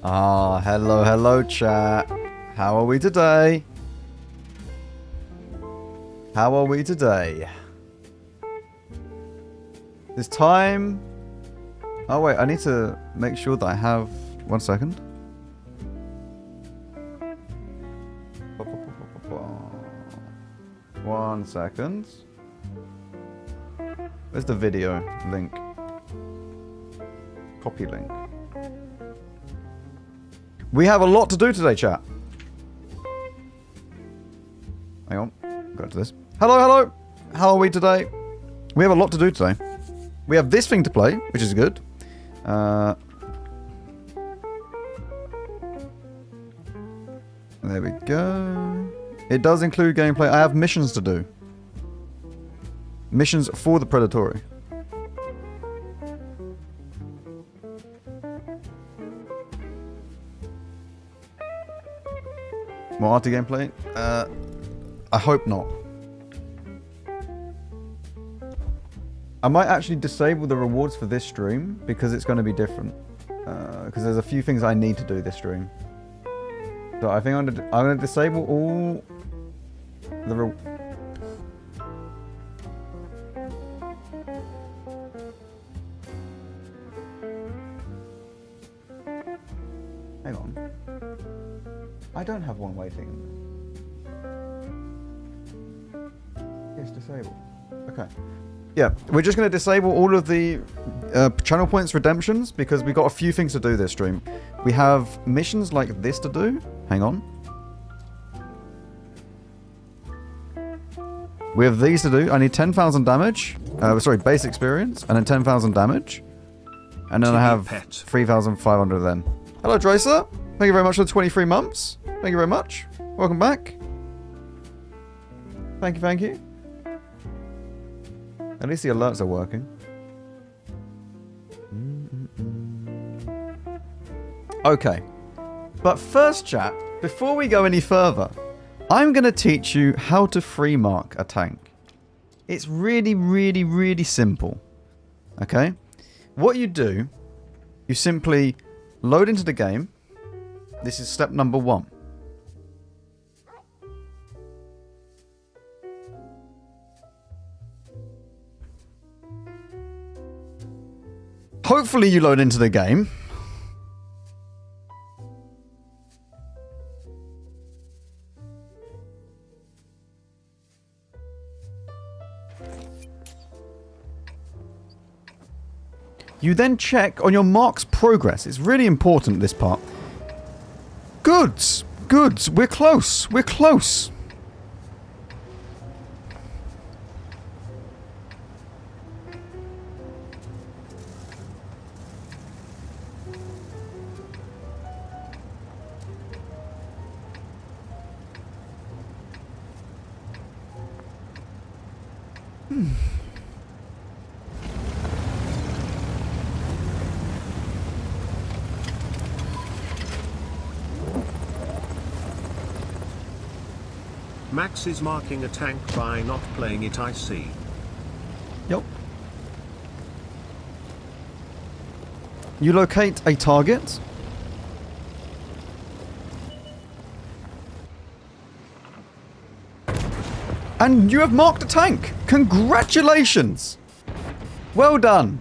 Ah, hello, hello, chat. How are we today? How are we today? It's time... Oh, wait, I need to make sure that I have... 1 second. One second. Where's the video link? Copy link. We have a lot to do today, chat. Hang on. Go to this. Hello, hello. How are we today? We have a lot to do today. We have this thing to play, which is good. There we go. It does include gameplay. I have missions to do. Missions for the Predatore. More arty gameplay? I hope not. I might actually disable the rewards for this stream because it's going to be different. Because there's a few things I need to do this stream. So I think I'm going to disable all the Hang on. I don't have one waiting. Yes, disable. Okay. Yeah, we're just going to disable all of the channel points redemptions because we've got a few things to do this stream. We have missions like this to do. Hang on. We have these to do. I need 10,000 damage. Sorry, base experience. And then 10,000 damage. And then I have 3,500 then. Hello, Tracer. Thank you very much for the 23 months. Thank you very much. Welcome back. Thank you, thank you. At least the alerts are working. Okay. But first, chat, before we go any further, I'm going to teach you how to free mark a tank. It's really, really, really simple. Okay? What you do, you simply load into the game. This is step number 1. Hopefully you load into the game. You then check on your mark's progress. It's really important, this part. Goods! Goods! We're close! We're close! Max is marking a tank by not playing it, I see. Yep. You locate a target. And you have marked a tank. Congratulations. Well done.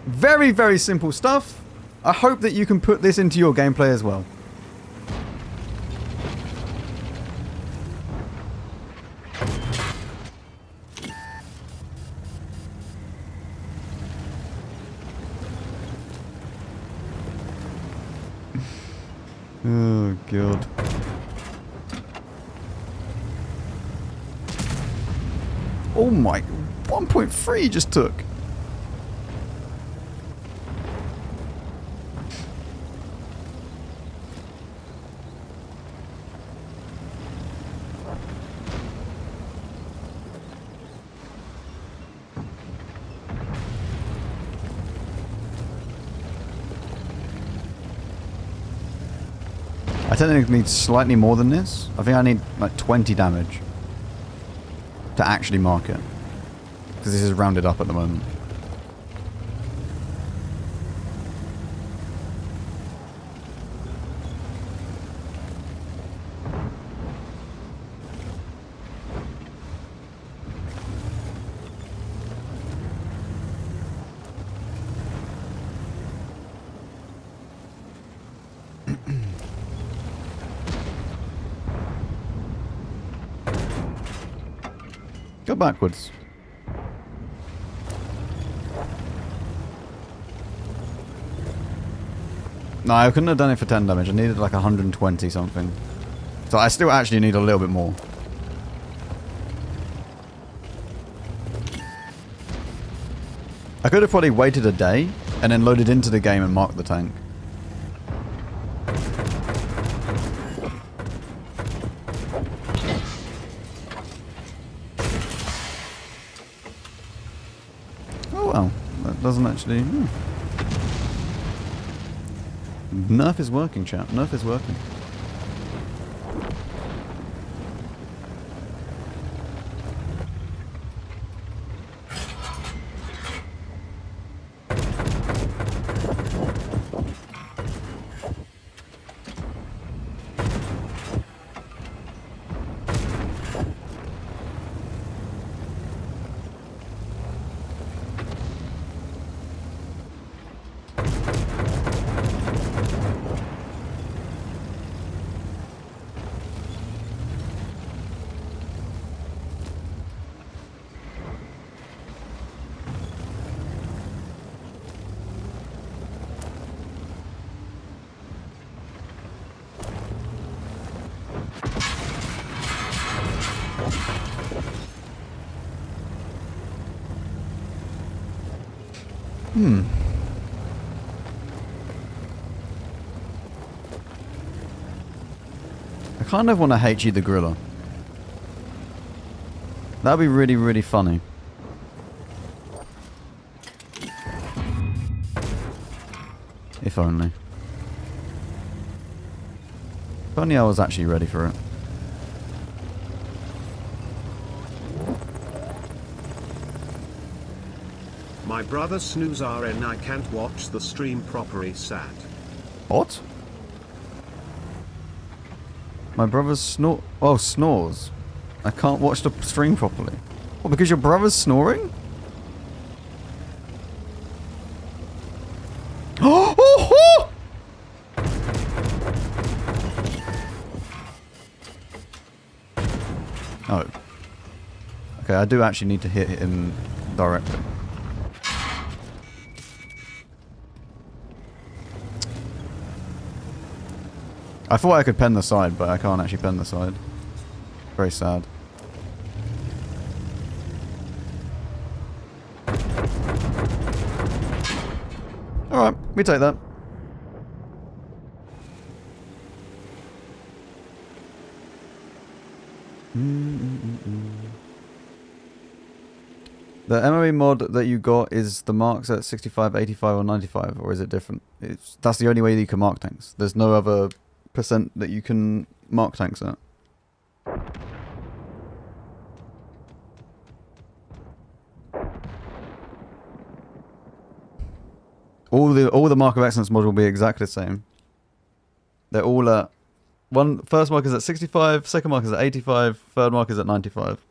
Very, very simple stuff. I hope that you can put this into your gameplay as well. Oh, God. Oh my... 1.3 just took. I technically need slightly more than this. I think I need like 20 damage to actually mark it. Because this is rounded up at the moment. Go backwards. No, I couldn't have done it for 10 damage. I needed like 120 something. So I still actually need a little bit more. I could have probably waited a day and then loaded into the game and marked the tank. Oh well, that doesn't actually... Nerf is working, chat. Nerf is working. I kind of want to hate you the gorilla. That'd be really, really funny. If only. If only I was actually ready for it. My brother snooze RN, I can't watch the stream properly, sad. What? My brother's snores. I can't watch the stream properly. What, because your brother's snoring? Oh! Oh. Okay, I do actually need to hit him directly. I thought I could pen the side, but I can't actually pen the side. Very sad. Alright, we take that. The MOE mod that you got is the marks at 65, 85 or 95, or is it different? That's the only way that you can mark tanks. There's no other percent that you can mark tanks at. All the mark of excellence mod will be exactly the same. They're all at first mark is at 65, second mark is at 85, third mark is at 95.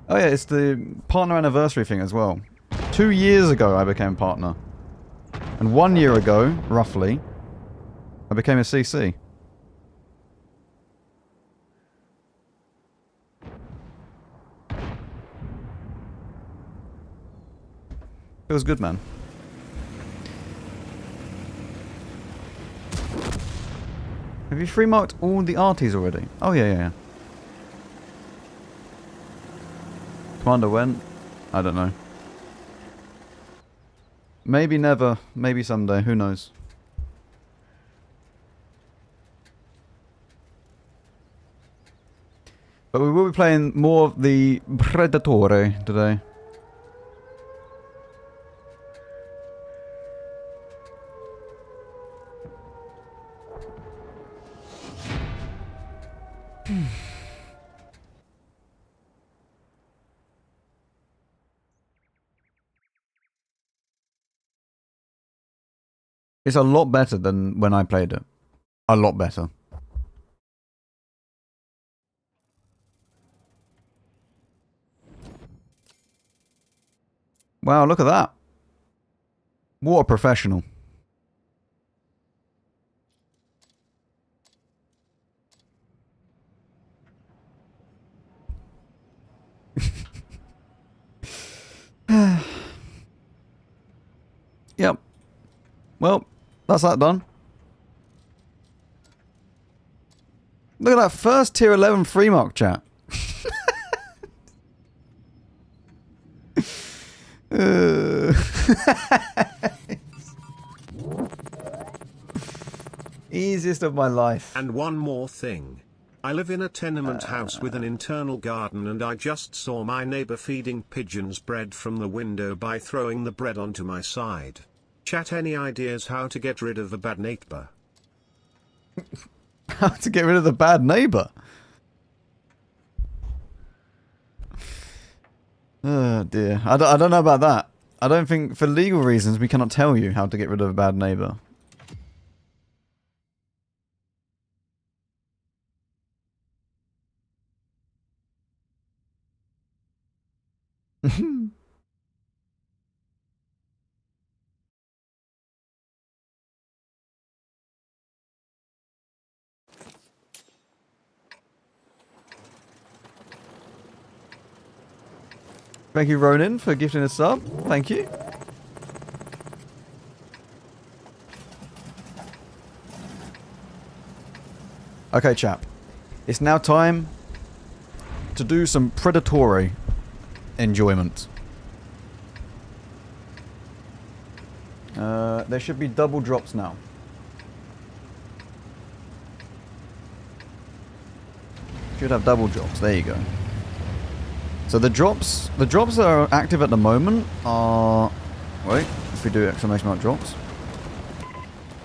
Oh yeah, it's the partner anniversary thing as well. 2 years ago I became partner. And 1 year ago, roughly, I became a CC. Feels good, man. Have you free marked all the arties already? Oh yeah. Commander went? I don't know. Maybe never. Maybe someday. Who knows? But we will be playing more of the Predatore today. It's a lot better than when I played it. A lot better. Wow, look at that. What a professional. Yep. Well, that's that done. Look at that first tier 11 free mark, chat. Easiest of my life. And one more thing. I live in a tenement house with an internal garden, and I just saw my neighbor feeding pigeons bread from the window by throwing the bread onto my side. Chat, any ideas how to get rid of a bad neighbor? How to get rid of the bad neighbor? Oh dear. I don't know about that. I don't think, for legal reasons, we cannot tell you how to get rid of a bad neighbor. Thank you, Ronin, for gifting a sub. Thank you. Okay, chap. It's now time to do some predatory enjoyment. There should be double drops now. Should have double drops. There you go. So the drops that are active at the moment are... Wait, if we do exclamation mark drops.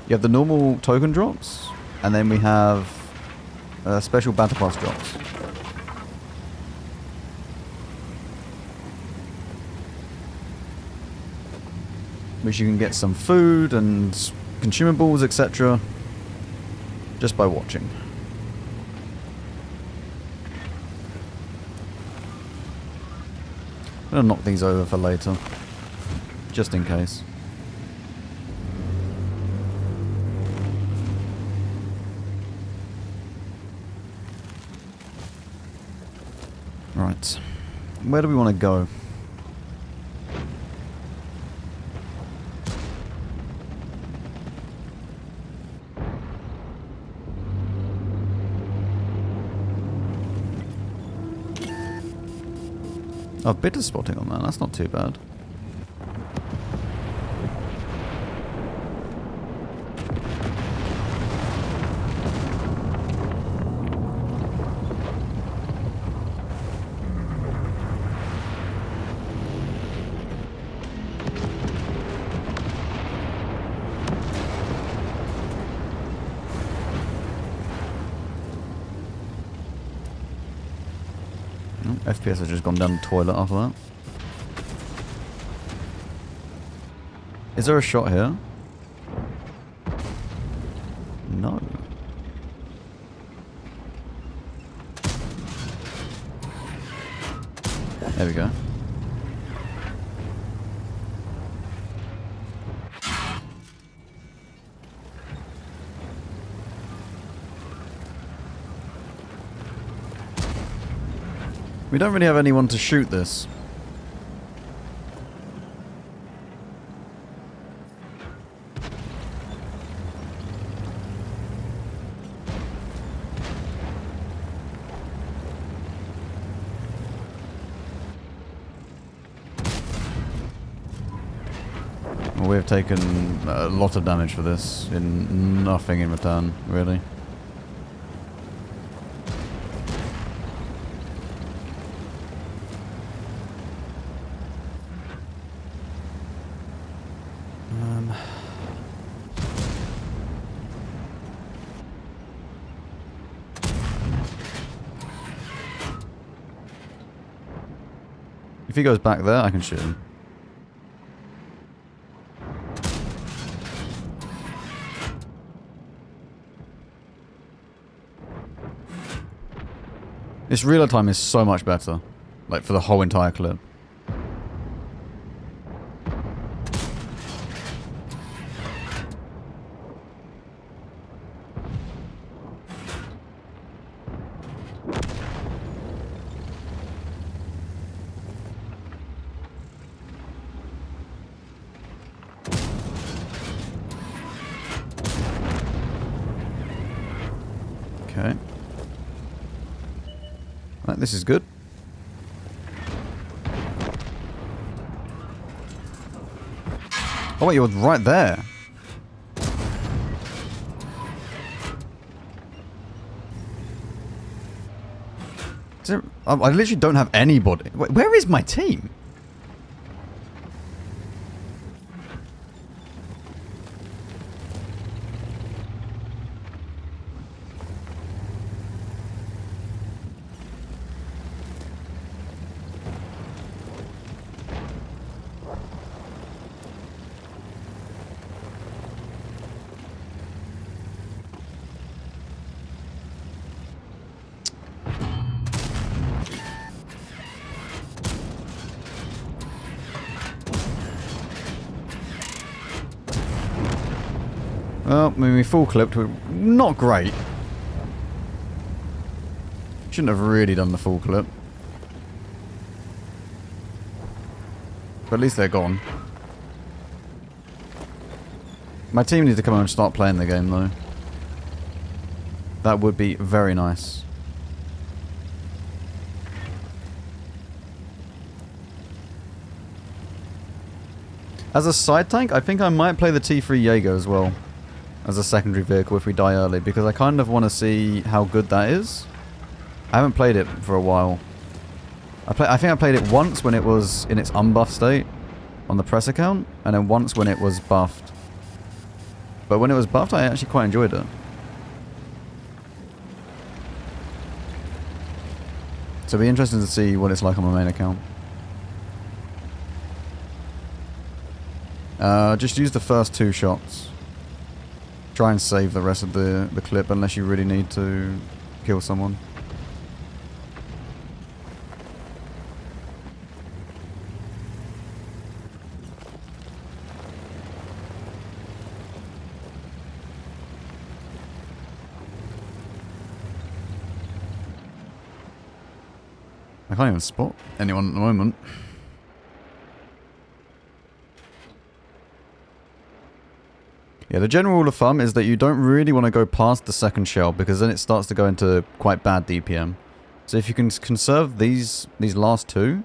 You have the normal token drops, and then we have special battle pass drops. Which you can get some food and consumables, etc. just by watching. I'm gonna knock these over for later, just in case. Right, where do we want to go? Oh, bitter spotting on that. That's not too bad. FPS has just gone down the toilet after that. Is there a shot here? No. There we go. We don't really have anyone to shoot this. Well, we have taken a lot of damage for this, in nothing in return, really. If he goes back there, I can shoot him. This reload time is so much better. Like, for the whole entire clip. Okay. Right, this is good. Oh wait, you're right there. Is there, I literally don't have anybody. Where is my team? Well, I mean, we full clipped. Not great. Shouldn't have really done the full clip. But at least they're gone. My team needs to come out and start playing the game, though. That would be very nice. As a side tank, I think I might play the T3 Jaeger as well. As a secondary vehicle if we die early, because I kind of want to see how good that is. I haven't played it for a while. I think I played it once when it was in its unbuffed state on the press account, and then once when it was buffed. But when it was buffed, I actually quite enjoyed it. So it'll be interesting to see what it's like on my main account. Just use the first 2 shots. Try and save the rest of the clip unless you really need to kill someone. I can't even spot anyone at the moment. Yeah, the general rule of thumb is that you don't really want to go past the second shell because then it starts to go into quite bad DPM. So if you can conserve these last 2,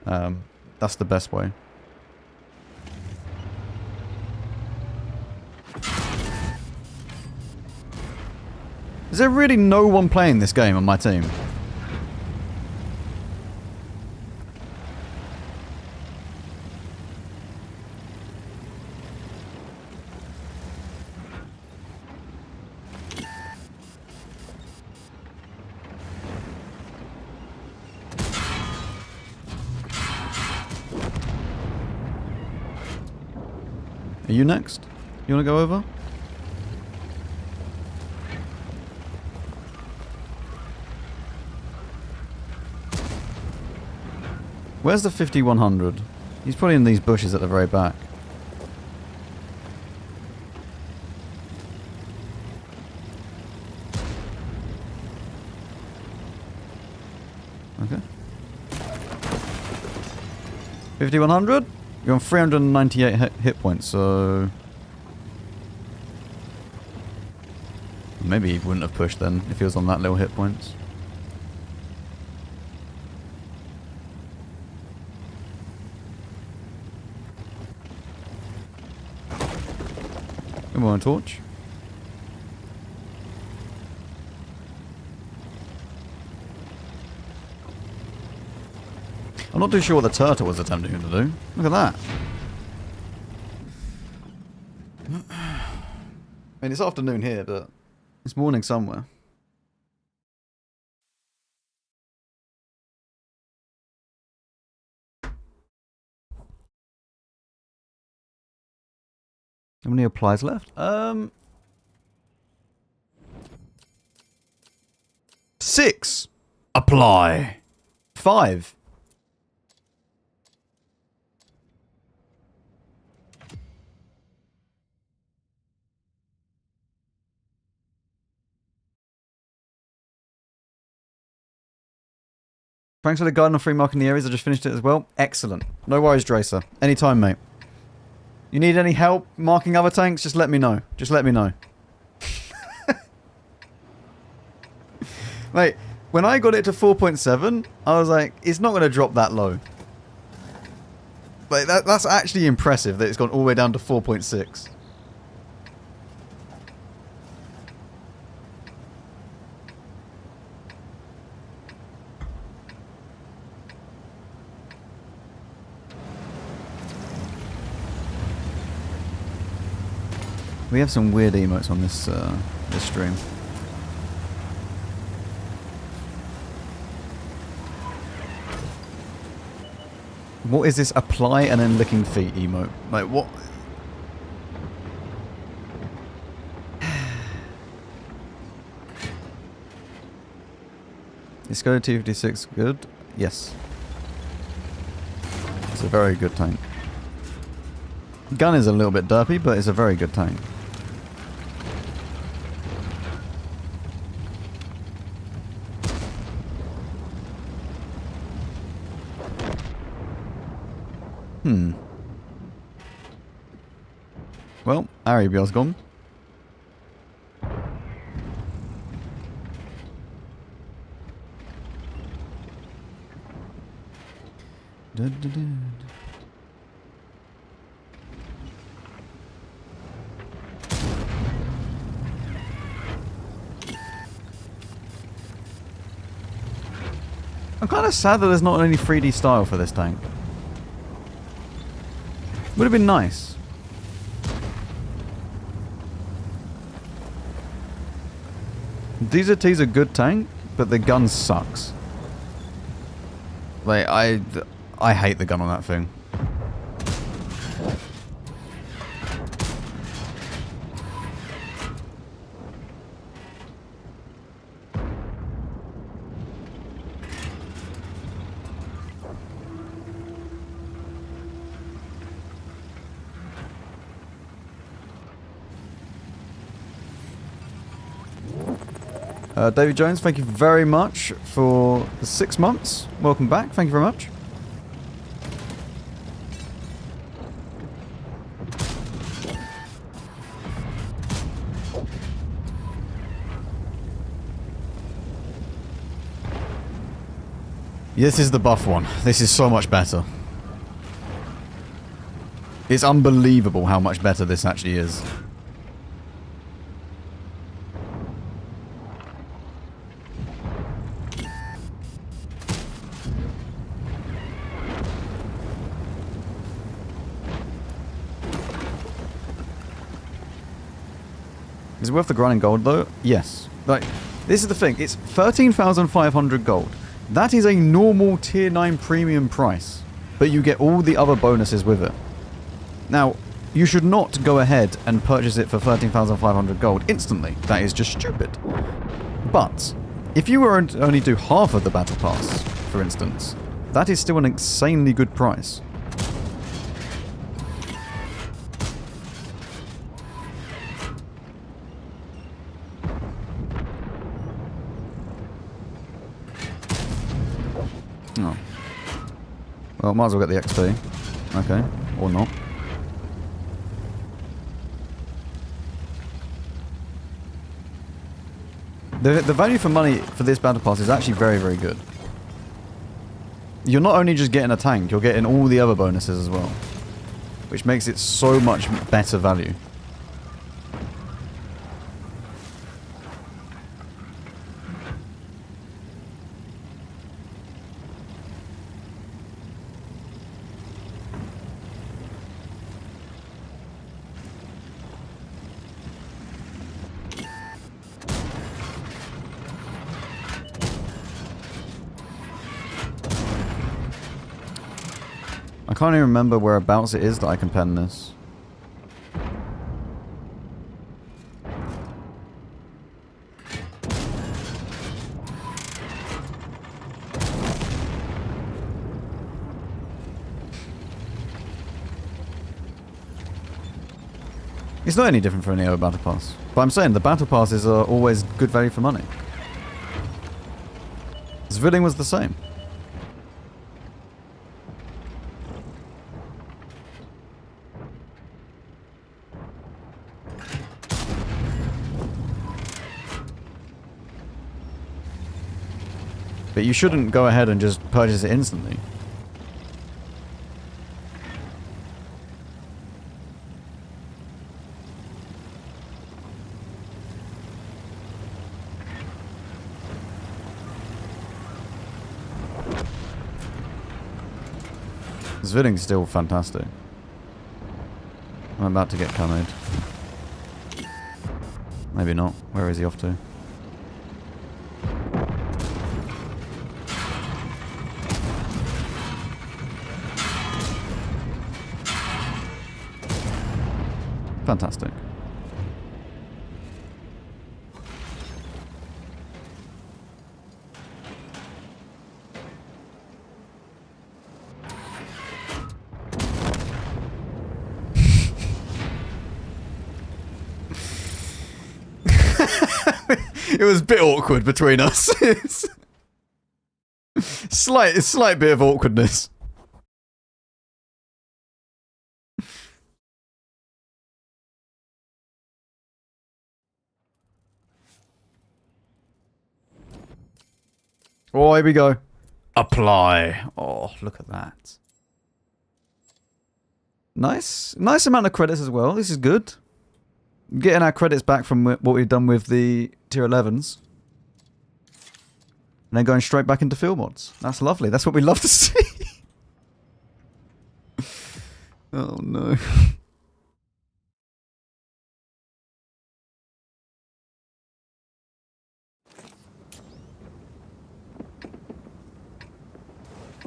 that's the best way. Is there really no one playing this game on my team? Are you next? You want to go over? Where's the 5100? He's probably in these bushes at the very back. Okay. 5100? You're on 398 hit points, so... Maybe he wouldn't have pushed then, if he was on that little hit points. Come on, torch. I'm not too sure what the turtle was attempting to do. Look at that. I mean, it's afternoon here, but it's morning somewhere. How many applies left? 6. Apply. 5. Thanks for the guide on free marking the areas. I just finished it as well. Excellent. No worries, Dracer. Anytime, mate. You need any help marking other tanks? Just let me know. Just let me know. Mate, when I got it to 4.7, I was like, it's not going to drop that low. Like, that's actually impressive that it's gone all the way down to 4.6. We have some weird emotes on this this stream. What is this apply and then licking feet emote? Like what? Is Skoda T56 good? Yes. It's a very good tank. Gun is a little bit derpy, but it's a very good tank. Well, Arabjor's gone. I'm kind of sad that there's not any 3D style for this tank. Would have been nice. DZT's a good tank, but the gun sucks. Like, I hate the gun on that thing. David Jones, thank you very much for the 6 months. Welcome back. Thank you very much. This is the buff one. This is so much better. It's unbelievable how much better this actually is. Is it worth the grinding gold though? Yes. Like, this is the thing. It's 13,500 gold. That is a normal tier 9 premium price. But you get all the other bonuses with it. Now, you should not go ahead and purchase it for 13,500 gold instantly. That is just stupid. But, if you were to only do half of the battle pass, for instance, that is still an insanely good price. Oh. Well, might as well get the XP. Okay. Or not. The value for money for this battle pass is actually very, very good. You're not only just getting a tank, you're getting all the other bonuses as well. Which makes it so much better value. I can't even remember whereabouts it is that I can pen this. It's not any different for any other battle pass. But I'm saying the battle passes are always good value for money. Zvilling was the same. But you shouldn't go ahead and just purchase it instantly. This viding's still fantastic. I'm about to get camoed. Maybe not. Where is he off to? Fantastic. It was a bit awkward between us. slight bit of awkwardness. Oh, here we go. Apply. Oh, look at that. Nice amount of credits as well. This is good. Getting our credits back from what we've done with the tier 11s. And then going straight back into field mods. That's lovely. That's what we love to see. Oh no.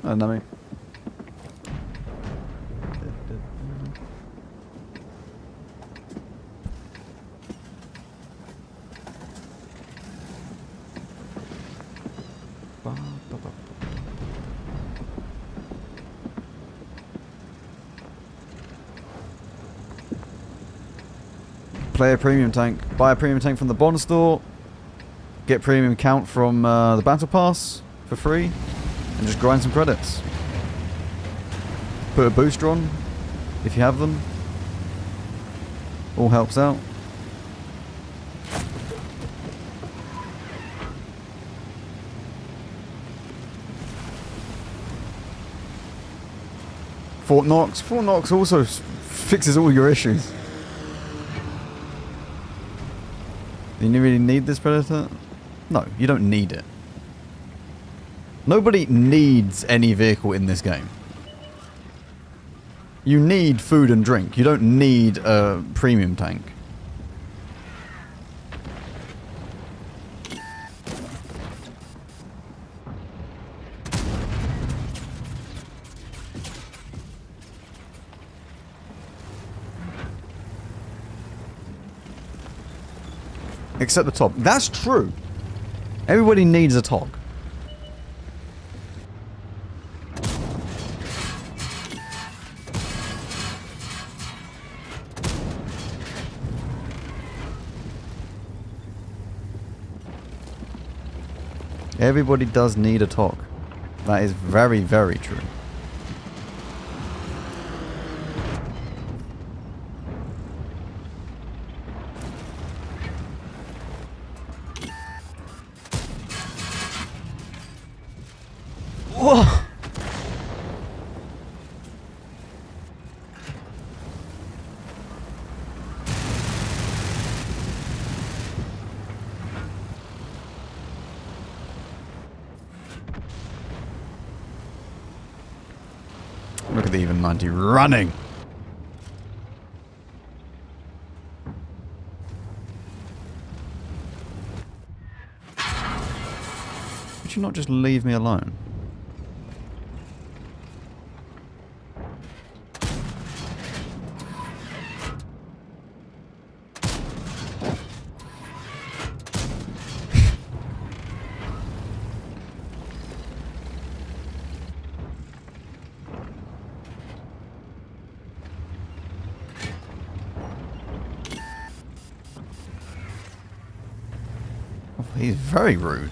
Oh, no. Play a premium tank. Buy a premium tank from the bond store. Get premium count from the battle pass for free. And just grind some credits. Put a booster on if you have them. All helps out. Fort Knox. Fort Knox also fixes all your issues. Do you really need this Predator? No, you don't need it. Nobody needs any vehicle in this game. You need food and drink. You don't need a premium tank. Except the top. That's true. Everybody needs a TOG. Everybody does need a TOG. That is very, very true. Whoa! Look at the even 90 running. Would you not just leave me alone? He's very rude.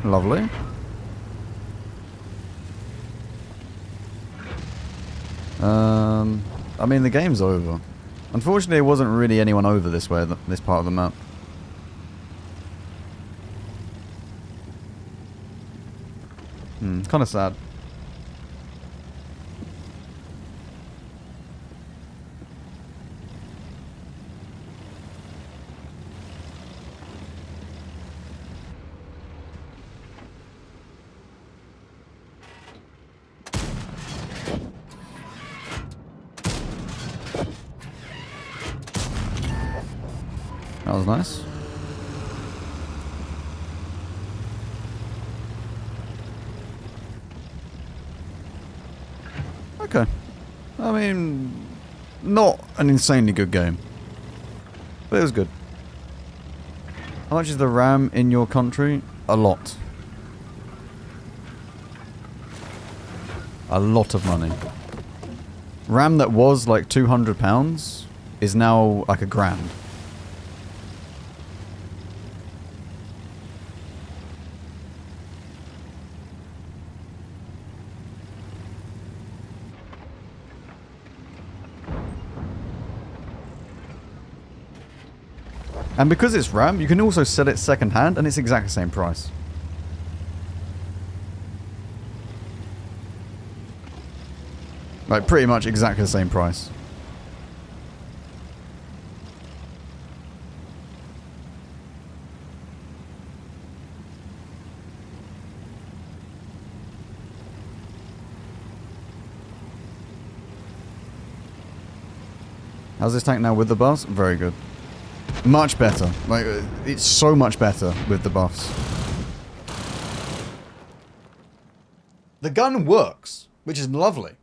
Lovely. I mean, the game's over. Unfortunately, there wasn't really anyone over this way, this part of the map. Kind of sad. That was nice. Okay. I mean, not an insanely good game. But it was good. How much is the RAM in your country? A lot. A lot of money. RAM that was like £200 is now like £1,000. And because it's RAM, you can also sell it second hand and it's exactly the same price. Like pretty much exactly the same price. How's this tank now with the buffs? Very good. Much better. Like, it's so much better with the buffs. The gun works, which is lovely.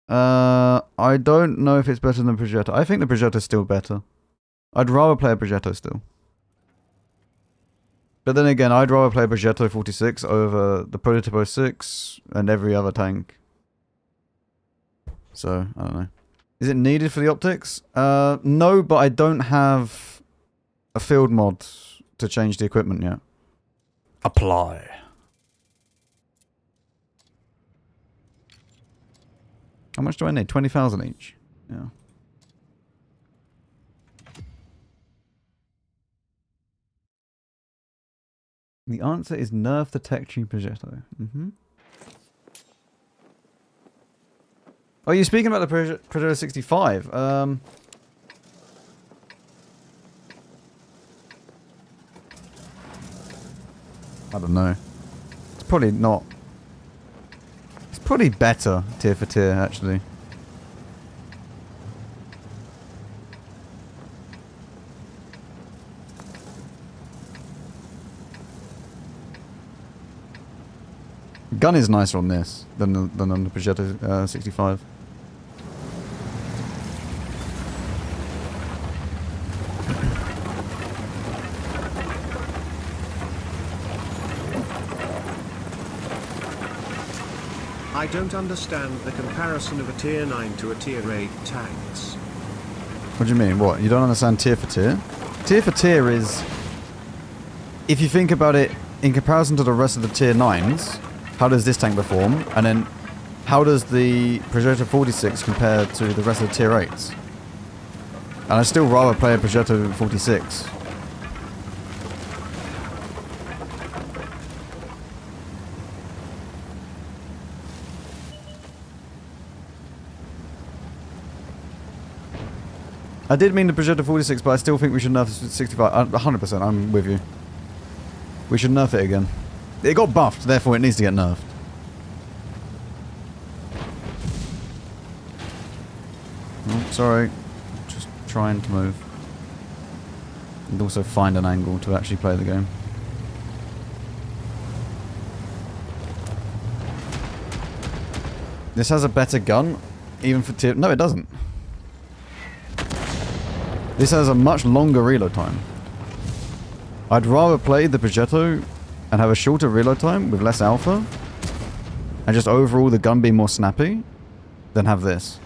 I don't know if it's better than Predatore. I think the Predatore is still better. I'd rather play a Predatore still. But then again, I'd rather play a Predatore 46 over the Predatore 6 and every other tank. So, I don't know. Is it needed for the optics? No, but I don't have a field mod to change the equipment yet. Apply. How much do I need? 20,000 each. Yeah. The answer is nerf the tech tree Predatore. Oh, you're speaking about the Predator 65. I don't know. It's probably not. It's probably better tier for tier, actually. Gun is nicer on this than on the Predator 65. I don't understand the comparison of a tier 9 to a tier 8 tanks. What do you mean? What? You don't understand tier for tier? Tier for tier is... If you think about it in comparison to the rest of the tier 9s, how does this tank perform? And then, how does the Predatore 46 compare to the rest of the tier 8s? And I'd still rather play a Predatore 46. I did mean the Predatore 46, but I still think we should nerf the 65. 100%, I'm with you. We should nerf it again. It got buffed, therefore it needs to get nerfed. Oh, sorry. Just trying to move. And also find an angle to actually play the game. This has a better gun, even for tier... No, it doesn't. This has a much longer reload time. I'd rather play the Predatore and have a shorter reload time with less alpha and just overall the gun being more snappy than have this.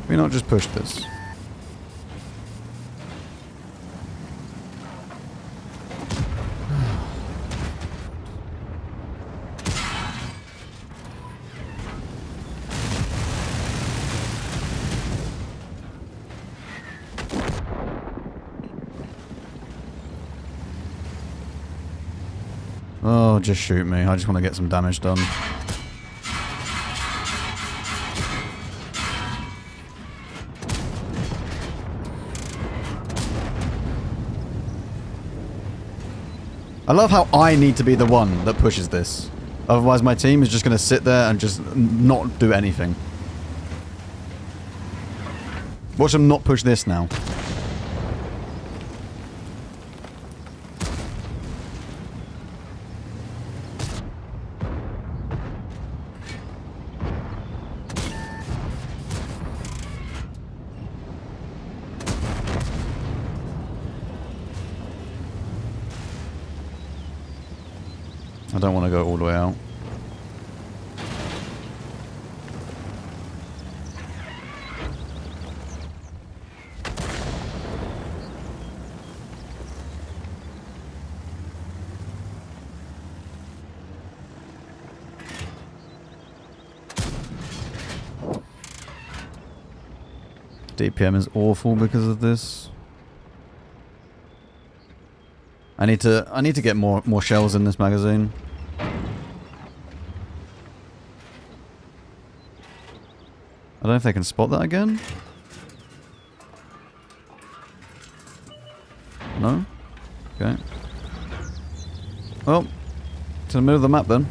we not just push this? Oh, just shoot me. I just want to get some damage done. I love how I need to be the one that pushes this. Otherwise my team is just going to sit there and just not do anything. Watch them not push this now. I don't want to go all the way out. DPM is awful because of this. I need to get more shells in this magazine. I don't know if they can spot that again. No? Okay. Well, to the middle of the map then.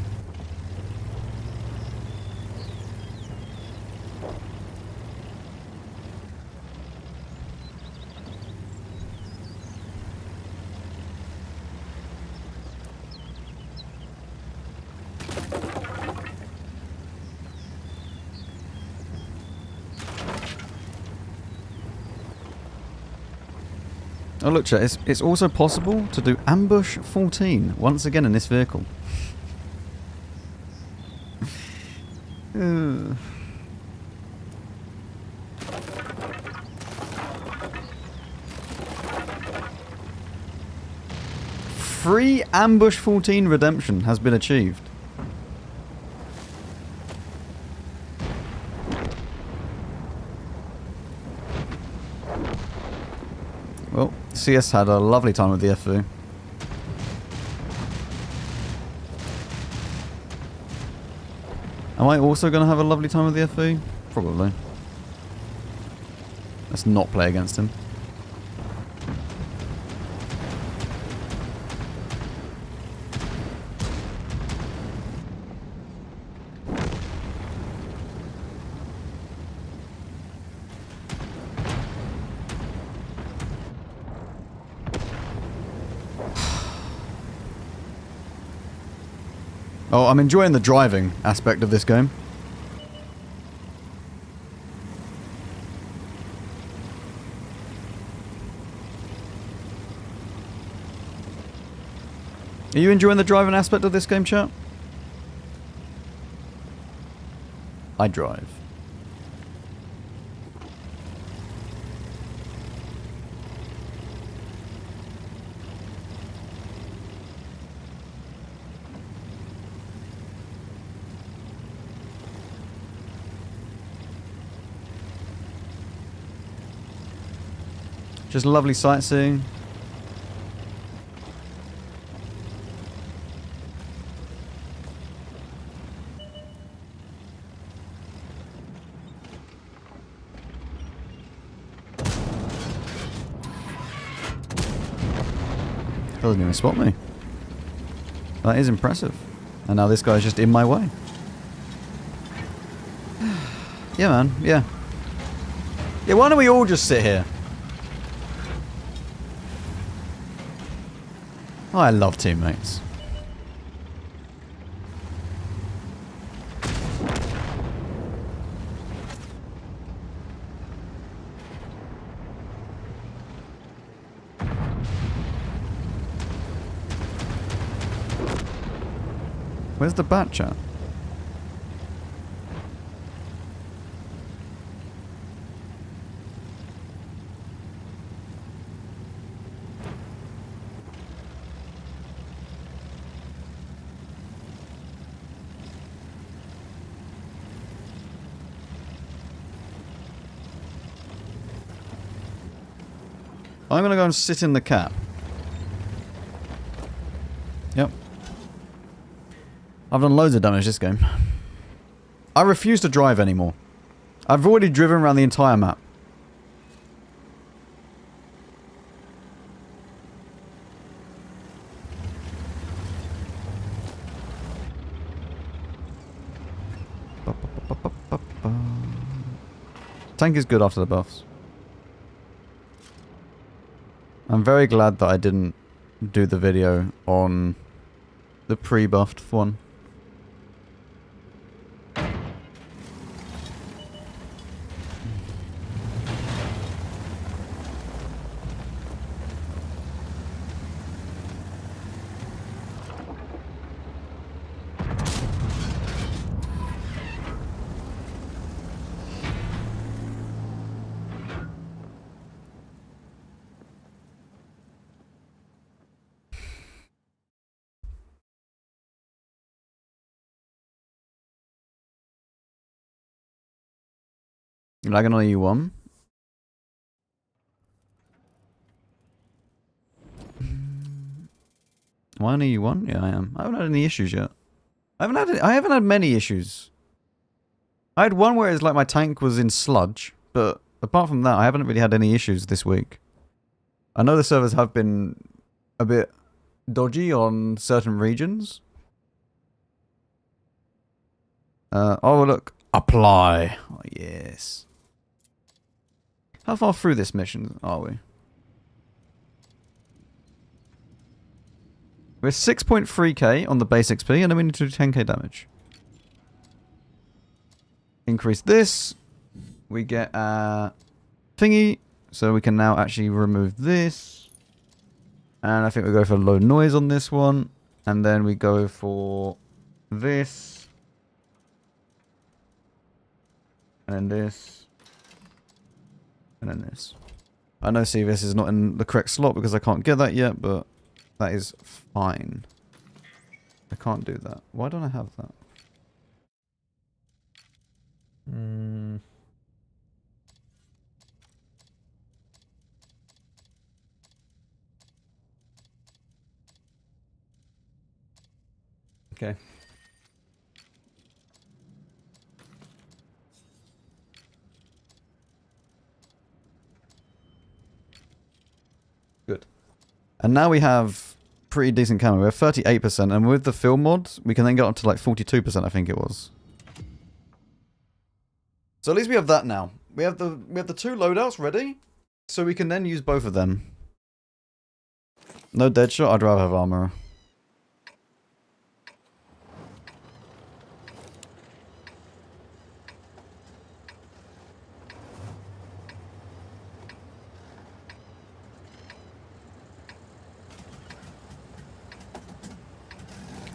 Oh look chat, it's also possible to do ambush 14 once again in this vehicle. Free ambush 14 redemption has been achieved. Well, CS had a lovely time with the FU. Am I also going to have a lovely time with the FU? Probably. Let's not play against him. Oh, I'm enjoying the driving aspect of this game. Are you enjoying the driving aspect of this game, chat? I drive. Just lovely sightseeing. Doesn't even spot me. That is impressive. And now this guy's just in my way. Yeah, man. Yeah. Yeah, why don't we all just sit here? Oh, I love teammates. Where's the bat chat? I'm going to go and sit in the cap. Yep. I've done loads of damage this game. I refuse to drive anymore. I've already driven around the entire map. Tank is good after the buffs. I'm very glad that I didn't do the video on the pre-buffed one. You lagging on E1? Am I on E1? Yeah, I am. I haven't had any issues yet. I haven't had many issues. I had one where it's like my tank was in sludge, but apart from that, I haven't really had any issues this week. I know the servers have been a bit dodgy on certain regions. Oh look, apply. Oh, yes. How far through this mission are we? We're 6.3k on the base XP, and then we need to do 10k damage. Increase this. We get a thingy, so we can now actually remove this. And I think we go for low noise on this one. And then we go for this. And then this. And then this. I know, see, this is not in the correct slot because I can't get that yet, but that is fine. I can't do that. Why don't I have that? Okay. Good. And now we have pretty decent camo. We have 38%, and with the film mod, we can then get up to like 42%, I think it was. So at least we have that now. We have the two loadouts ready, so we can then use both of them. No dead shot, I'd rather have armor.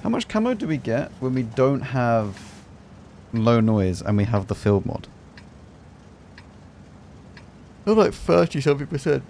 How much camo do we get when we don't have low noise and we have the field mod? I'm like 30-something%.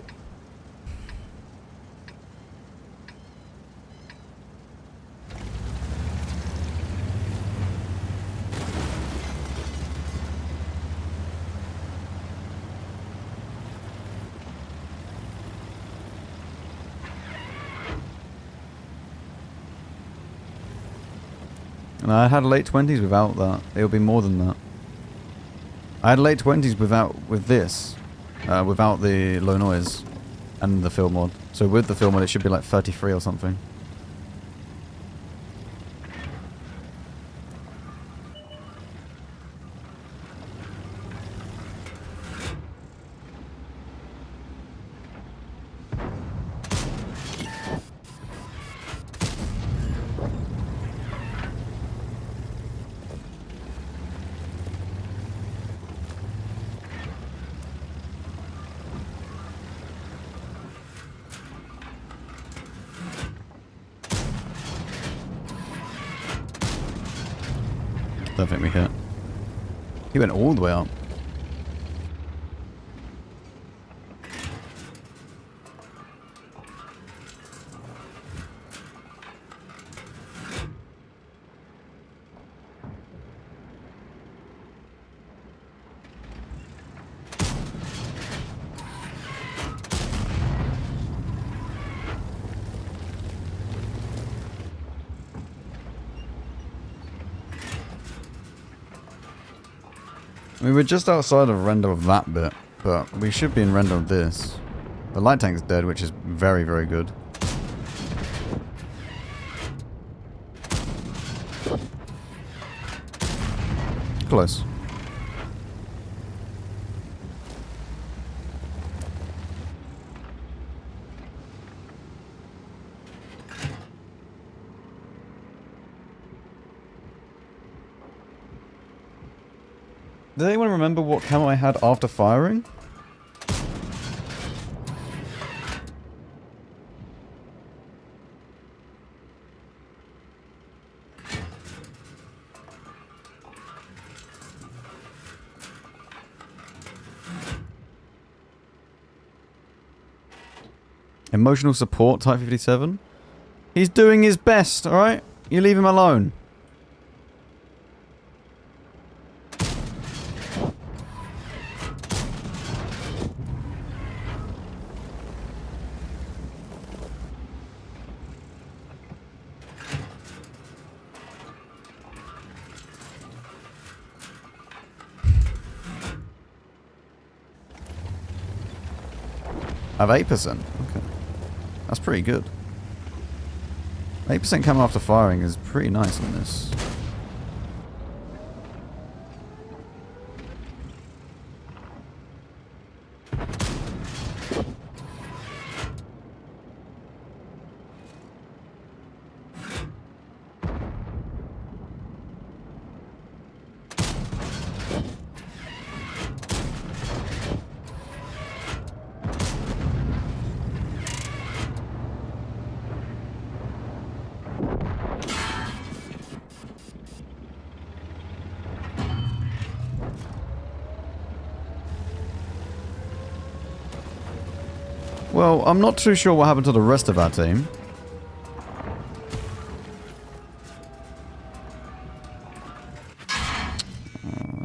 And I had late 20s without that. It'll be more than that. I had late 20s with this. Without the low noise and the field mod. So with the field mod it should be like 33 or something. Don't think we hit. He went all the way up. We were just outside of render of that bit, but we should be in render of this. The light tank's dead, which is very, very good. Close. Does anyone remember what camo I had after firing? Emotional support, Type 57. He's doing his best, alright? You leave him alone. I have 8%. Okay. That's pretty good. 8% camo after firing is pretty nice on this. Well, I'm not too sure what happened to the rest of our team.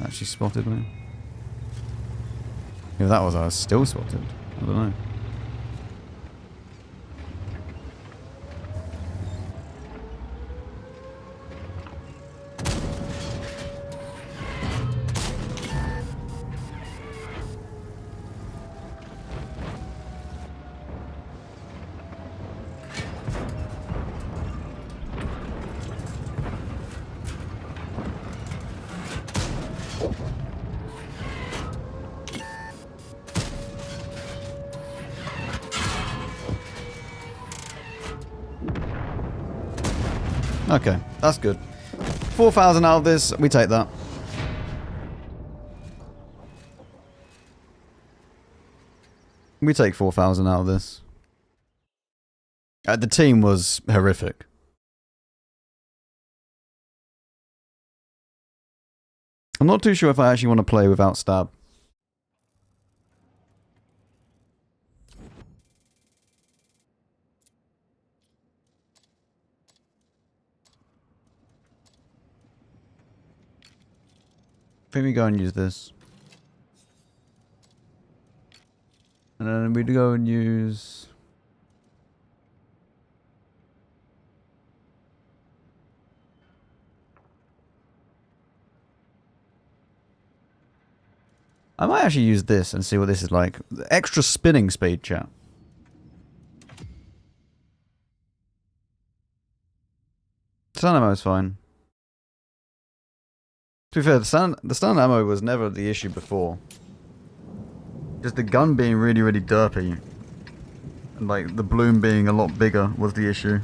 Actually spotted me. If that was, I was still spotted. I don't know. Okay, that's good. 4,000 out of this, we take that. We take 4,000 out of this. The team was horrific. I'm not too sure if I actually want to play without stab. I think we go and use this. And then we'd go and use... I might actually use this and see what this is like. Extra spinning speed, chat. Stun ammo is fine. To be fair, the stun ammo was never the issue before. Just the gun being really, really derpy. And like the bloom being a lot bigger was the issue.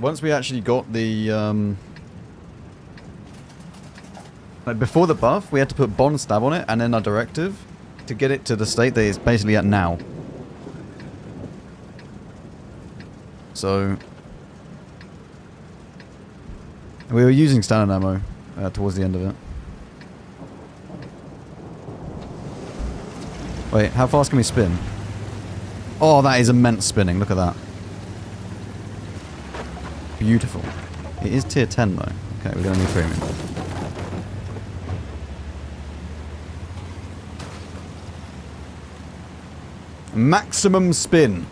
Once we actually got the like before the buff, we had to put bond stab on it and then our directive to get it to the state that it's basically at now. So we were using standard ammo towards the end of it. Wait, how fast can we spin? Oh, that is immense spinning. Look at that. Beautiful. It is tier 10 though. Okay, we're going to need premium. Maximum spin.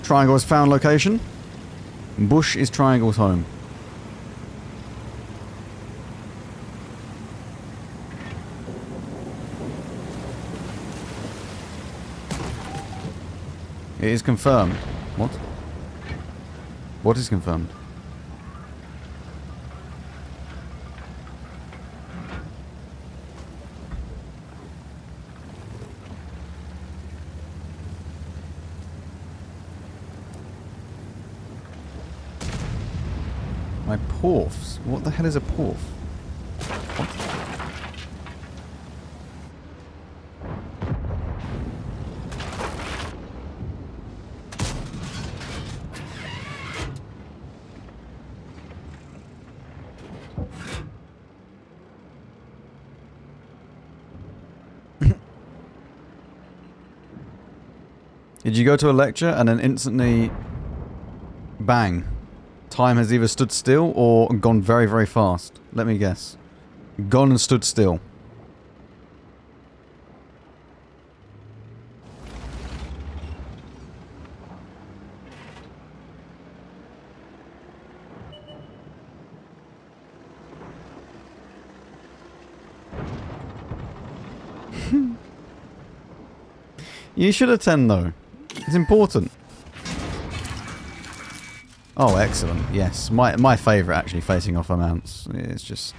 Triangle has found location. Bush is triangle's home. It is confirmed. What? What is confirmed? My porfs? What the hell is a porf? What? Did you go to a lecture and then instantly bang? Time has either stood still or gone very, very fast. Let me guess. Gone and stood still. You should attend though. It's important. Oh, excellent. Yes. My favourite, actually, facing off a mounts. It's just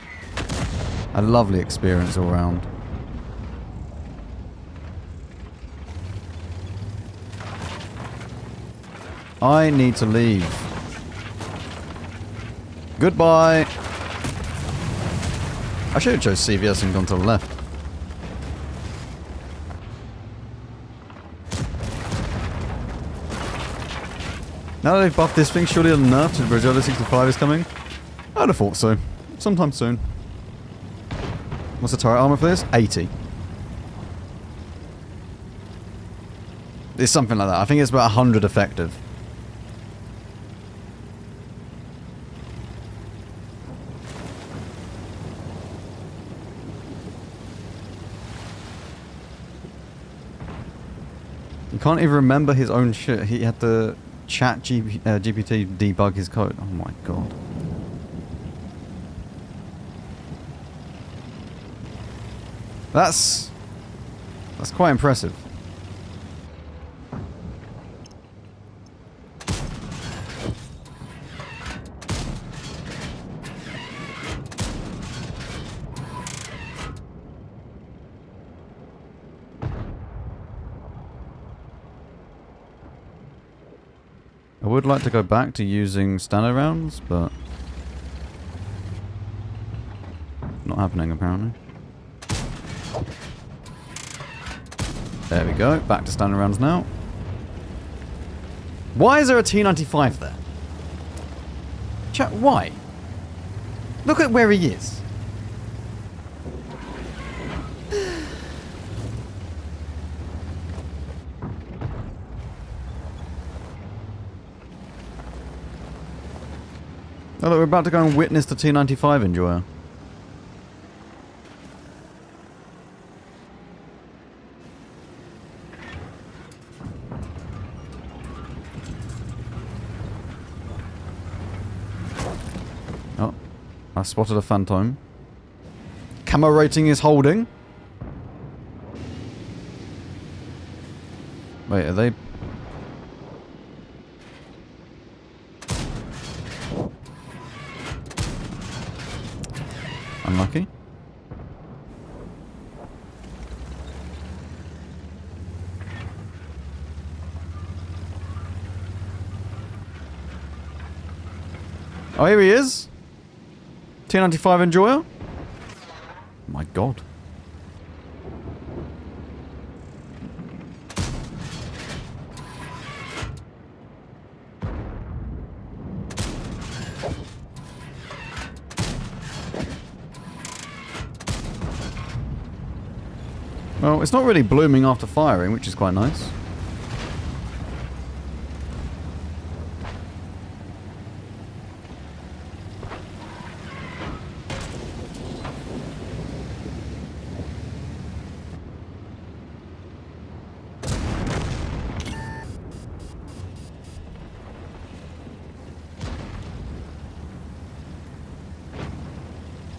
a lovely experience all round. I need to leave. Goodbye. I should have chose CVS and gone to the left. Now that they've buffed this thing, surely a nerf to Predatore 65 is coming? I'd have thought so. Sometime soon. What's the turret armor for this? 80. It's something like that. I think it's about 100 effective. You can't even remember his own shit. He had to GPT debug his code. Oh my god. That's quite impressive. I would like to go back to using standard rounds, but not happening apparently. There we go, back to standard rounds now. Why is there a T95 there? Chat, why? Look at where he is. Oh look, we're about to go and witness the T95 Enjoyer. Oh, I spotted a phantom. Camo rating is holding. Wait, are they... Unlucky. Oh, here he is. T95 Enjoyer. My god. Well, it's not really blooming after firing, which is quite nice.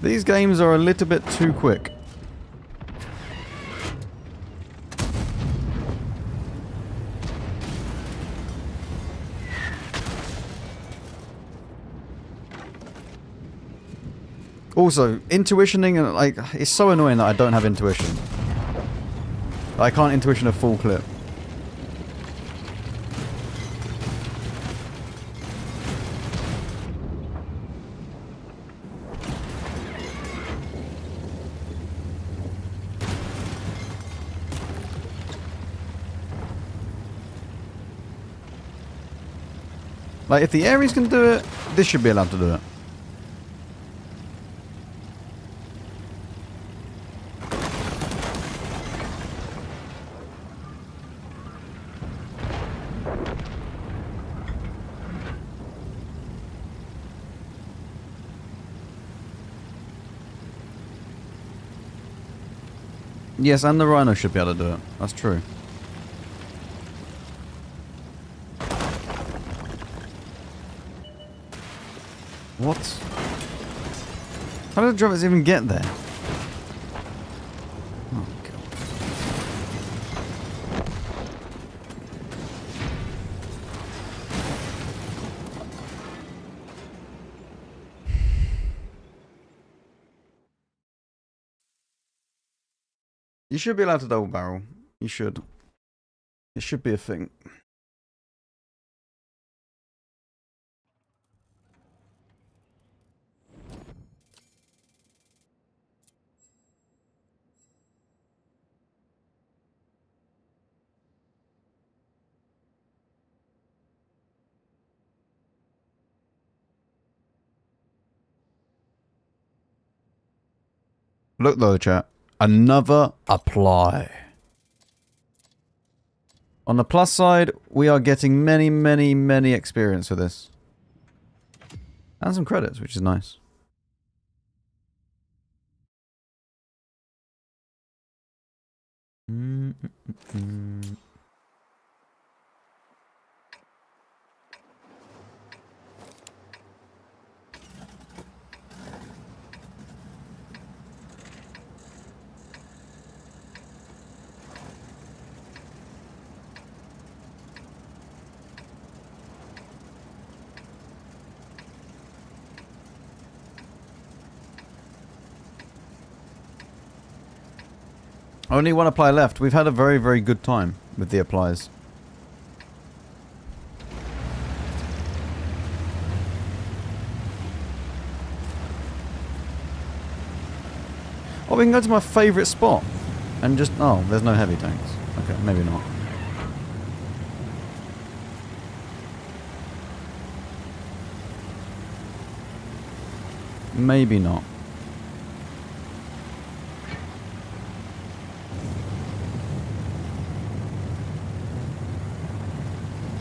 These games are a little bit too quick. Also, intuitioning, like, it's so annoying that I don't have intuition. I can't intuition a full clip. Like, if the Ares can do it, this should be allowed to do it. Yes, and the Rhino should be able to do it. That's true. What? How did the drones even get there? Oh, God. You should be allowed to double barrel. You should. It should be a thing. Look though, chat. Another apply. On the plus side, we are getting many, many, many experience for this. And some credits, which is nice. Only one apply left. We've had a very, very good time with the applies. Oh, we can go to my favourite spot. And just... Oh, there's no heavy tanks. Okay, maybe not. Maybe not.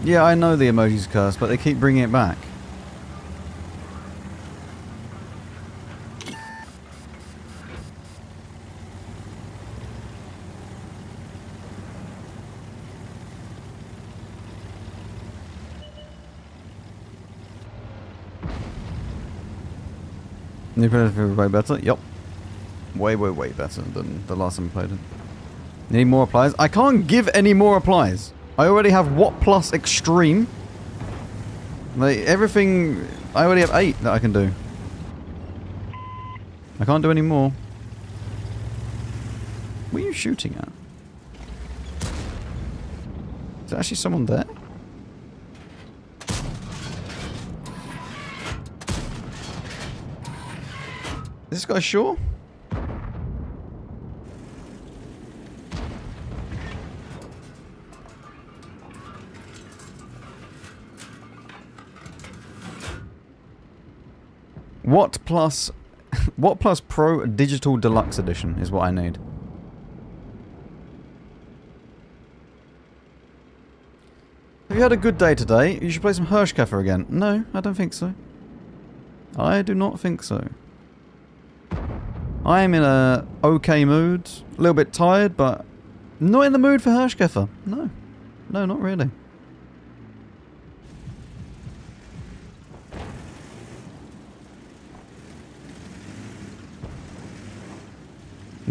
Yeah, I know the emoji's cursed, but they keep bringing it back. New Predator way better? Yup. Way, way, way better than the last time we played it. Need more applies? I can't give any more applies. I already have Watt Plus Extreme. Like, everything... I already have 8 that I can do. I can't do any more. What are you shooting at? Is there actually someone there? Is this guy sure? Watt Plus Pro Digital Deluxe Edition is what I need. Have you had a good day today? You should play some Hirschkäfer again. No, I don't think so. I do not think so. I am in a okay mood. A little bit tired, but not in the mood for Hirschkäfer. No. No, not really.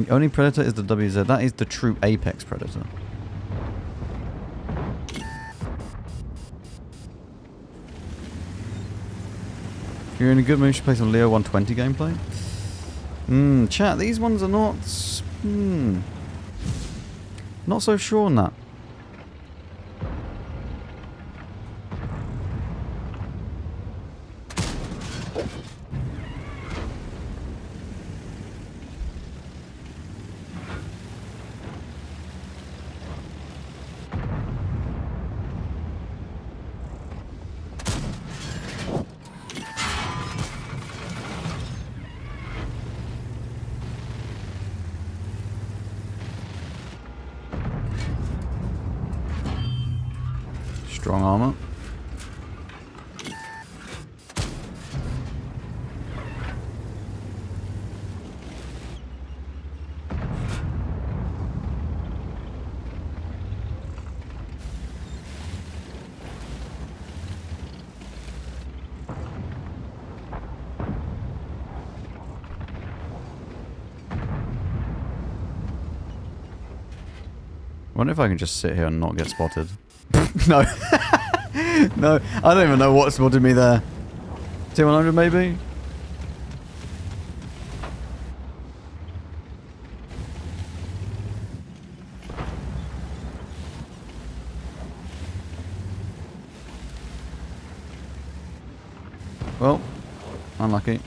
The only predator is the WZ. That is the true apex predator. If you're in a good mood, you should play some Leo 120 gameplay. Chat, these ones are not... Not so sure on that. Strong armor. I wonder if I can just sit here and not get spotted. No. No, I don't even know what spotted me there. T100 maybe? Well, unlucky.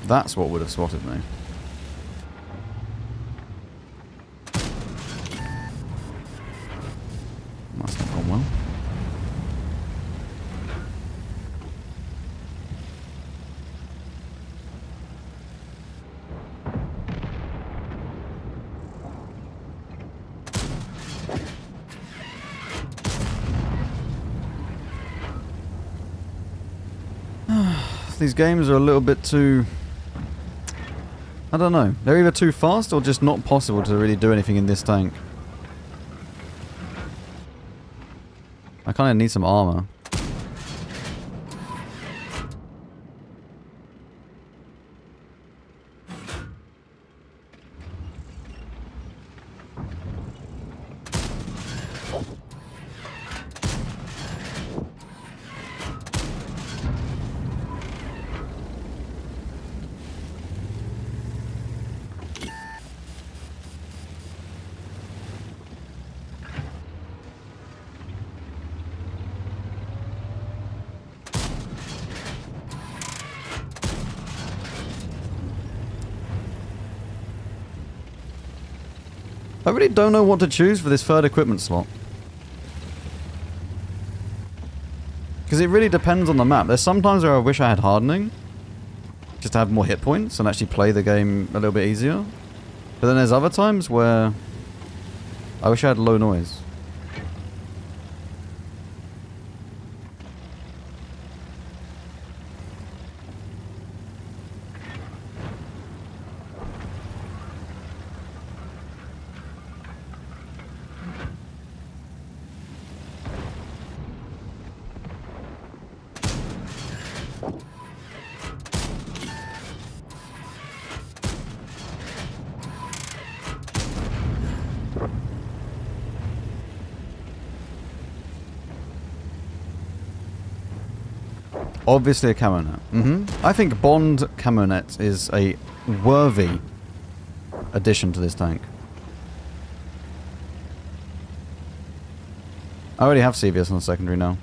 That's what would have spotted me. That's not gone well. These games are a little bit too... I don't know. They're either too fast or just not possible to really do anything in this tank. I kind of need some armor. I really don't know what to choose for this third equipment slot. Because it really depends on the map. There's sometimes where I wish I had hardening. Just to have more hit points and actually play the game a little bit easier. But then there's other times where I wish I had low noise. Obviously a camo net. I think Bond camo net is a worthy addition to this tank. I already have CVS on the secondary now.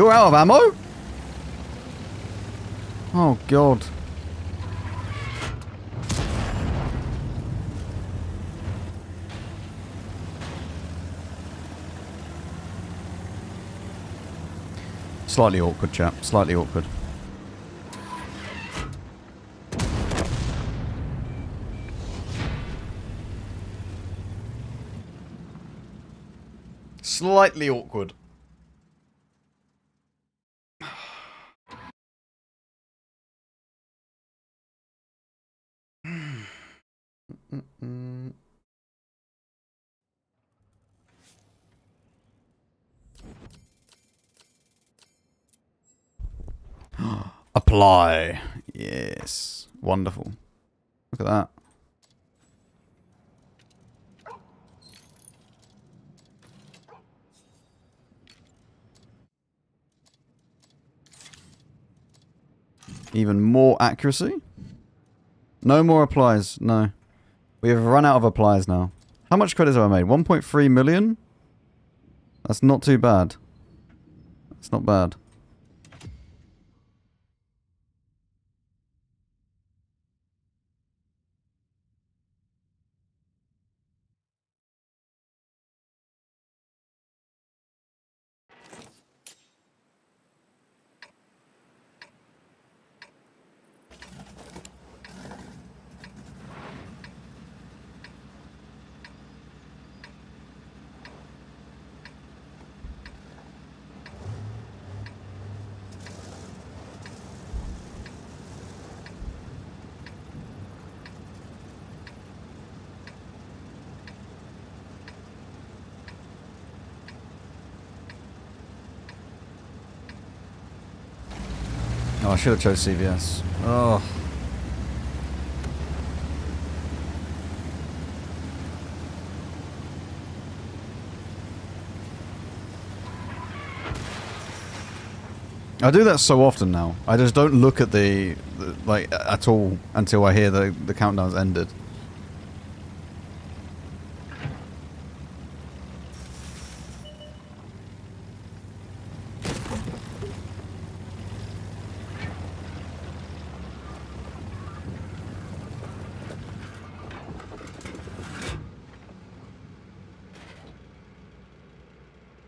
You're out of ammo? Oh, God. Slightly awkward, chap. Slightly awkward. Slightly awkward. Apply. Yes. Wonderful. Look at that. Even more accuracy? No more applies. No. We have run out of applies now. How much credits have I made? 1.3 million? That's not too bad. It's not bad. Oh, I should have chose CVS. Oh. I do that so often now. I just don't look at the like, at all until I hear the countdown's ended.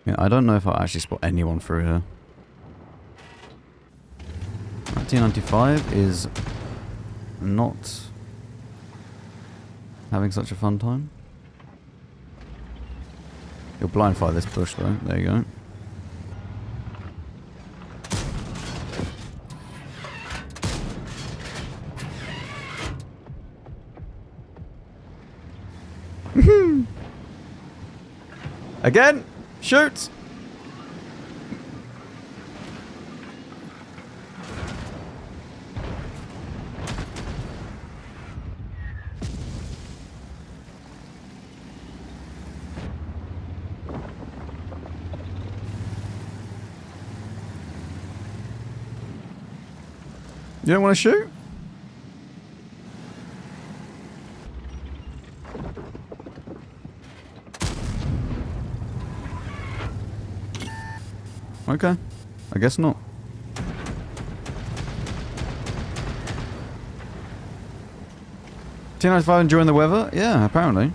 Yeah, I don't know if I actually spot anyone through here. 1995 is not having such a fun time. You'll blind fire this bush though. There you go. Again! Shoot! You don't want to shoot? Okay. I guess not. T95 enjoying the weather? Yeah, apparently.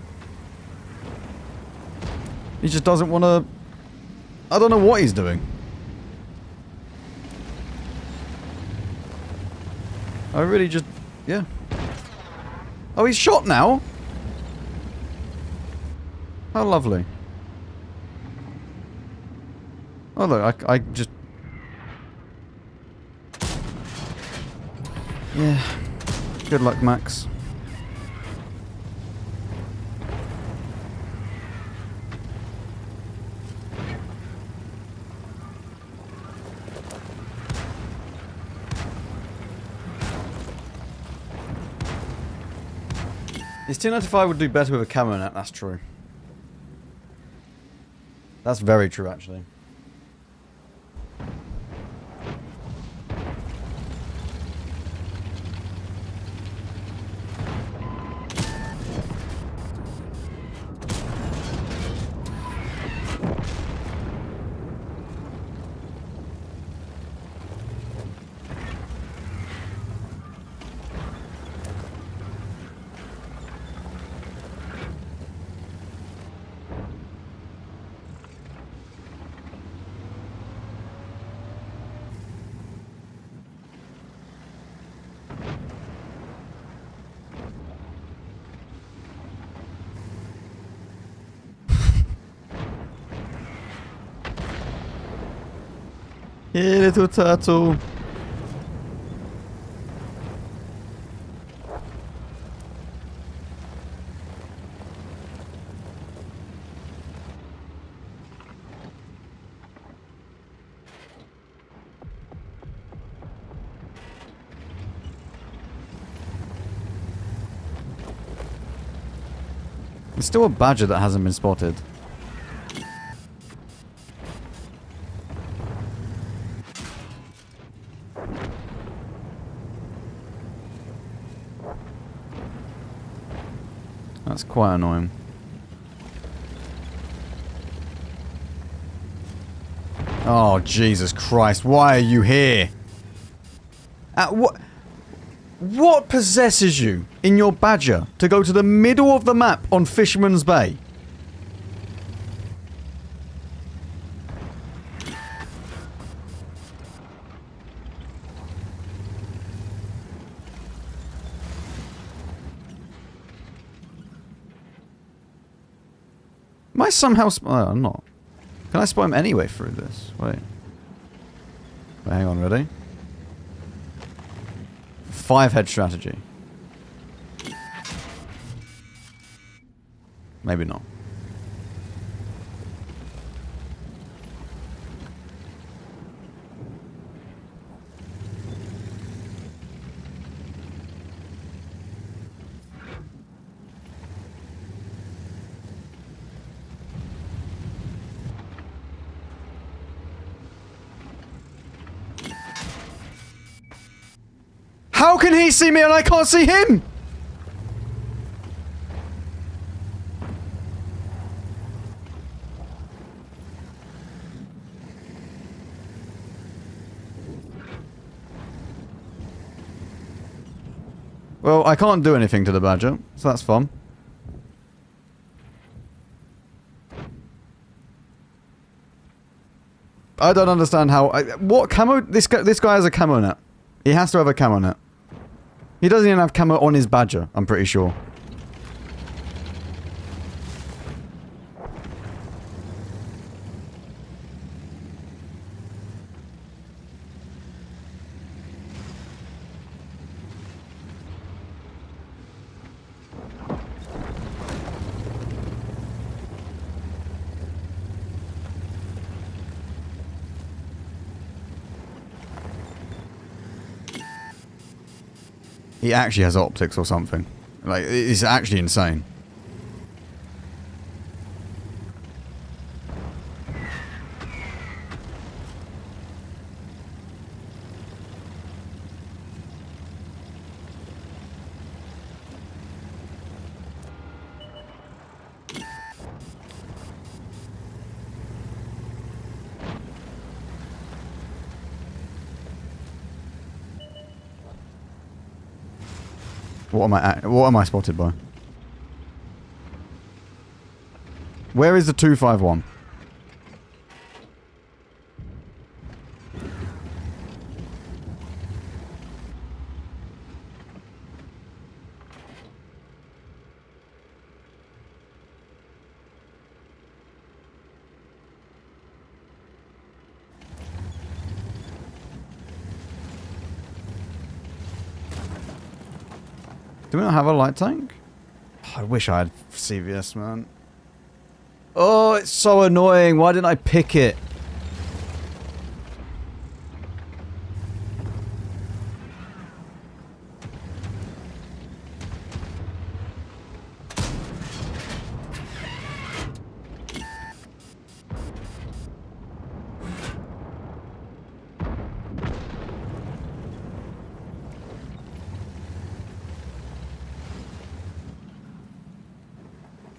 He just doesn't want to... I don't know what he's doing. I really just... yeah. Oh, he's shot now? How lovely. Oh look, I just... yeah. Good luck, Max. His 295 would do better with a camo net, that's true. That's very true, actually. Here, little turtle. There's still a badger that hasn't been spotted. That's quite annoying. Oh, Jesus Christ. Why are you here? What possesses you in your badger to go to the middle of the map on Fisherman's Bay? Am I somehow... Oh, I'm not. Can I spot him anyway through this? Wait. Wait, hang on, ready? 5-head strategy. Maybe not. How can he see me and I can't see him? Well, I can't do anything to the badger, so that's fun. I don't understand how... what camo... This guy has a camo net. He has to have a camo net. He doesn't even have camo on his badger, I'm pretty sure. He actually has optics or something. Like, it's actually insane. What am I spotted by? Where is the 251? Do we not have a light tank? Oh, I wish I had CVS, man. Oh, it's so annoying. Why didn't I pick it?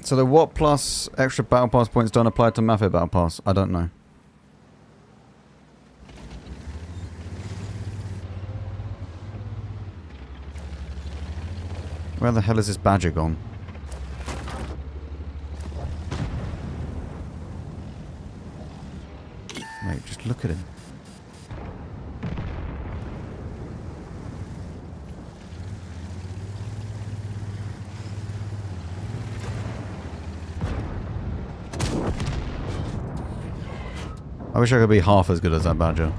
So the what plus extra battle pass points don't apply to Mafia battle pass? I don't know. Where the hell is this badger gone? Mate, just look at him. I wish I could be half as good as that badger.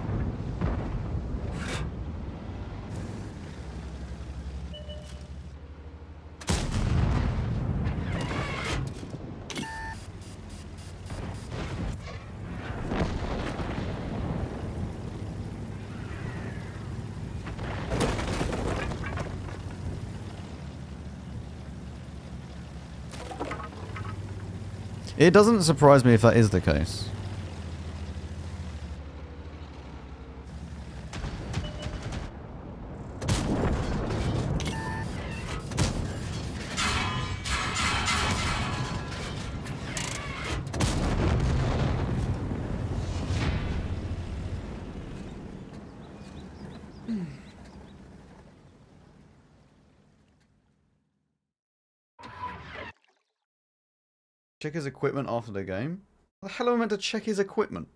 It doesn't surprise me if that is the case. Check his equipment after the game? How the hell am I meant to check his equipment?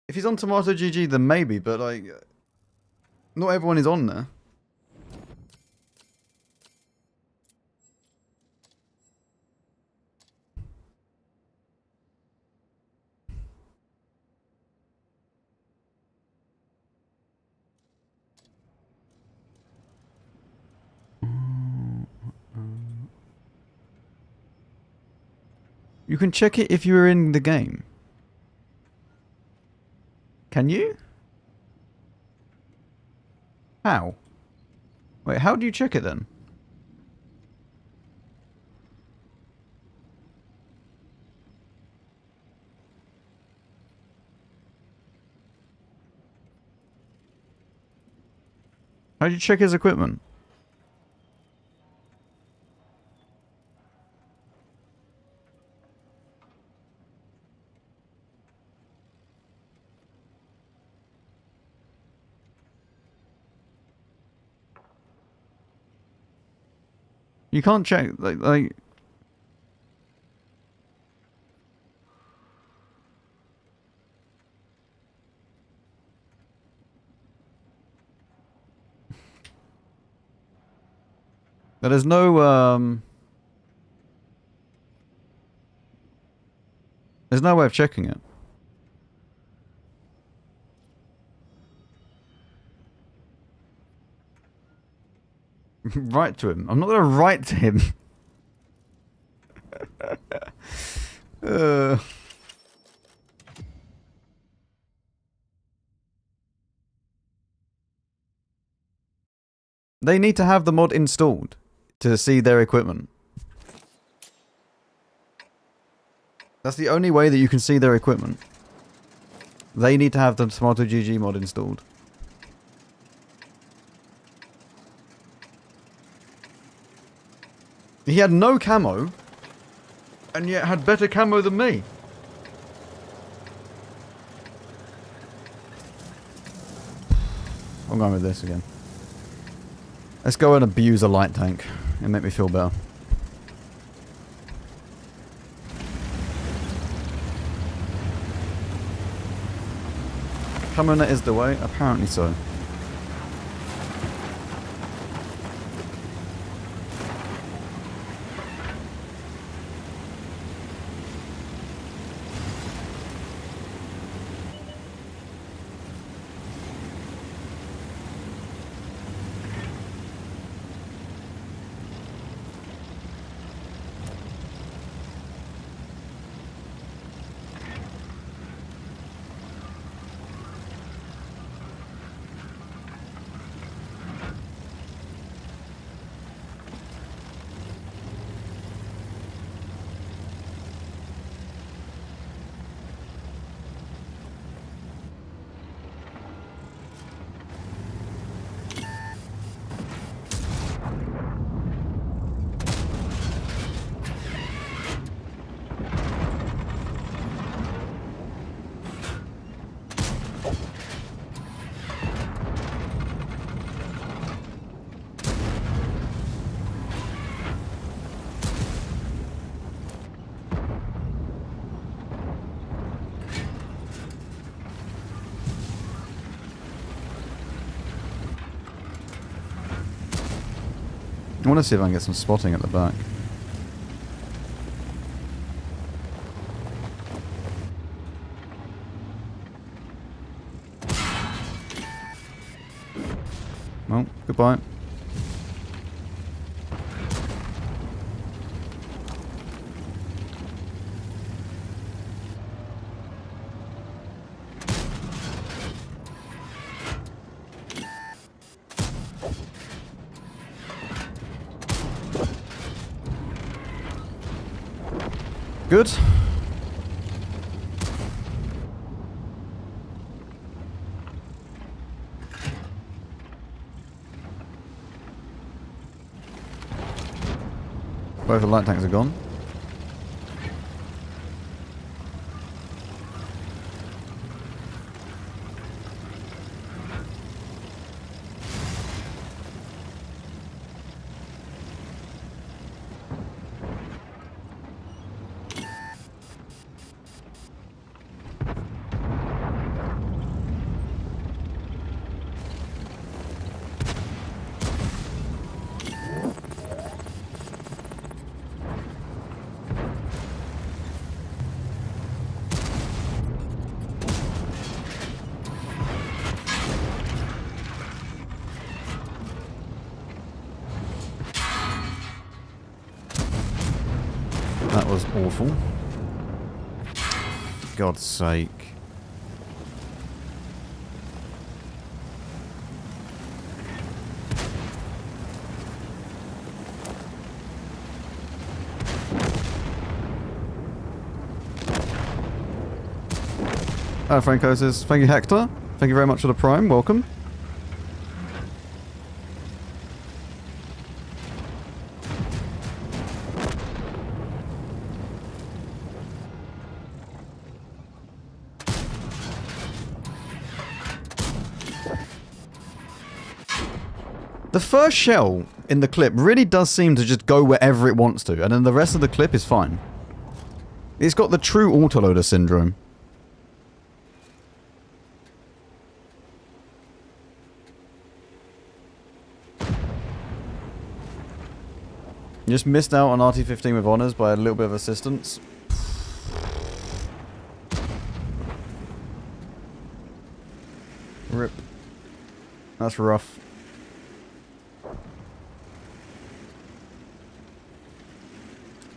If he's on Tomato GG, then maybe, but like, not everyone is on there. You can check it if you're in the game. Can you? How? Wait, how do you check it then? How do you check his equipment? You can't check, like... But there's no, there's no way of checking it. Write to him. I'm not going to write to him. They need to have the mod installed to see their equipment. That's the only way that you can see their equipment. They need to have the Tomato GG mod installed. He had no camo, and yet had better camo than me. I'm going with this again. Let's go and abuse a light tank and make me feel better. Camo net is the way? Apparently so. I want to see if I can get some spotting at the back. Well, goodbye. Good. Both the light tanks are gone. That was awful. God's sake. Franco says, thank you Hector. Thank you very much for the prime. Welcome. The first shell in the clip really does seem to just go wherever it wants to, and then the rest of the clip is fine. It's got the true autoloader syndrome. Just missed out on RT-15 with honours by a little bit of assistance. Rip. That's rough.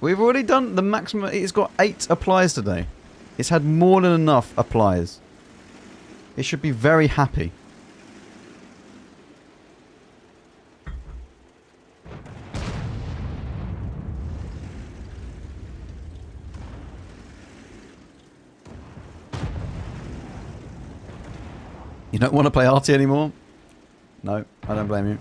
We've already done the maximum. It's got 8 applies today. It's had more than enough applies. It should be very happy. You don't want to play RT anymore? No, I don't blame you.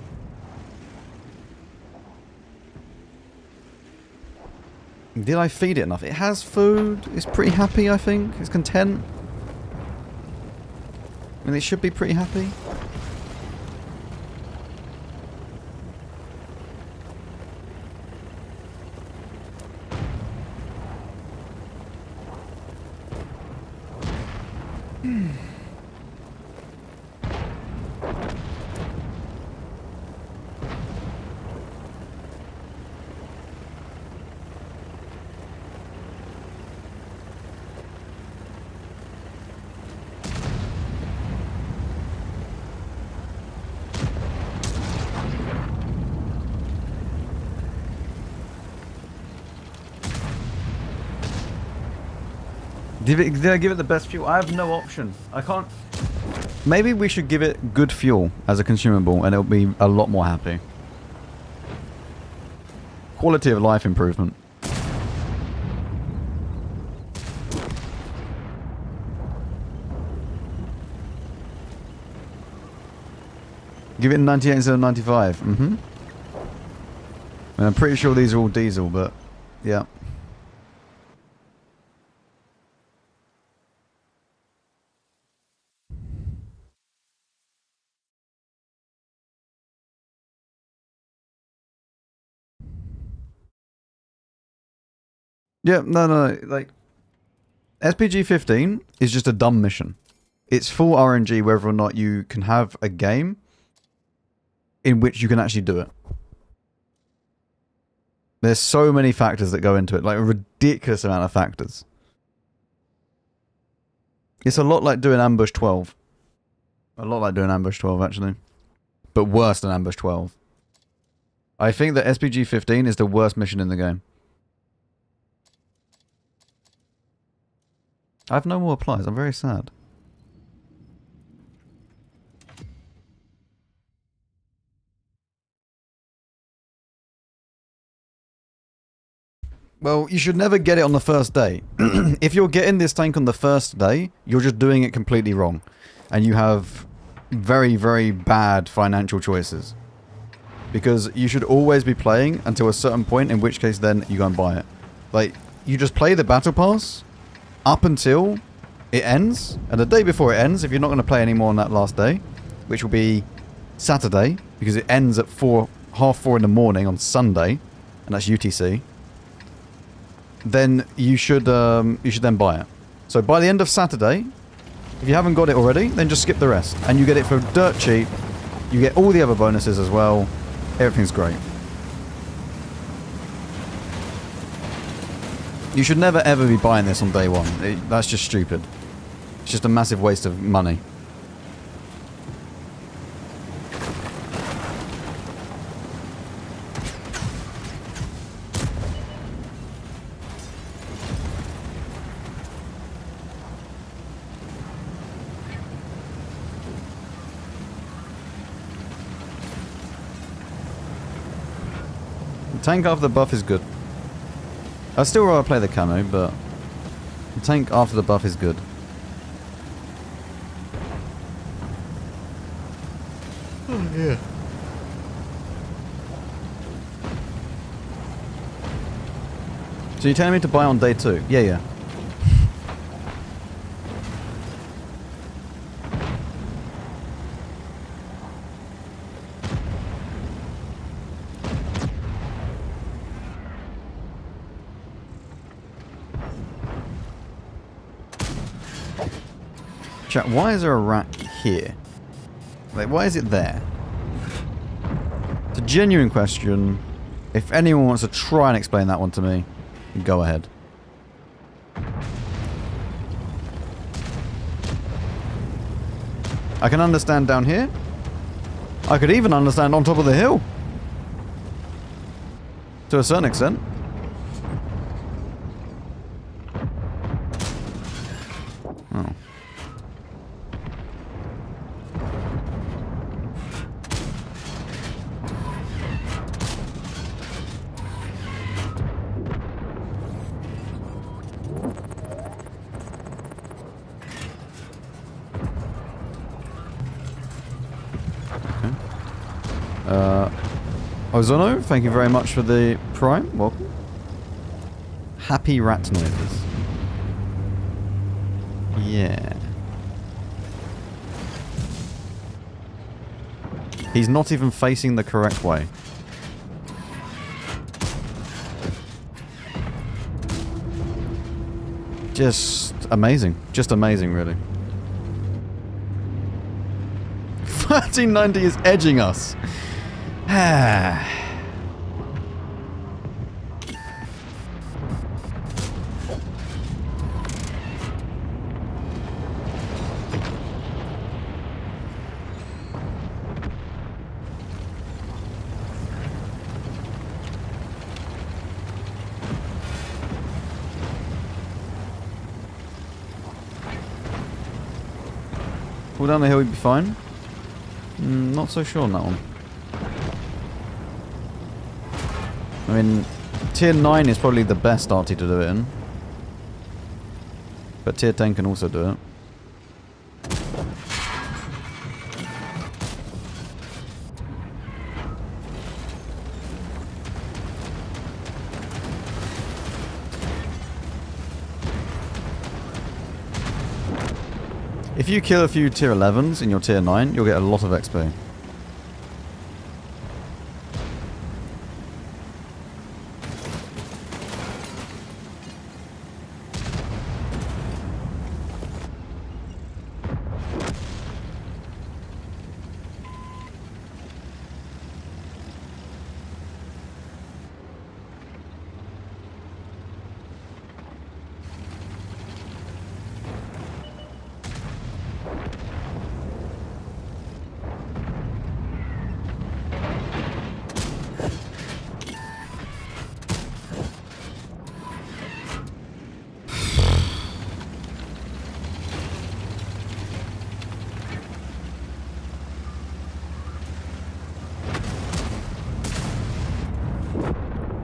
Did I feed it enough? It has food. It's pretty happy, I think. It's content. And it should be pretty happy. Did I give it the best fuel? I have no option. I can't... Maybe we should give it good fuel as a consumable and it'll be a lot more happy. Quality of life improvement. Give it 98 instead of 95. Mm-hmm. And I'm pretty sure these are all diesel, but... Yeah. Yeah, no, like... SPG-15 is just a dumb mission. It's full RNG whether or not you can have a game in which you can actually do it. There's so many factors that go into it, like a ridiculous amount of factors. It's a lot like doing Ambush 12. A lot like doing Ambush 12, actually. But worse than Ambush 12. I think that SPG-15 is the worst mission in the game. I have no more applies. I'm very sad. Well, you should never get it on the first day. If you're getting this tank on the first day, you're just doing it completely wrong. And you have very, very bad financial choices. Because you should always be playing until a certain point, in which case then you go and buy it. Like, you just play the battle pass up until it ends. And the day before it ends, if you're not going to play anymore on that last day, which will be Saturday, because it ends at half four in the morning on Sunday, and that's UTC, then you should then buy it. So by the end of Saturday, if you haven't got it already, then just skip the rest. And you get it for dirt cheap. You get all the other bonuses as well. Everything's great. You should never ever be buying this on day one. That's just stupid. It's just a massive waste of money. Tank after the buff is good. I'd still rather play the camo, but the tank after the buff is good. Oh, yeah. So you're telling me to buy on day 2? Yeah, yeah. Chat, why is there a rack here? Like, why is it there? It's a genuine question. If anyone wants to try and explain that one to me, go ahead. I can understand down here. I could even understand on top of the hill. To a certain extent. Oh. Ozono, thank you very much for the Prime. Welcome. Happy rat noises. Yeah. He's not even facing the correct way. Just amazing. Just amazing, really. 1390 is edging us. Pull down the hill, you'd be fine. Not so sure on that one. I mean, tier 9 is probably the best arty to do it in. But tier 10 can also do it. If you kill a few tier 11s in your tier 9, you'll get a lot of XP.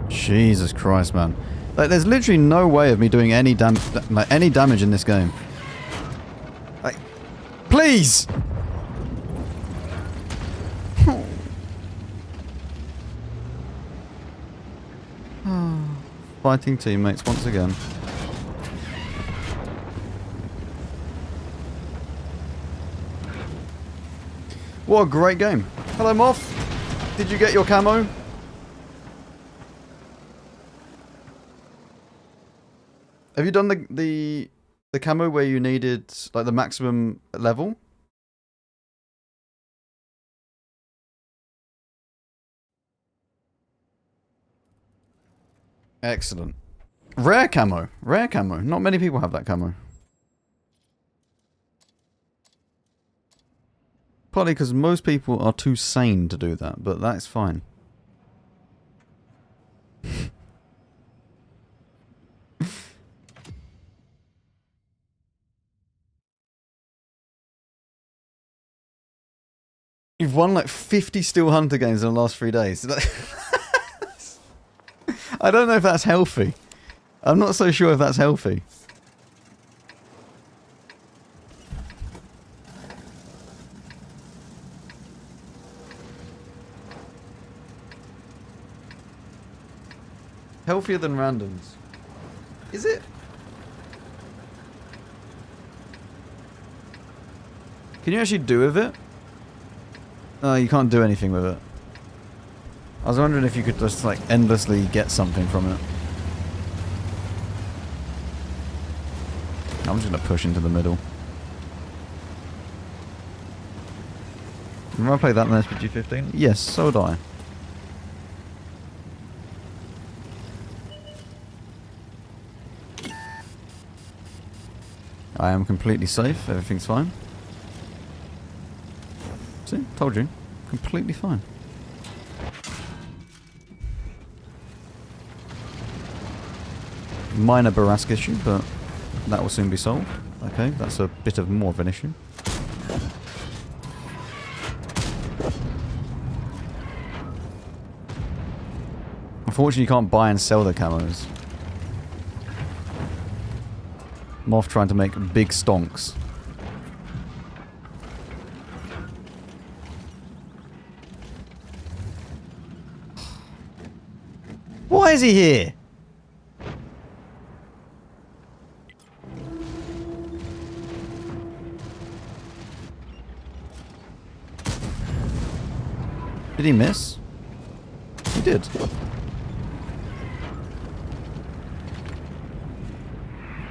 Jesus Christ, man. Like, there's literally no way of me doing any damage in this game. Like, please! Fighting teammates once again. What a great game. Hello, Moth. Did you get your camo? Have you done the camo where you needed like the maximum level? Excellent. Rare camo. Rare camo. Not many people have that camo. Partly because most people are too sane to do that, but that's fine. You've won like 50 Steel Hunter games in the last 3 days. I don't know if that's healthy. I'm not so sure if that's healthy. Healthier than randoms. Is it? Can you actually do with it? Oh, you can't do anything with it. I was wondering if you could just like endlessly get something from it. I'm just gonna push into the middle. Remember I played that in SPG 15? Yes, so would I. I am completely safe, everything's fine. See, told you. Completely fine. Minor Barask issue, but that will soon be solved. Okay, that's a bit of more of an issue. Unfortunately, you can't buy and sell the camos. Moth trying to make big stonks. Why is he here? Did he miss? He did.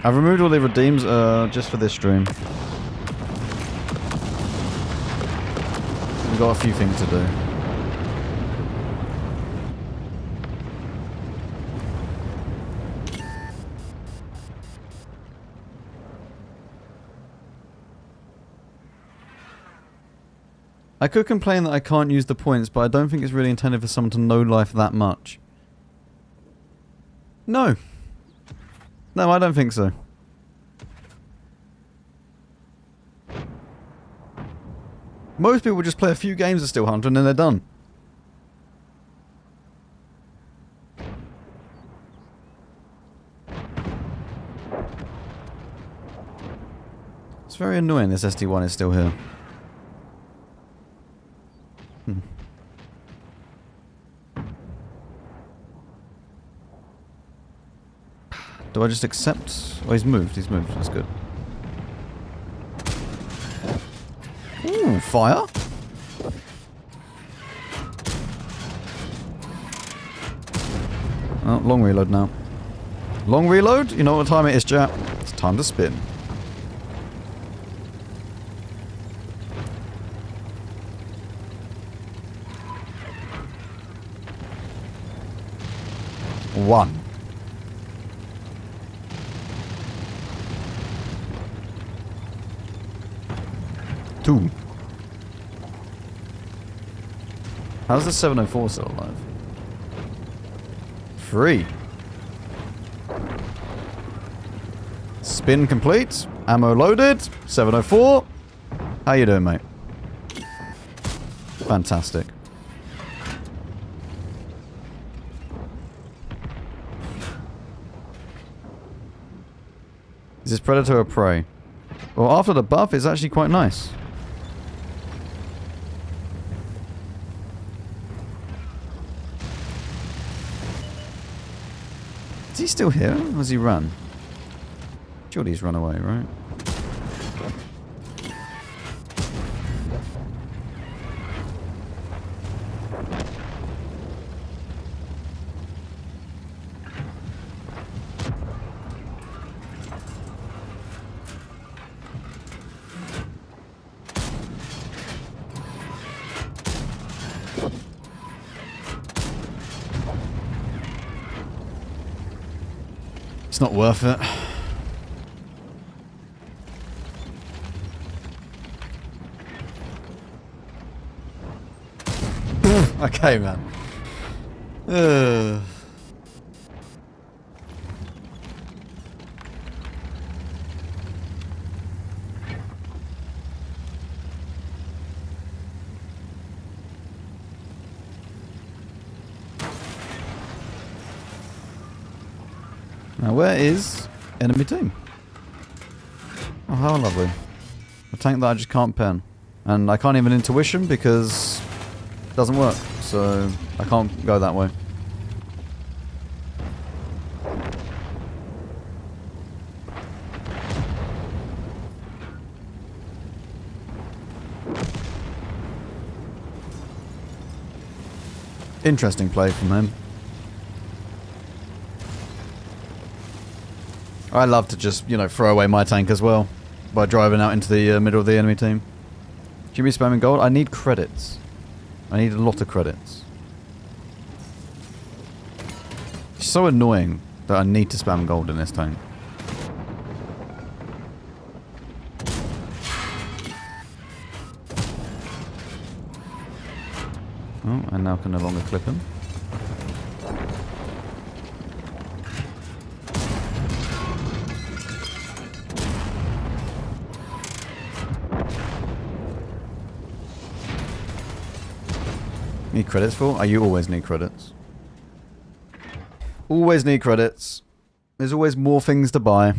I've removed all the redeems just for this stream. We've got a few things to do. I could complain that I can't use the points, but I don't think it's really intended for someone to know life that much. No. No, I don't think so. Most people just play a few games of Steel Hunter and then they're done. It's very annoying this SD1 is still here. Do I just accept? Oh, he's moved. He's moved. That's good. Ooh, fire. Oh, long reload now. Long reload? You know what time it is, chat? It's time to spin. One. Two. How's the 704 still alive? 3. Spin complete. Ammo loaded. 704. How you doing, mate? Fantastic. Is this predator or prey? Well, after the buff, it's actually quite nice. Is he still here? Or has he run? Surely he's run away, right? It's not worth it. Okay, man. Now, where is enemy team? Oh, how lovely. A tank that I just can't pen. And I can't even intuition because it doesn't work. So, I can't go that way. Interesting play from him. I love to just, you know, throw away my tank as well by driving out into the middle of the enemy team. Jimmy spamming gold? I need credits. I need a lot of credits. It's so annoying that I need to spam gold in this tank. Oh, I now can no longer clip him. Need credits for? Oh, you always need credits. Always need credits. There's always more things to buy.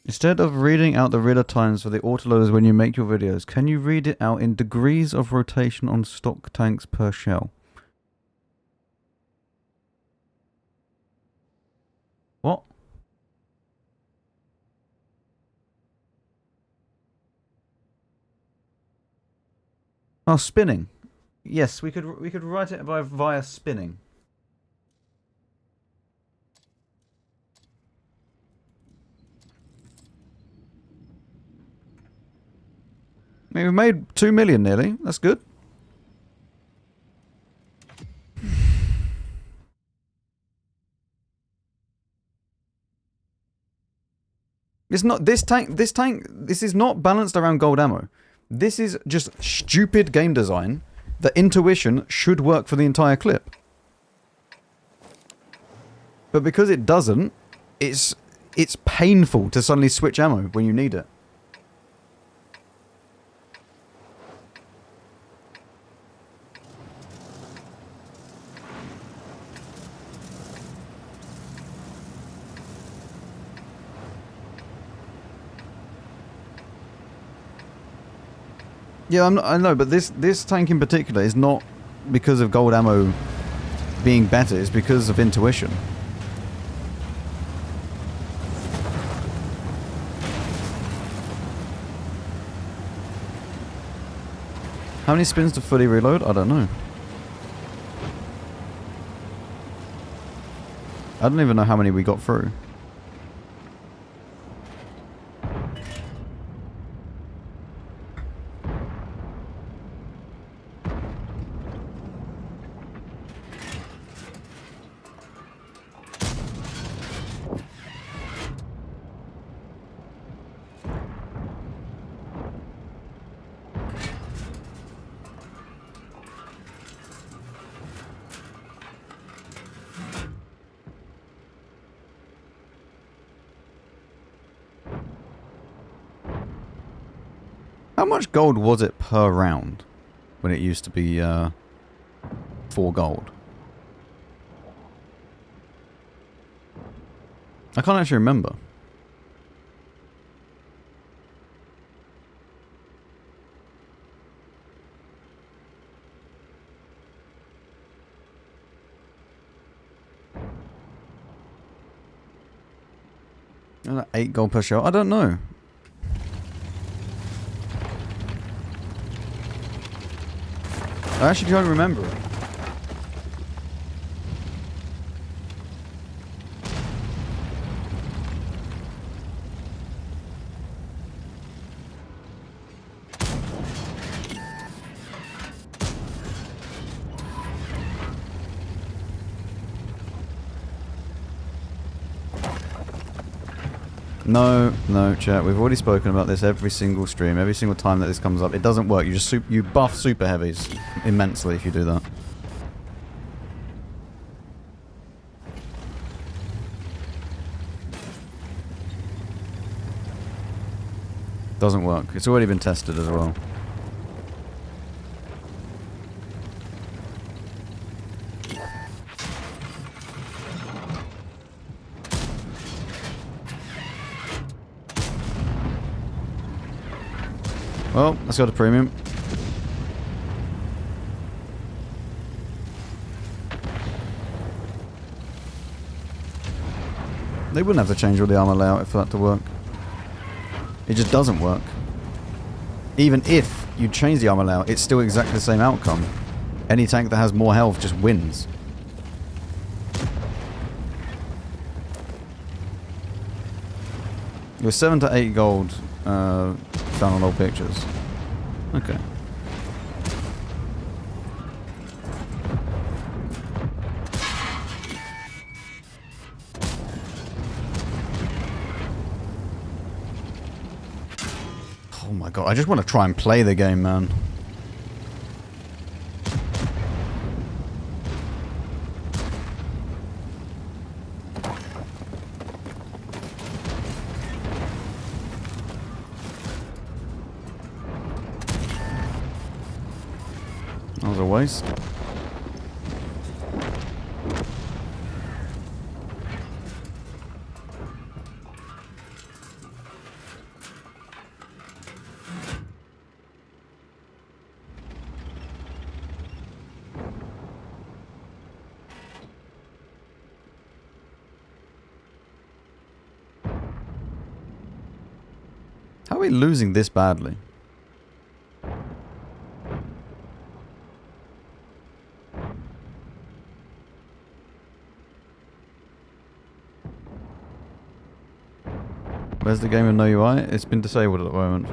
Instead of reading out the reader times for the autoloaders when you make your videos, can you read it out in degrees of rotation on stock tanks per shell? What? Oh, spinning. Yes, we could write it via spinning. I mean, we've made 2 million nearly. That's good. It's not this tank. This is not balanced around gold ammo. This is just stupid game design. The intuition should work for the entire clip, but because it doesn't, it's painful to suddenly switch ammo when you need it. Yeah, I know, but this tank in particular is not because of gold ammo being better, it's because of intuition. How many spins to fully reload? I don't know. I don't even know how many we got through. How much gold was it per round when it used to be 4 gold? I can't actually remember. Is that 8 gold per shot? I don't know. I actually don't remember it. No, chat. We've already spoken about this every single stream, every single time that this comes up. It doesn't work. You just you buff super heavies immensely if you do that. Doesn't work. It's already been tested as well. Well, let's go to premium. They wouldn't have to change all the armor layout for that to work. It just doesn't work. Even if you change the armor layout, it's still exactly the same outcome. Any tank that has more health just wins. It was 7 to 8 gold found on old pictures. Okay. Oh my god, I just want to try and play the game, man. That was a waste. How are we losing this badly? Where's the game with no UI? It's been disabled at the moment.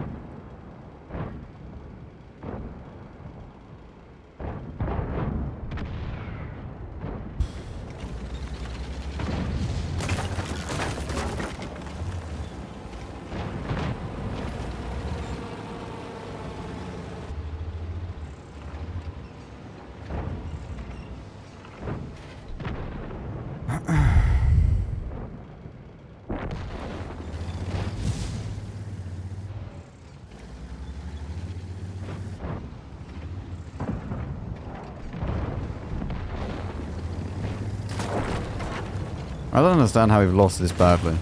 I don't understand how we've lost this badly.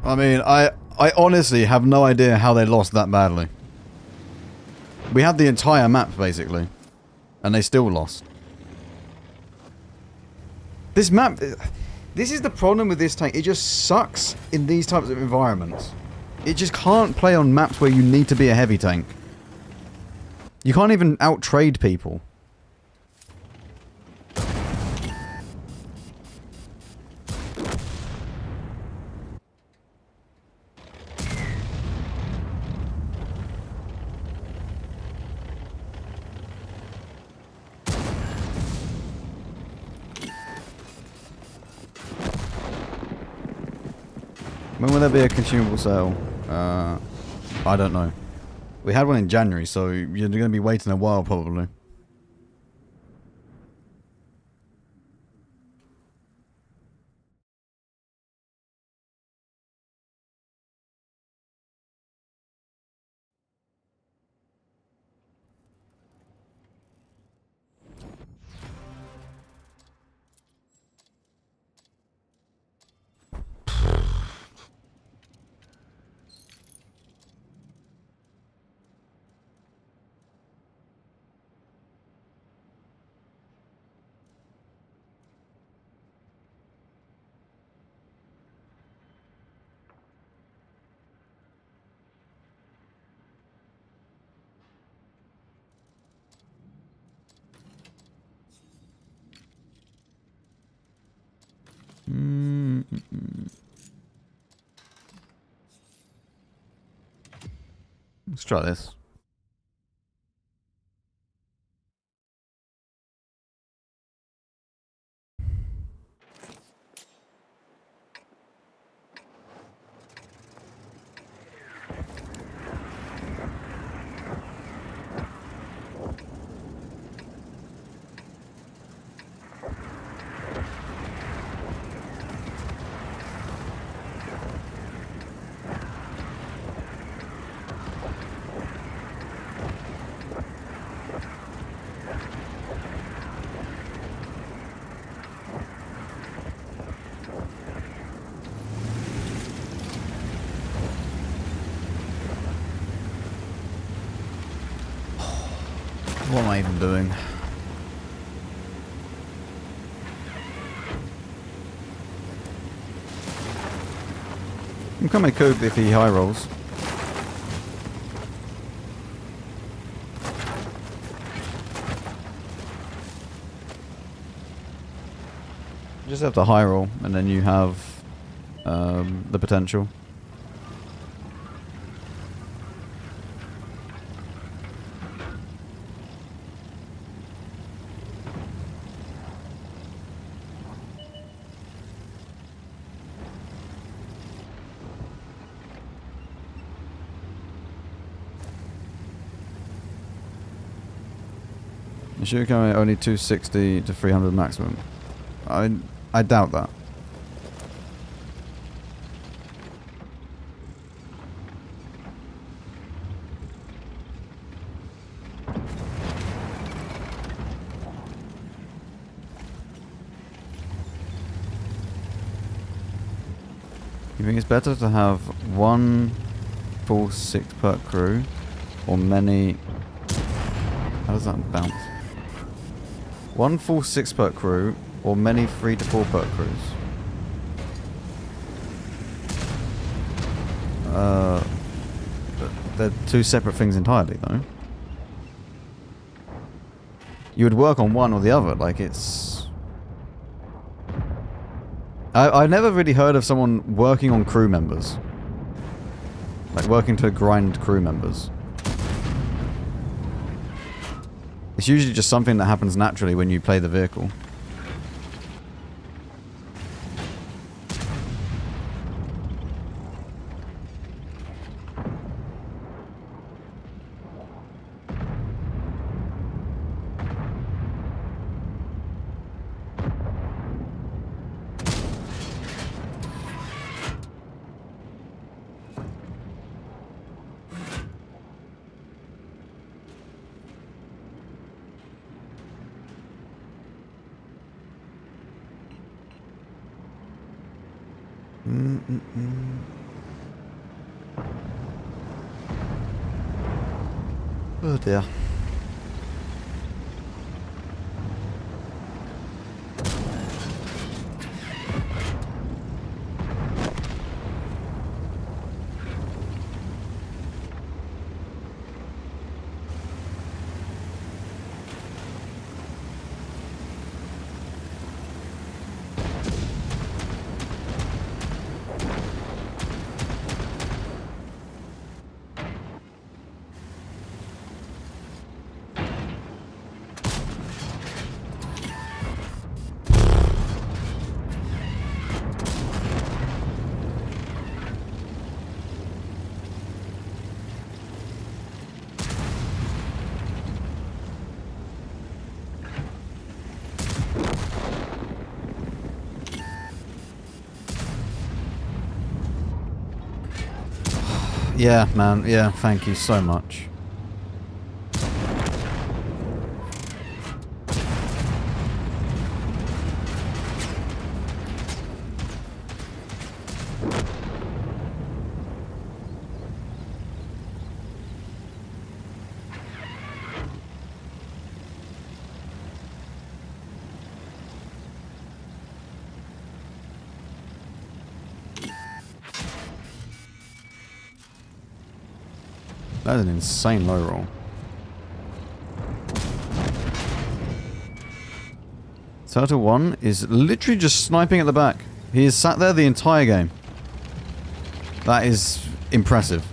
I mean, I honestly have no idea how they lost that badly. We had the entire map, basically. And they still lost. This map... This is the problem with this tank. It just sucks in these types of environments. It just can't play on maps where you need to be a heavy tank. You can't even out-trade people. When will there be a consumable sale? I don't know. We had one in January, so you're going to be waiting a while probably. Let's try this. What am I even doing? I'm coming to cope if he high rolls. You just have to high roll and then you have the potential. You should come at only 260 to 300 maximum. I doubt that. You think it's better to have one full 6 per crew or many... How does that bounce? One full 6 per crew or many 3 to 4 per crews? They're two separate things entirely though. You would work on one or the other, like it's... I've never really heard of someone working on crew members. Like working to grind crew members. It's usually just something that happens naturally when you play the vehicle. Oh dear. Yeah, man. Yeah, thank you so much. That is an insane low roll. Turtle 1 is literally just sniping at the back. He has sat there the entire game. That is impressive.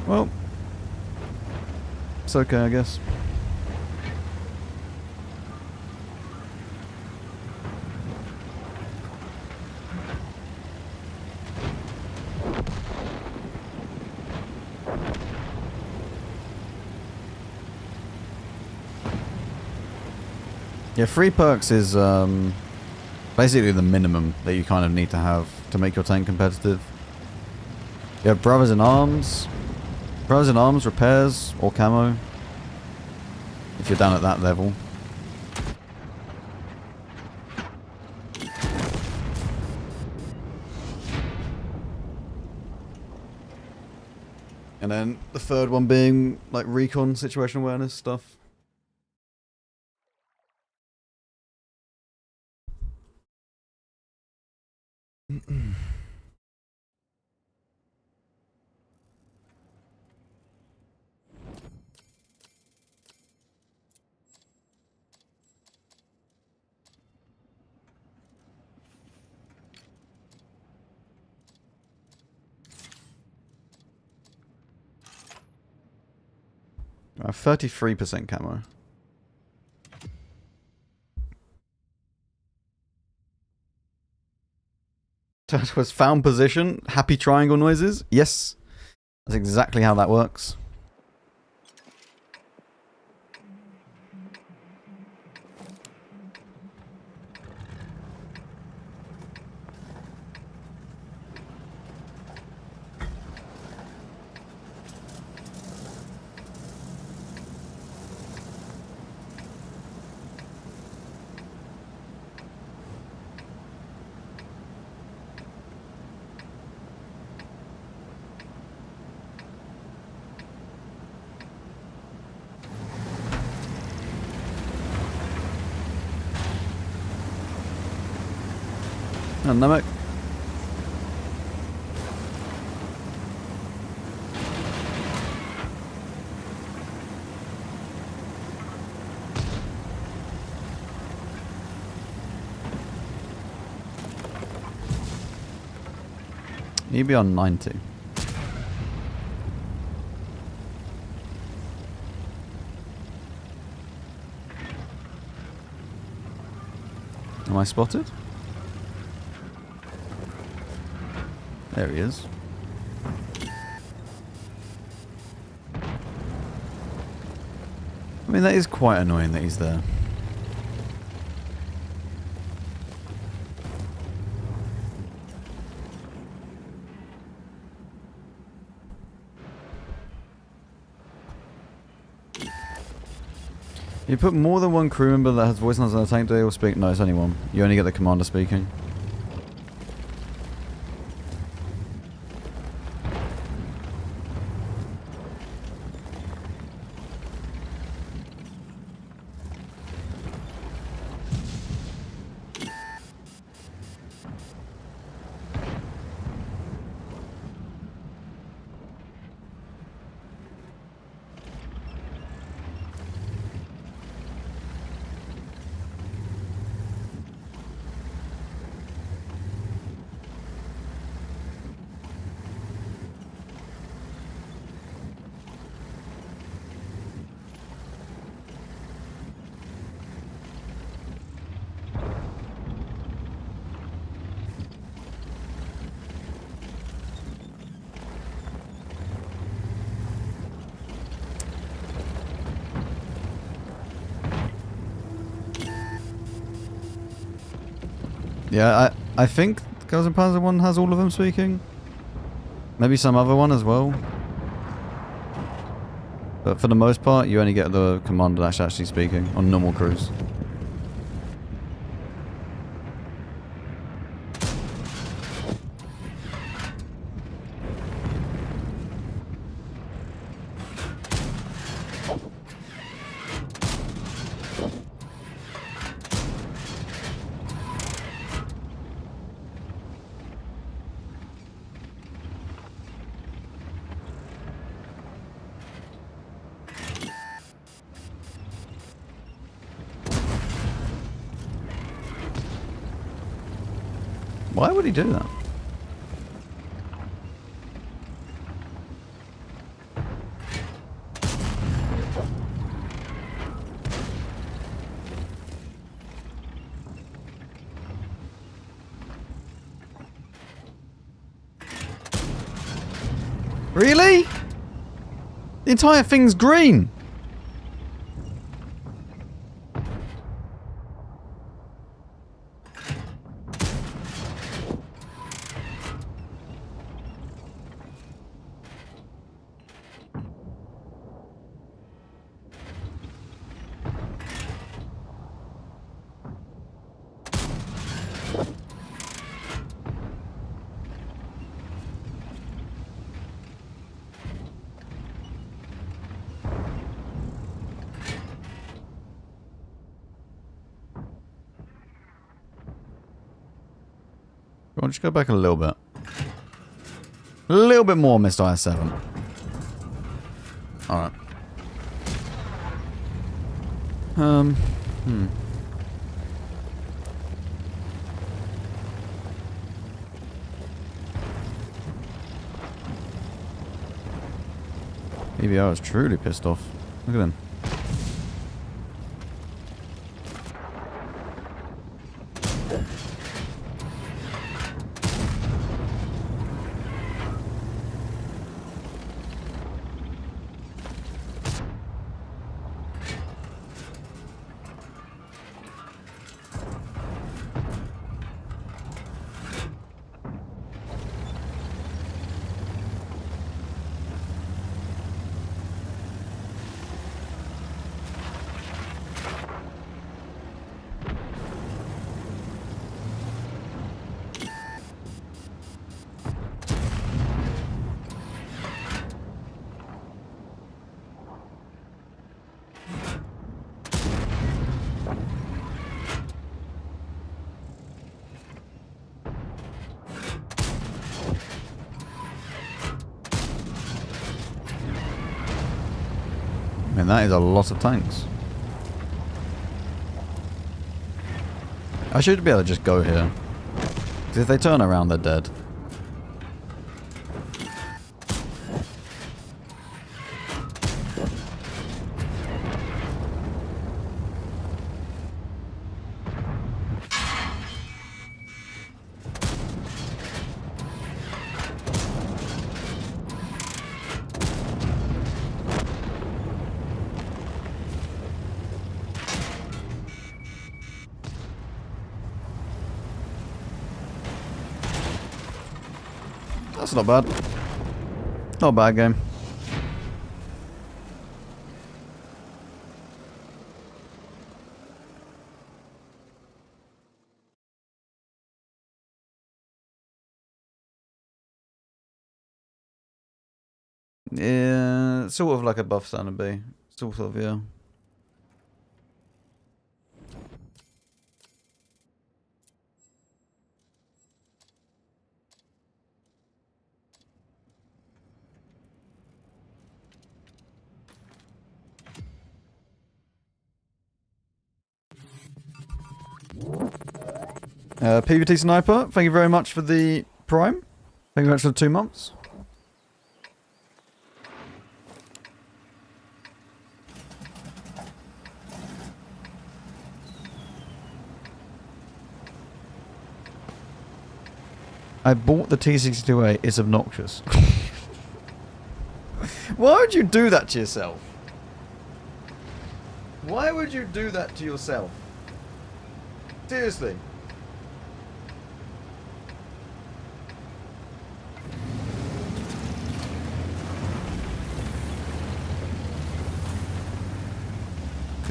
Well, it's okay, I guess. Yeah, free perks is basically the minimum that you kind of need to have to make your tank competitive. You have Brothers in Arms. Brothers in Arms, repairs, or camo. If you're down at that level. And then the third one being like recon, situation awareness stuff. I have 33% camo. That was found position. Happy triangle noises. Yes. That's exactly how that works. And Namek. You'd be on 90. Am I spotted? There he is. I mean, that is quite annoying that he's there. You put more than one crew member that has voice lines on the tank, do they all speak? No, it's only one. You only get the commander speaking. Yeah, I think Girls and Panzer 1 has all of them speaking. Maybe some other one as well. But for the most part, you only get the commander that's actually speaking on normal crews. Why would he do that? Really? The entire thing's green. Go on, just go back a little bit. A little bit more, Mr. I-7. Alright. EVR is truly pissed off. Look at him. Man, that is a lot of tanks. I should be able to just go here. Because if they turn around, they're dead. That's not bad. Not a bad game. Yeah, sort of like a buff standard B. Sort of, yeah. PVT Sniper, thank you very much for the Prime. Thank you very much for the 2 months. I bought the T62A. It's obnoxious. Why would you do that to yourself? Why would you do that to yourself? Seriously.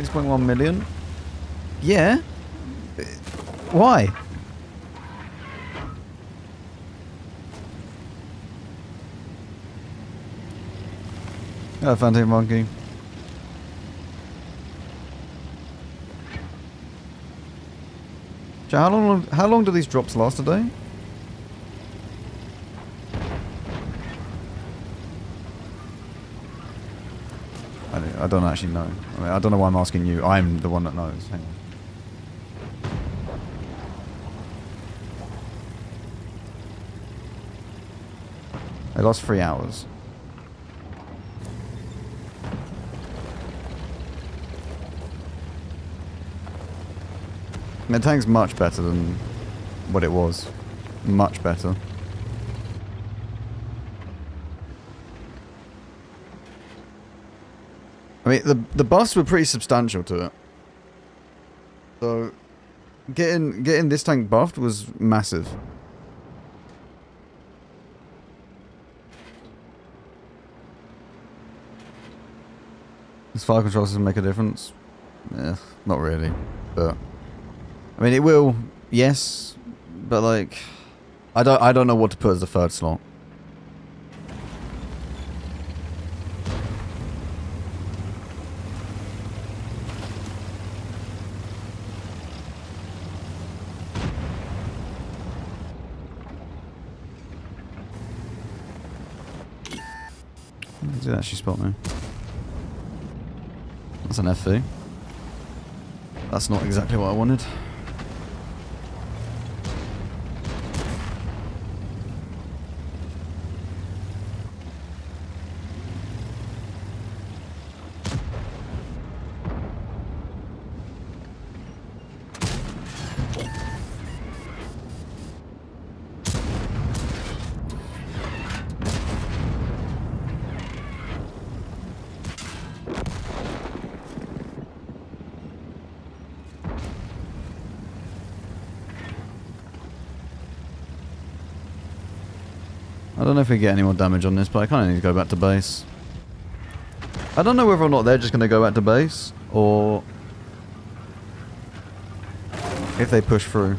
6.1 million? Yeah. Why? Oh, Phantom Monkey. So how long do these drops last a day? I don't actually know. I mean, I don't know why I'm asking you. I'm the one that knows. Hang on. They last 3 hours. The tank's much better than what it was. Much better. I mean, the buffs were pretty substantial to it. So, getting this tank buffed was massive. Does fire control system make a difference? Eh, not really. But I mean, it will, yes, but like, I don't know what to put as the third slot. Does it actually spot me? That's an FV. That's not exactly what I wanted. I don't know if we get any more damage on this, but I kind of need to go back to base. I don't know whether or not they're just going to go back to base, or if they push through.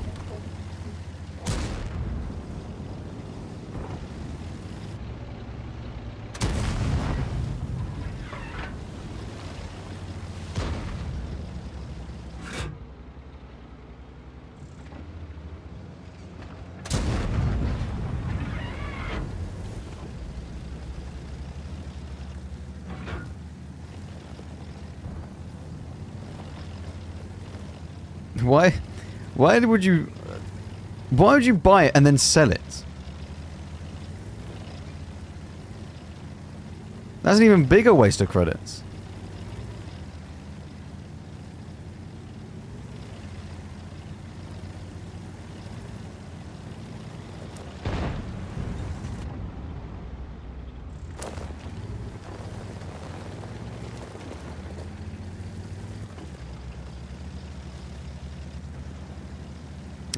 Why would you buy it and then sell it? That's an even bigger waste of credits.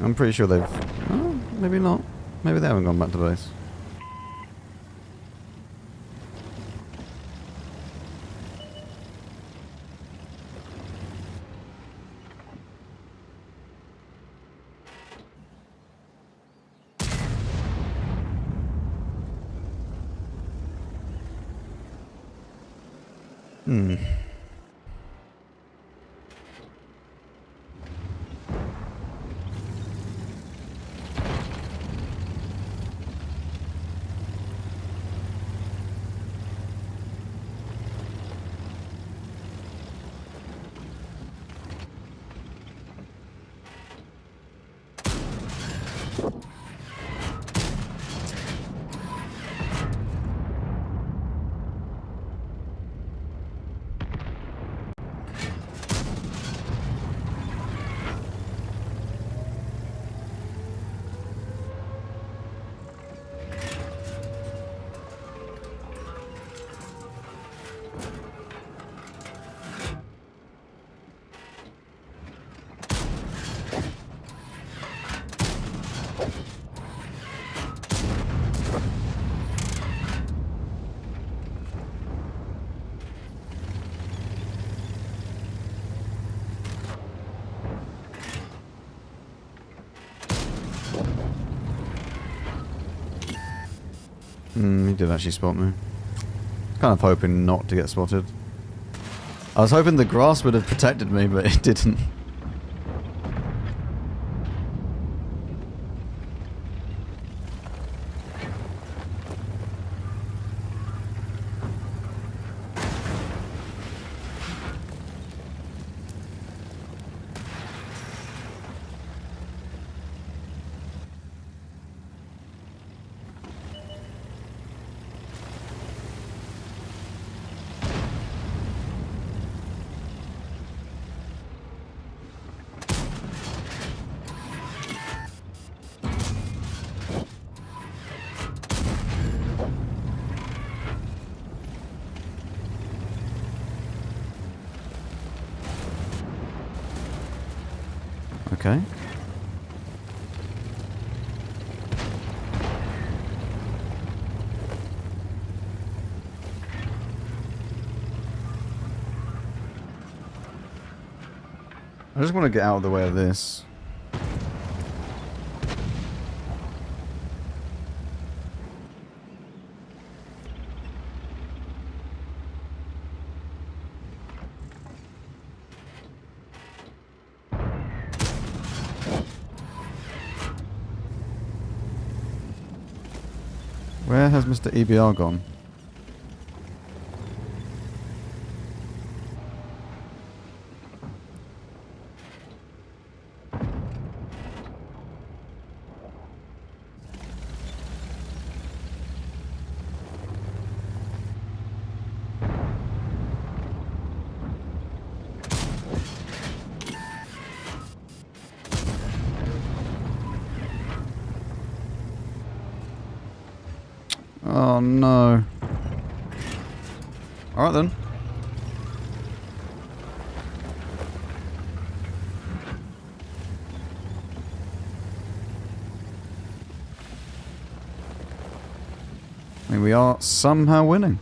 I'm pretty sure they've... Oh, maybe not. Maybe they haven't gone back to base. He did actually spot me. Kind of hoping not to get spotted. I was hoping the grass would have protected me, but it didn't. Okay. I just want to get out of the way of this. Where has Mr. EBR gone? Oh no. Alright then. I mean, we are somehow winning.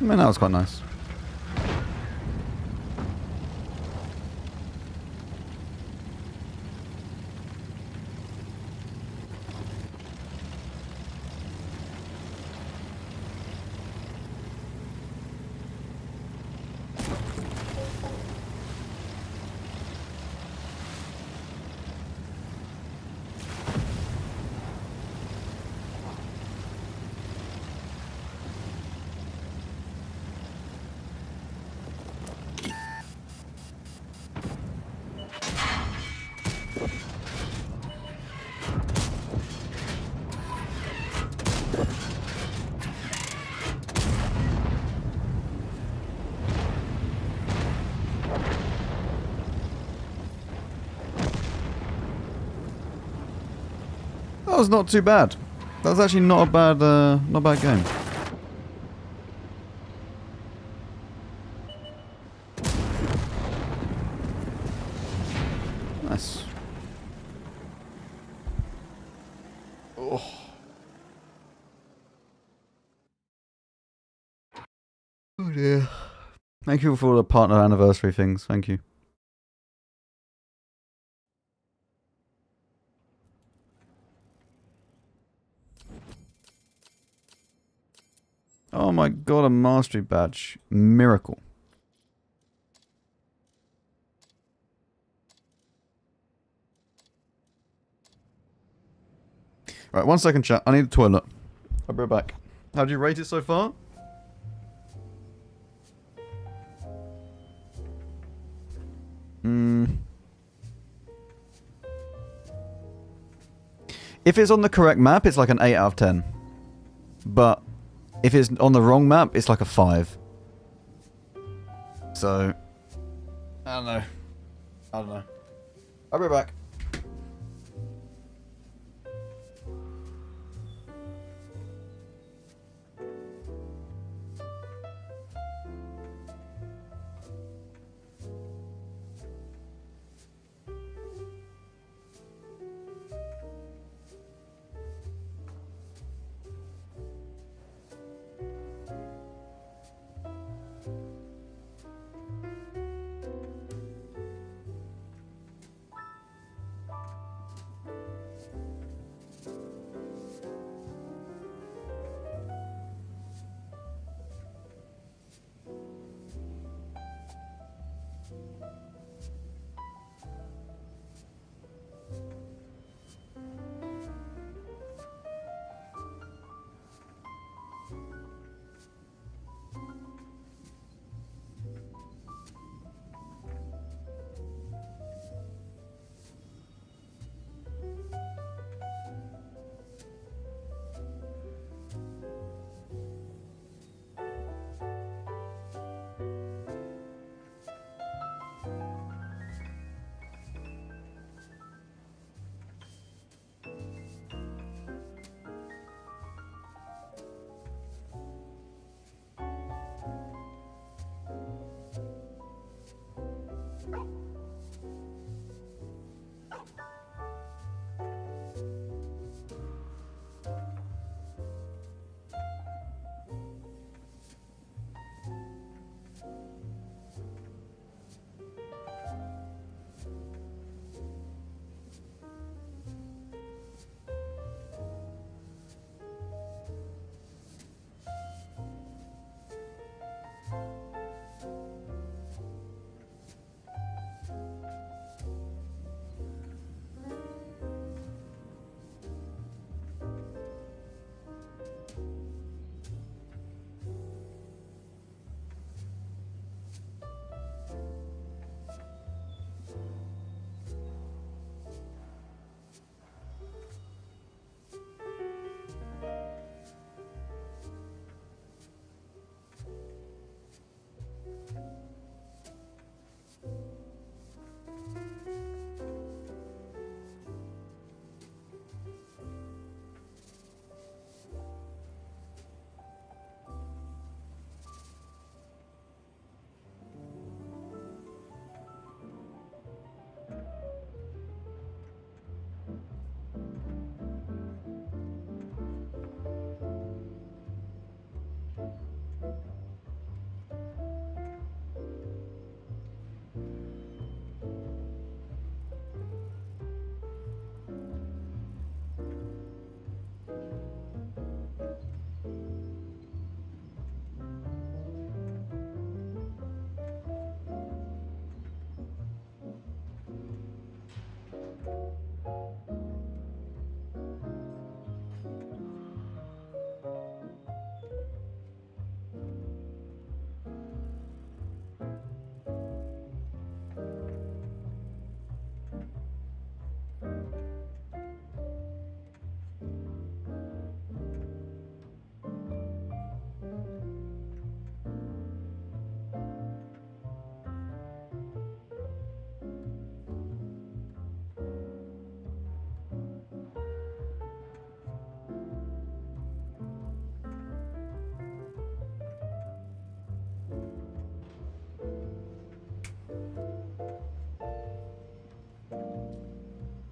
I mean, that was quite nice. That was not too bad. That was actually not a bad game. Nice. Oh. Oh dear. Thank you for the partner anniversary things. Thank you. Oh my god, a mastery badge. Miracle. Right, 1 second chat. I need a toilet. I'll be right back. How do you rate it so far? If it's on the correct map, it's like an 8 out of 10. But if it's on the wrong map, it's like a 5. So, I don't know. I'll be right back.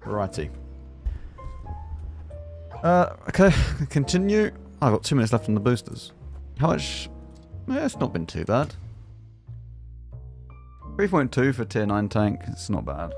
Righty. Okay, continue. I've got 2 minutes left on the boosters. How much? Yeah, it's not been too bad. 3.2 for tier 9 tank, it's not bad.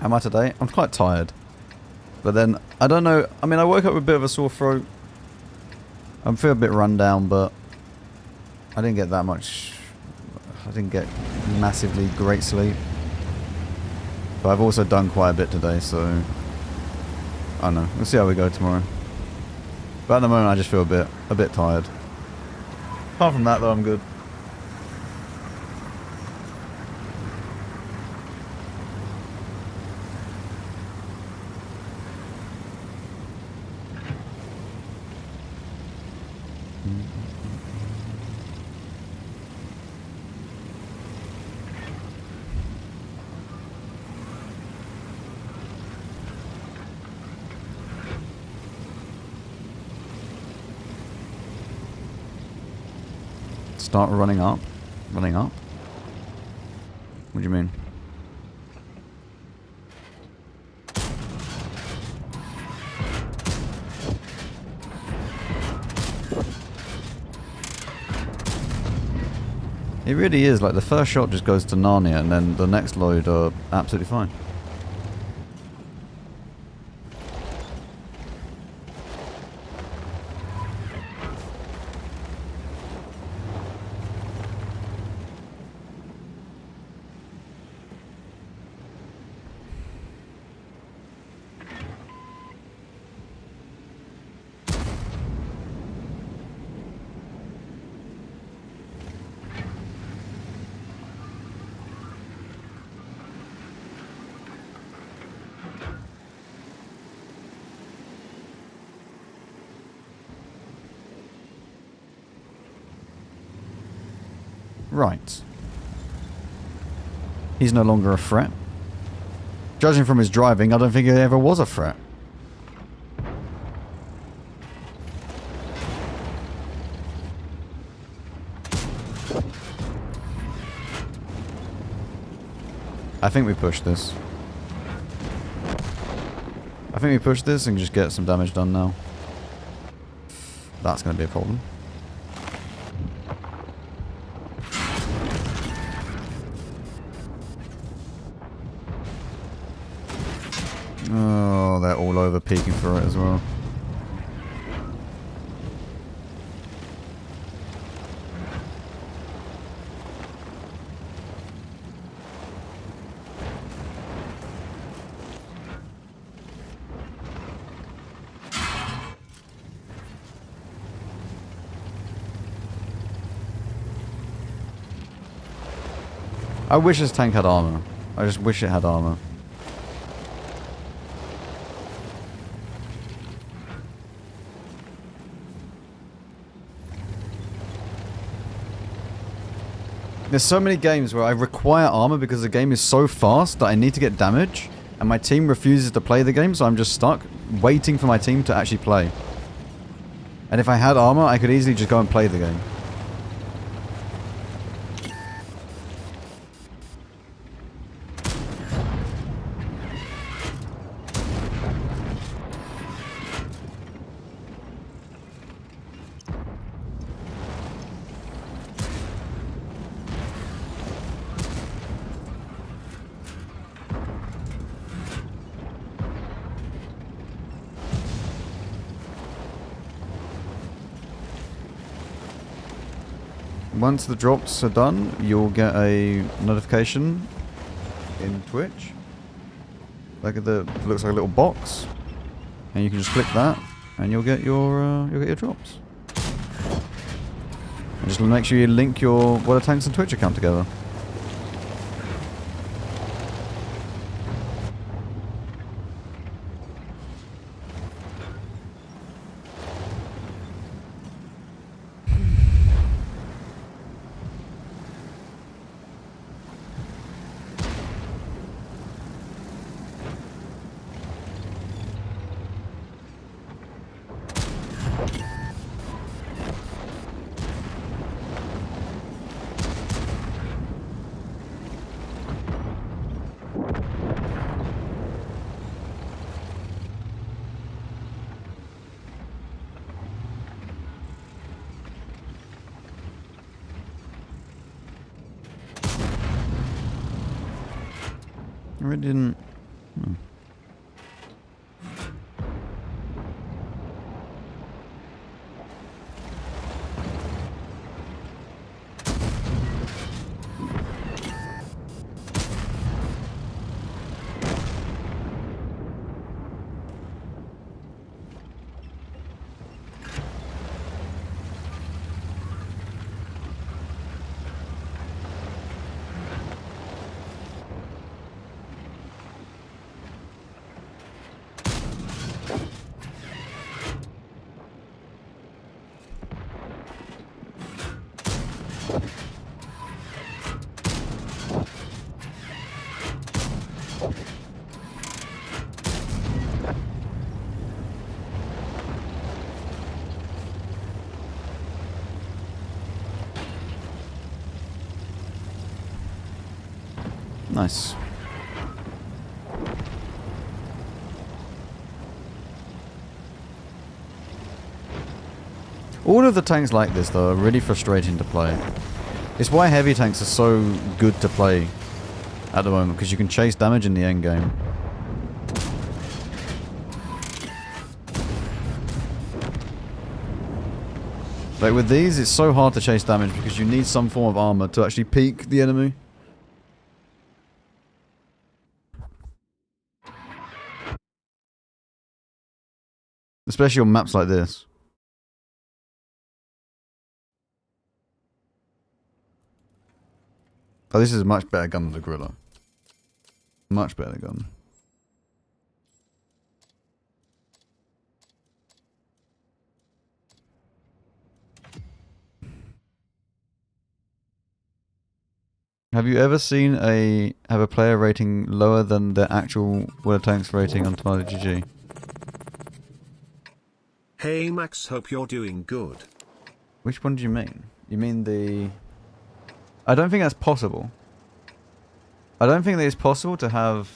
How am I today? I'm quite tired. But then, I don't know, I mean I woke up with a bit of a sore throat. I feel a bit run down, but I didn't get that much, I didn't get massively great sleep. But I've also done quite a bit today, so I don't know, we'll see how we go tomorrow. But at the moment I just feel a bit tired. Apart from that though, I'm good. Start running up? Running up? What do you mean? It really is, like the first shot just goes to Narnia and then the next load are absolutely fine. Right. He's no longer a threat. Judging from his driving, I don't think he ever was a threat. I think we push this. I think we push this and just get some damage done now. That's going to be a problem. Oh, they're all over peeking for it as well. I wish this tank had armor. I just wish it had armor. There's so many games where I require armor because the game is so fast that I need to get damage, and my team refuses to play the game, so I'm just stuck waiting for my team to actually play. And if I had armor, I could easily just go and play the game. Once the drops are done, you'll get a notification in Twitch. Like looks like a little box, and you can just click that, and you'll get your drops. And just make sure you link your Water Tanks and Twitch account together. really didn't... Nice. All of the tanks like this, though, are really frustrating to play. It's why heavy tanks are so good to play at the moment, because you can chase damage in the end game. Like with these, it's so hard to chase damage because you need some form of armor to actually peek the enemy. Especially on maps like this. Oh, this is a much better gun than the Gorilla. Much better gun. Have you ever seen have a player rating lower than the actual World of Tanks rating on Tornado GG? Hey Max, hope you're doing good. Which one do you mean? You mean the... I don't think that's possible. I don't think that it's possible to have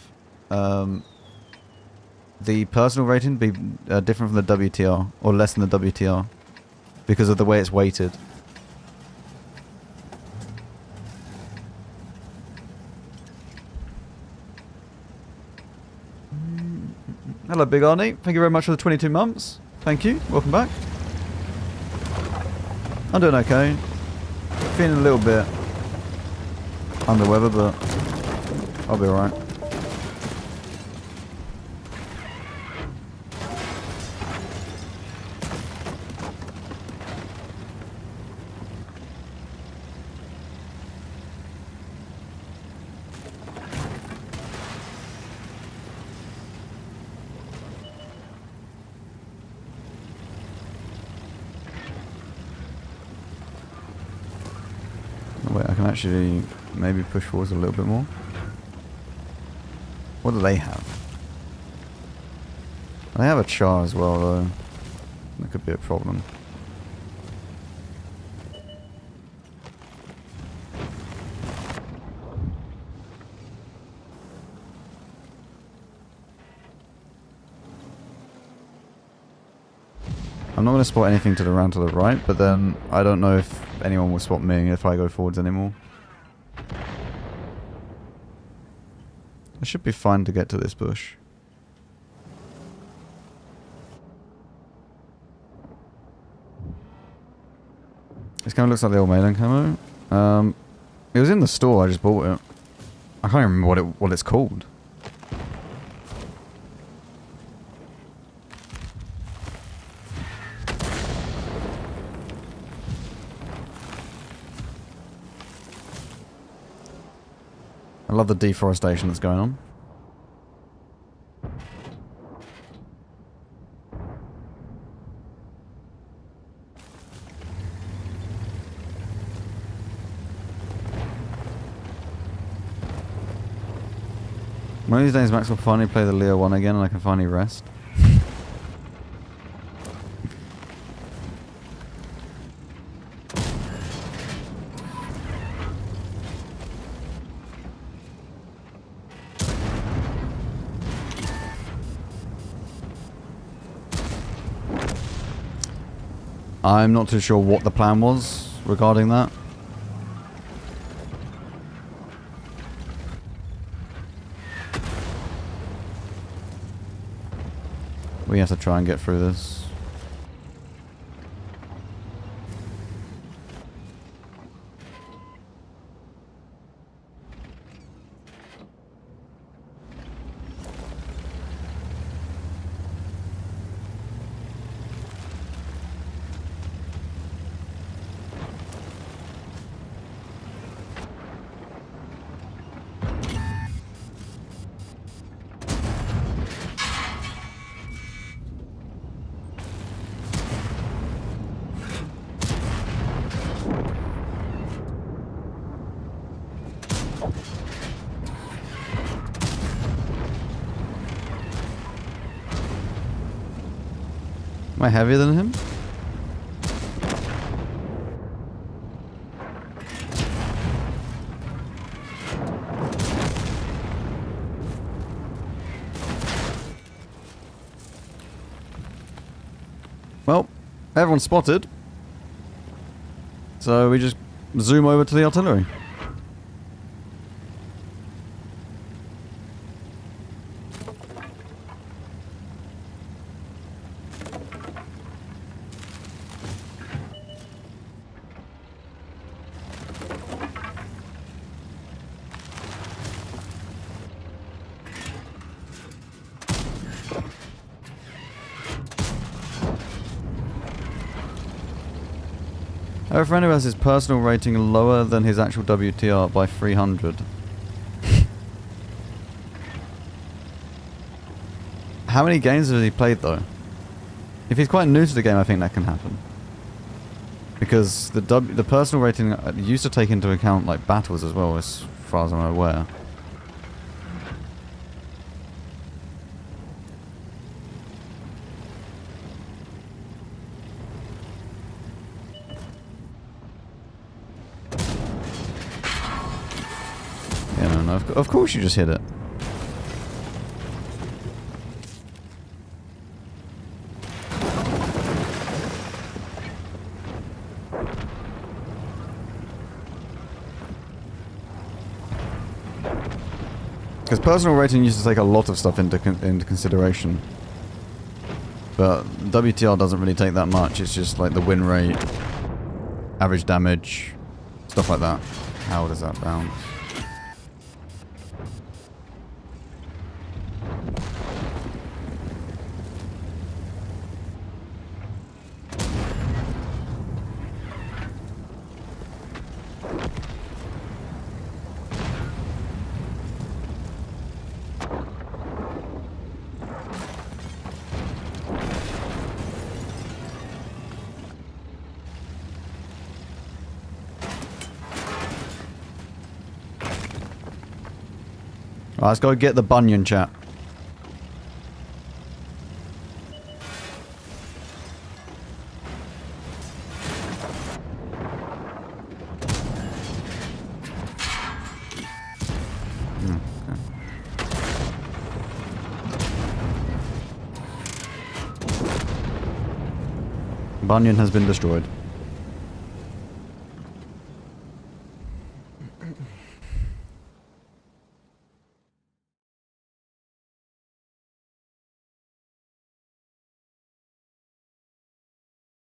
the personal rating be different from the WTR, or less than the WTR, because of the way it's weighted. Hello, Big Arnie. Thank you very much for the 22 months. Thank you. Welcome back. I'm doing okay. Feeling a little bit under the weather, but I'll be alright. Wait, I can actually maybe push forwards a little bit more. What do they have? They have a char as well, though. That could be a problem. I'm not going to spot anything to the round to the right, but then I don't know if anyone will spot me if I go forwards anymore. I should be fine to get to this bush. This kind of looks like the old Maiden camo. It was in the store, I just bought it. I can't even remember what it's called. I love the deforestation that's going on. One of these days Max will finally play the Leo 1 again and I can finally rest. I'm not too sure what the plan was regarding that. We have to try and get through this. Am I heavier than him? Well, everyone's spotted. So we just zoom over to the artillery. Our friend who has his personal rating lower than his actual WTR by 300. How many games has he played though? If he's quite new to the game, I think that can happen. Because the personal rating used to take into account like battles as well, as far as I'm aware. Yeah, no, of course you just hit it. Because personal rating used to take a lot of stuff into consideration. But WTR doesn't really take that much, it's just like the win rate, average damage, stuff like that. How does that bounce? Right, let's go get the bunion, chat. Bunion has been destroyed.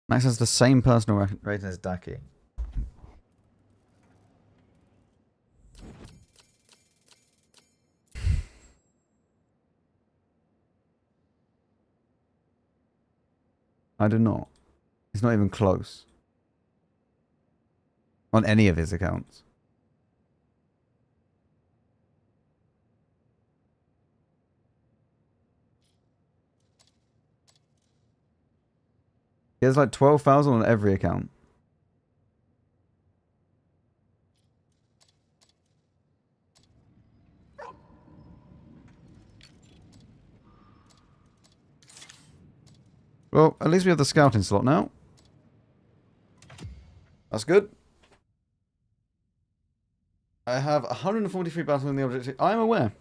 Max has the same personal rating as Daki. I do not. He's not even close. On any of his accounts. He has like 12,000 on every account. Well, at least we have the scouting slot now. That's good. I have 143 battles in the objective. I'm aware.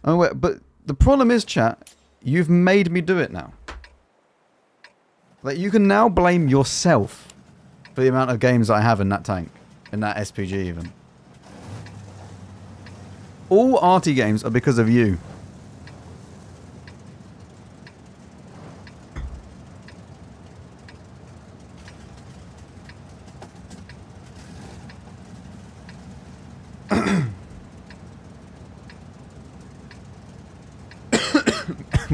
I'm aware. But the problem is, chat, you've made me do it now. Like, you can now blame yourself for the amount of games I have in that tank. In that SPG, even. All arty games are because of you.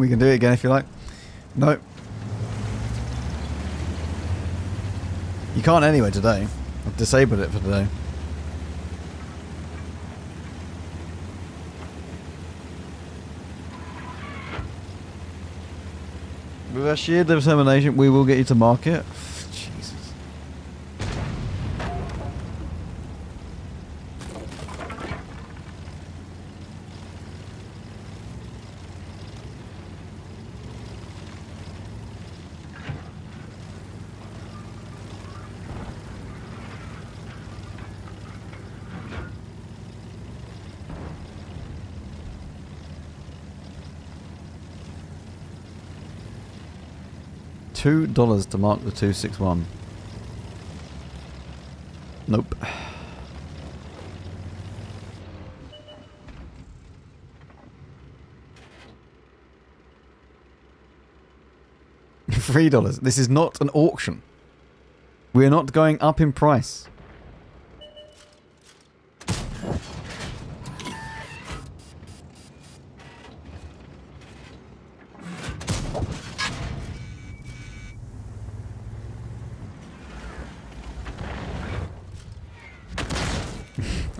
We can do it again if you like. No. You can't anyway today. I've disabled it for today. With our sheer determination, we will get you to market. Jesus. $2 to mark the 261. Nope. $3. This is not an auction. We're not going up in price.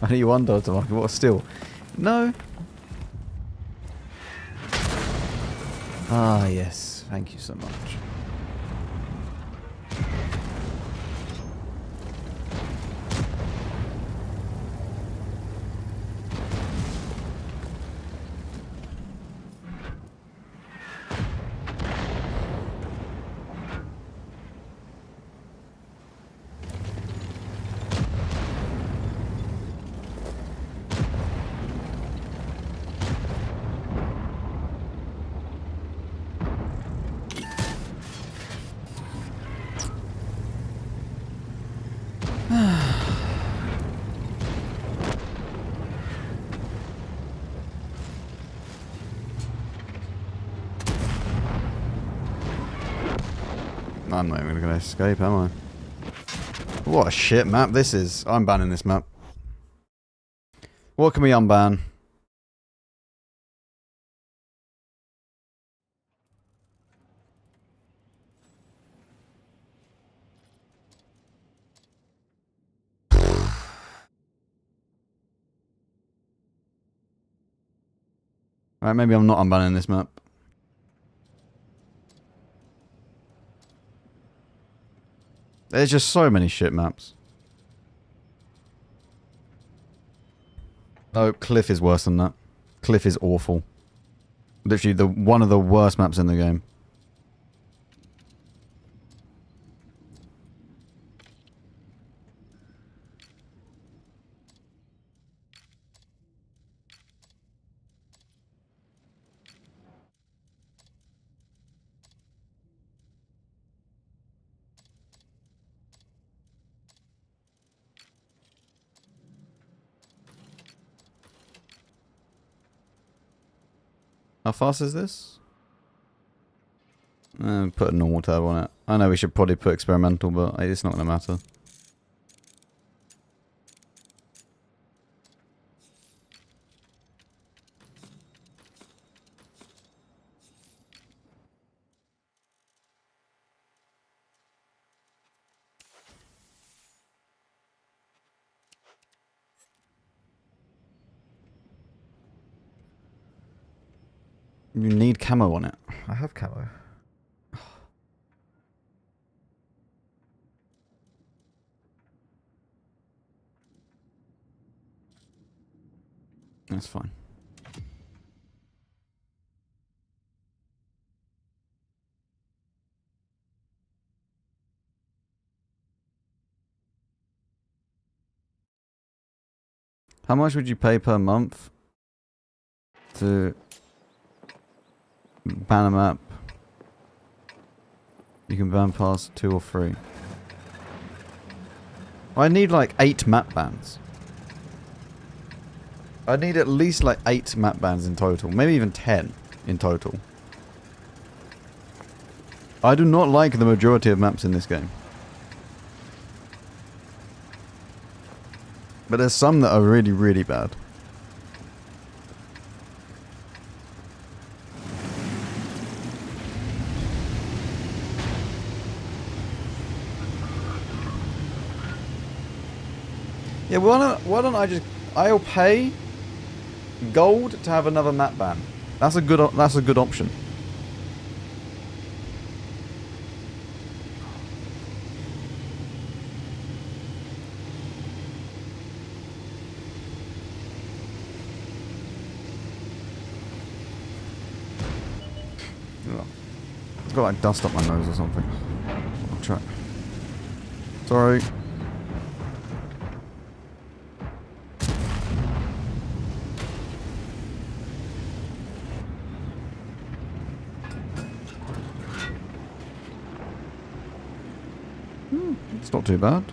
Only $1 to market. What a steal. No. Ah, yes. Thank you so much. I'm not even going to escape, am I? What a shit map this is. I'm banning this map. What can we unban? Alright, maybe I'm not unbanning this map. There's just so many shit maps. Oh, Cliff is worse than that. Cliff is awful. Literally one of the worst maps in the game. How fast is this? Put a normal turbo on it. I know we should probably put experimental, but it's not going to matter. You need camo on it. I have camo. That's fine. How much would you pay per month to ban a map? You can ban past 2 or 3. I need like 8 map bans. I need at least like 8 map bans in total. Maybe even 10 in total. I do not like the majority of maps in this game. But there's some that are really, really bad. Yeah, why don't I just... I'll pay gold to have another map ban. That's a good option. I've got like dust up my nose or something. I'll try. Sorry. It's not too bad.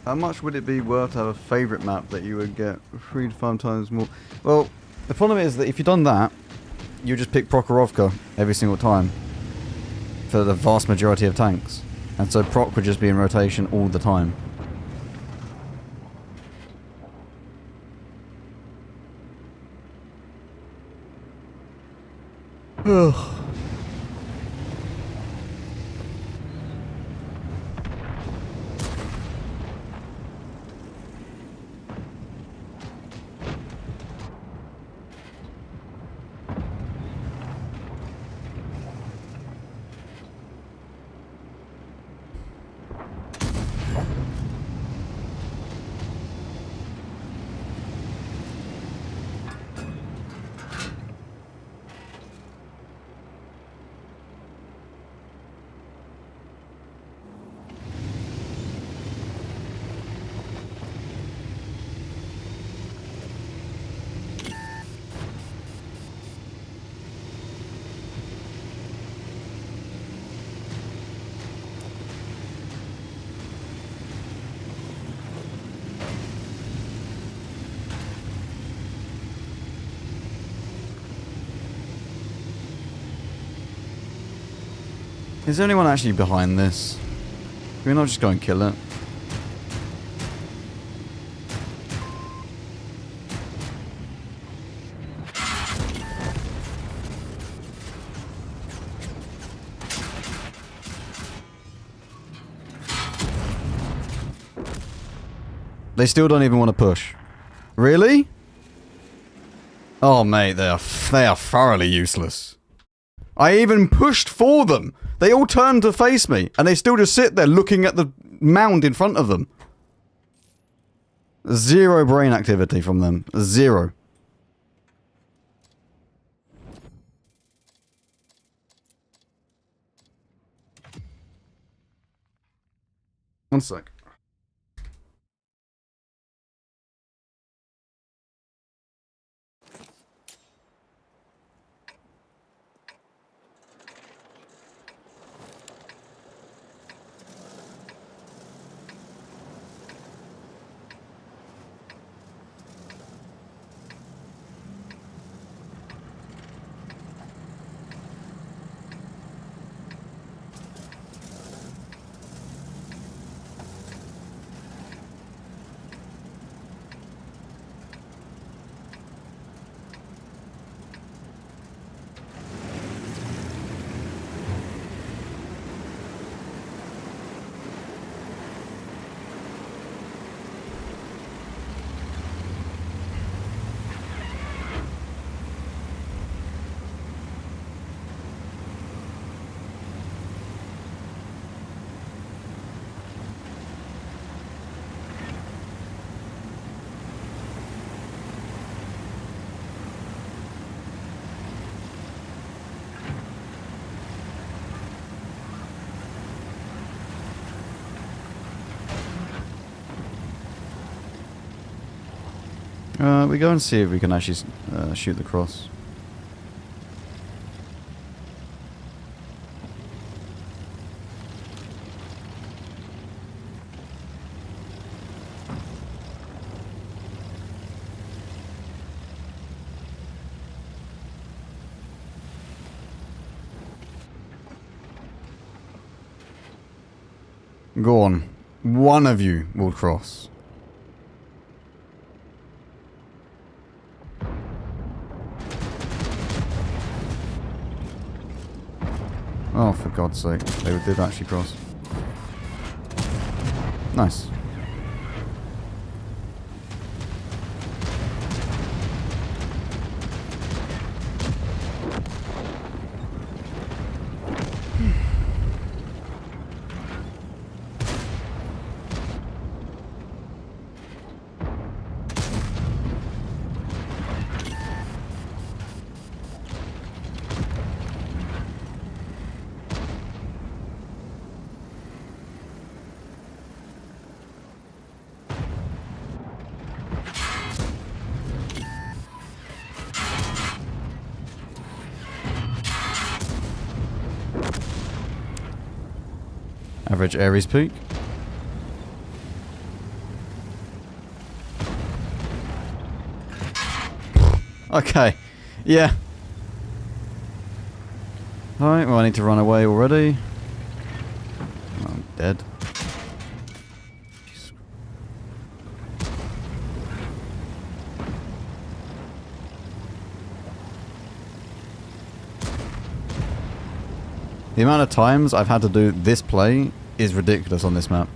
How much would it be worth to have a favourite map that you would get 3 to 5 times more? Well, the problem is that if you've done that, you just pick Prokhorovka every single time for the vast majority of tanks. And so Proc would just be in rotation all the time. Ugh. Is there anyone actually behind this? Can we not just go and kill it? They still don't even want to push. Really? Oh mate, they are thoroughly useless. I even pushed for them. They all turned to face me, and they still just sit there looking at the mound in front of them. Zero brain activity from them. Zero. One sec. We go and see if we can actually shoot the cross. Go on. One of you will cross. Oh, for God's sake. They did actually cross. Nice. Average Aries peak. Okay. Yeah. Alright, well I need to run away already. I'm dead. The amount of times I've had to do this play is ridiculous on this map.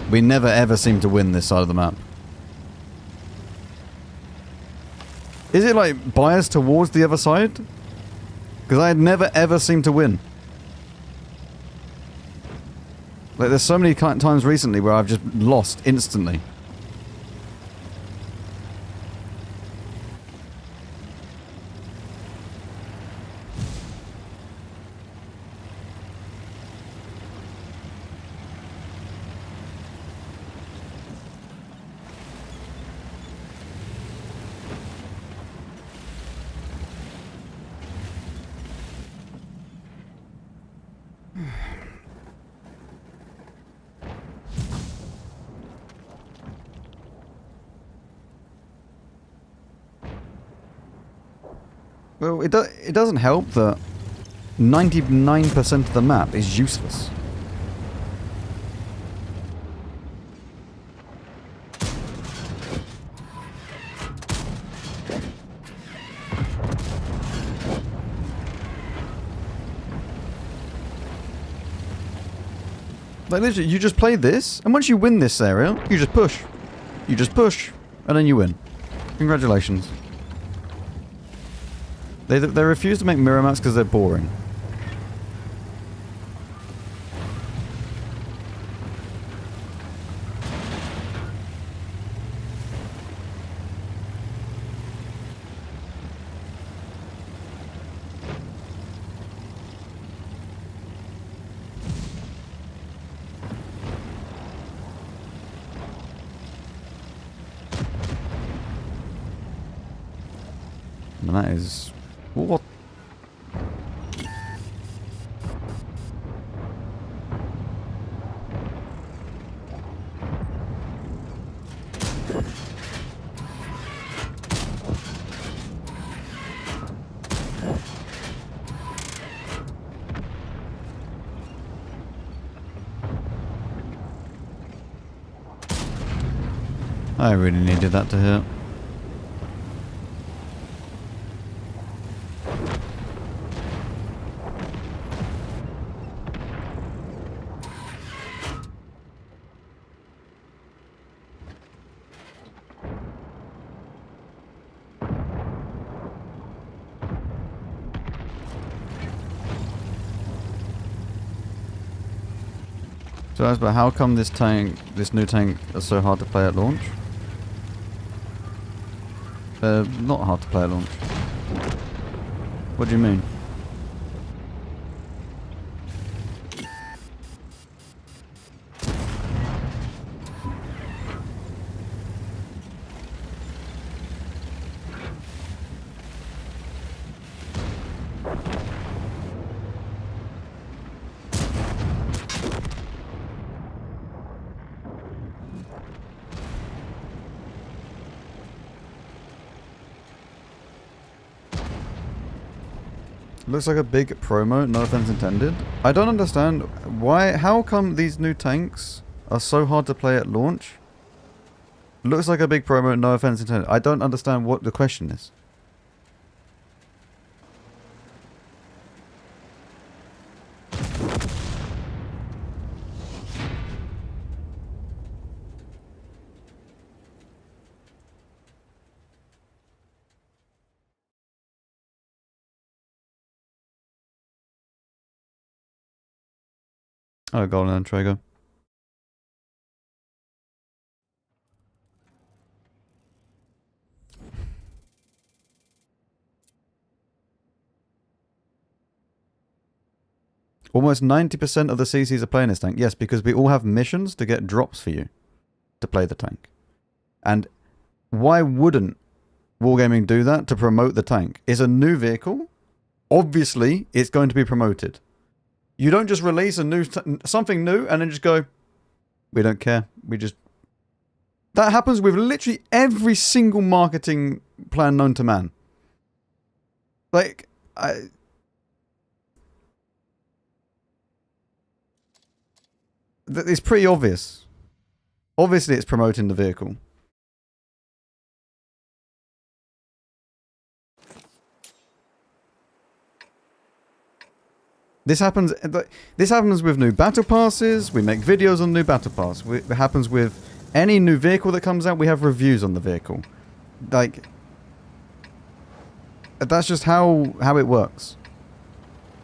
We never ever seem to win this side of the map. Is it like biased towards the other side? Because I never ever seem to win. Like there's so many times recently where I've just lost instantly. Well, it doesn't help that 99% of the map is useless. Like literally, you just play this, and once you win this area, you just push. You just push, and then you win. Congratulations. They refuse to make mirror maps because they're boring. And that is... what? I really needed that to hit. So, but how come this new tank, is so hard to play at launch? Not hard to play at launch. What do you mean? Looks like a big promo, no offense intended. I don't understand why, how come these new tanks are so hard to play at launch? Looks like a big promo, no offense intended. I don't understand what the question is. Oh, golden Traeger. Almost 90% of the CCs are playing this tank. Yes, because we all have missions to get drops for you to play the tank. And why wouldn't Wargaming do that to promote the tank? It's a new vehicle. Obviously, it's going to be promoted. You don't just release a new something new and then just go, we don't care. We just... That happens with literally every single marketing plan known to man. Like, it's pretty obvious. Obviously, it's promoting the vehicle. This happens with new battle passes. We make videos on new battle pass. It happens with any new vehicle that comes out. We have reviews on the vehicle. Like, that's just how it works.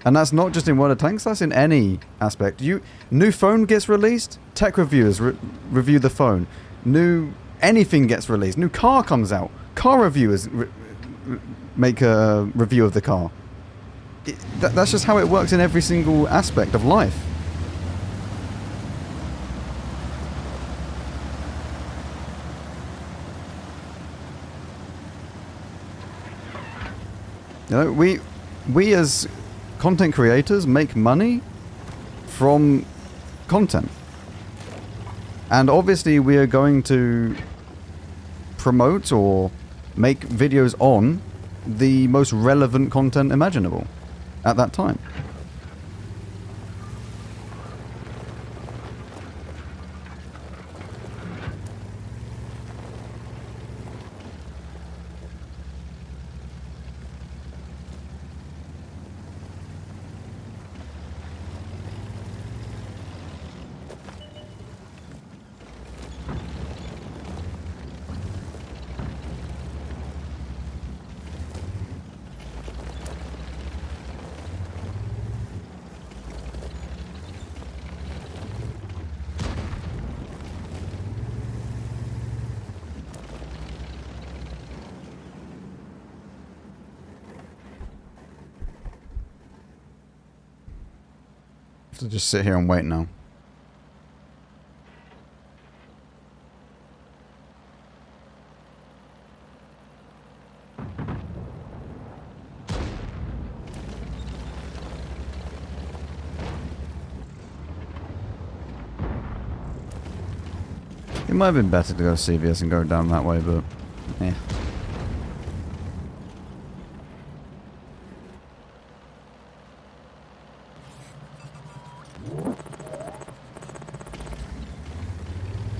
And that's not just in World of Tanks, that's in any aspect. New phone gets released, tech reviewers review the phone. New anything gets released. New car comes out, car reviewers make a review of the car. That's just how it works in every single aspect of life. You know, we as content creators make money from content. And obviously we are going to promote or make videos on the most relevant content imaginable at that time. To just sit here and wait now. It might have been better to go CVS and go down that way, but yeah.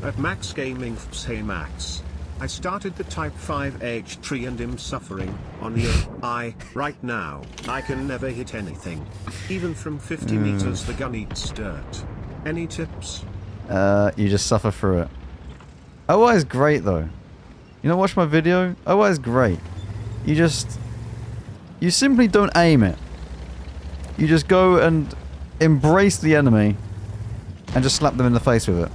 At MaxGamingFPS, hey Max. I started the Type 5H tree and am suffering on the right now. I can never hit anything. Even from 50 meters the gun eats dirt. Any tips? You just suffer through it. OI is great though. You know, watch my video? OI is great. You simply don't aim it. You just go and embrace the enemy and just slap them in the face with it.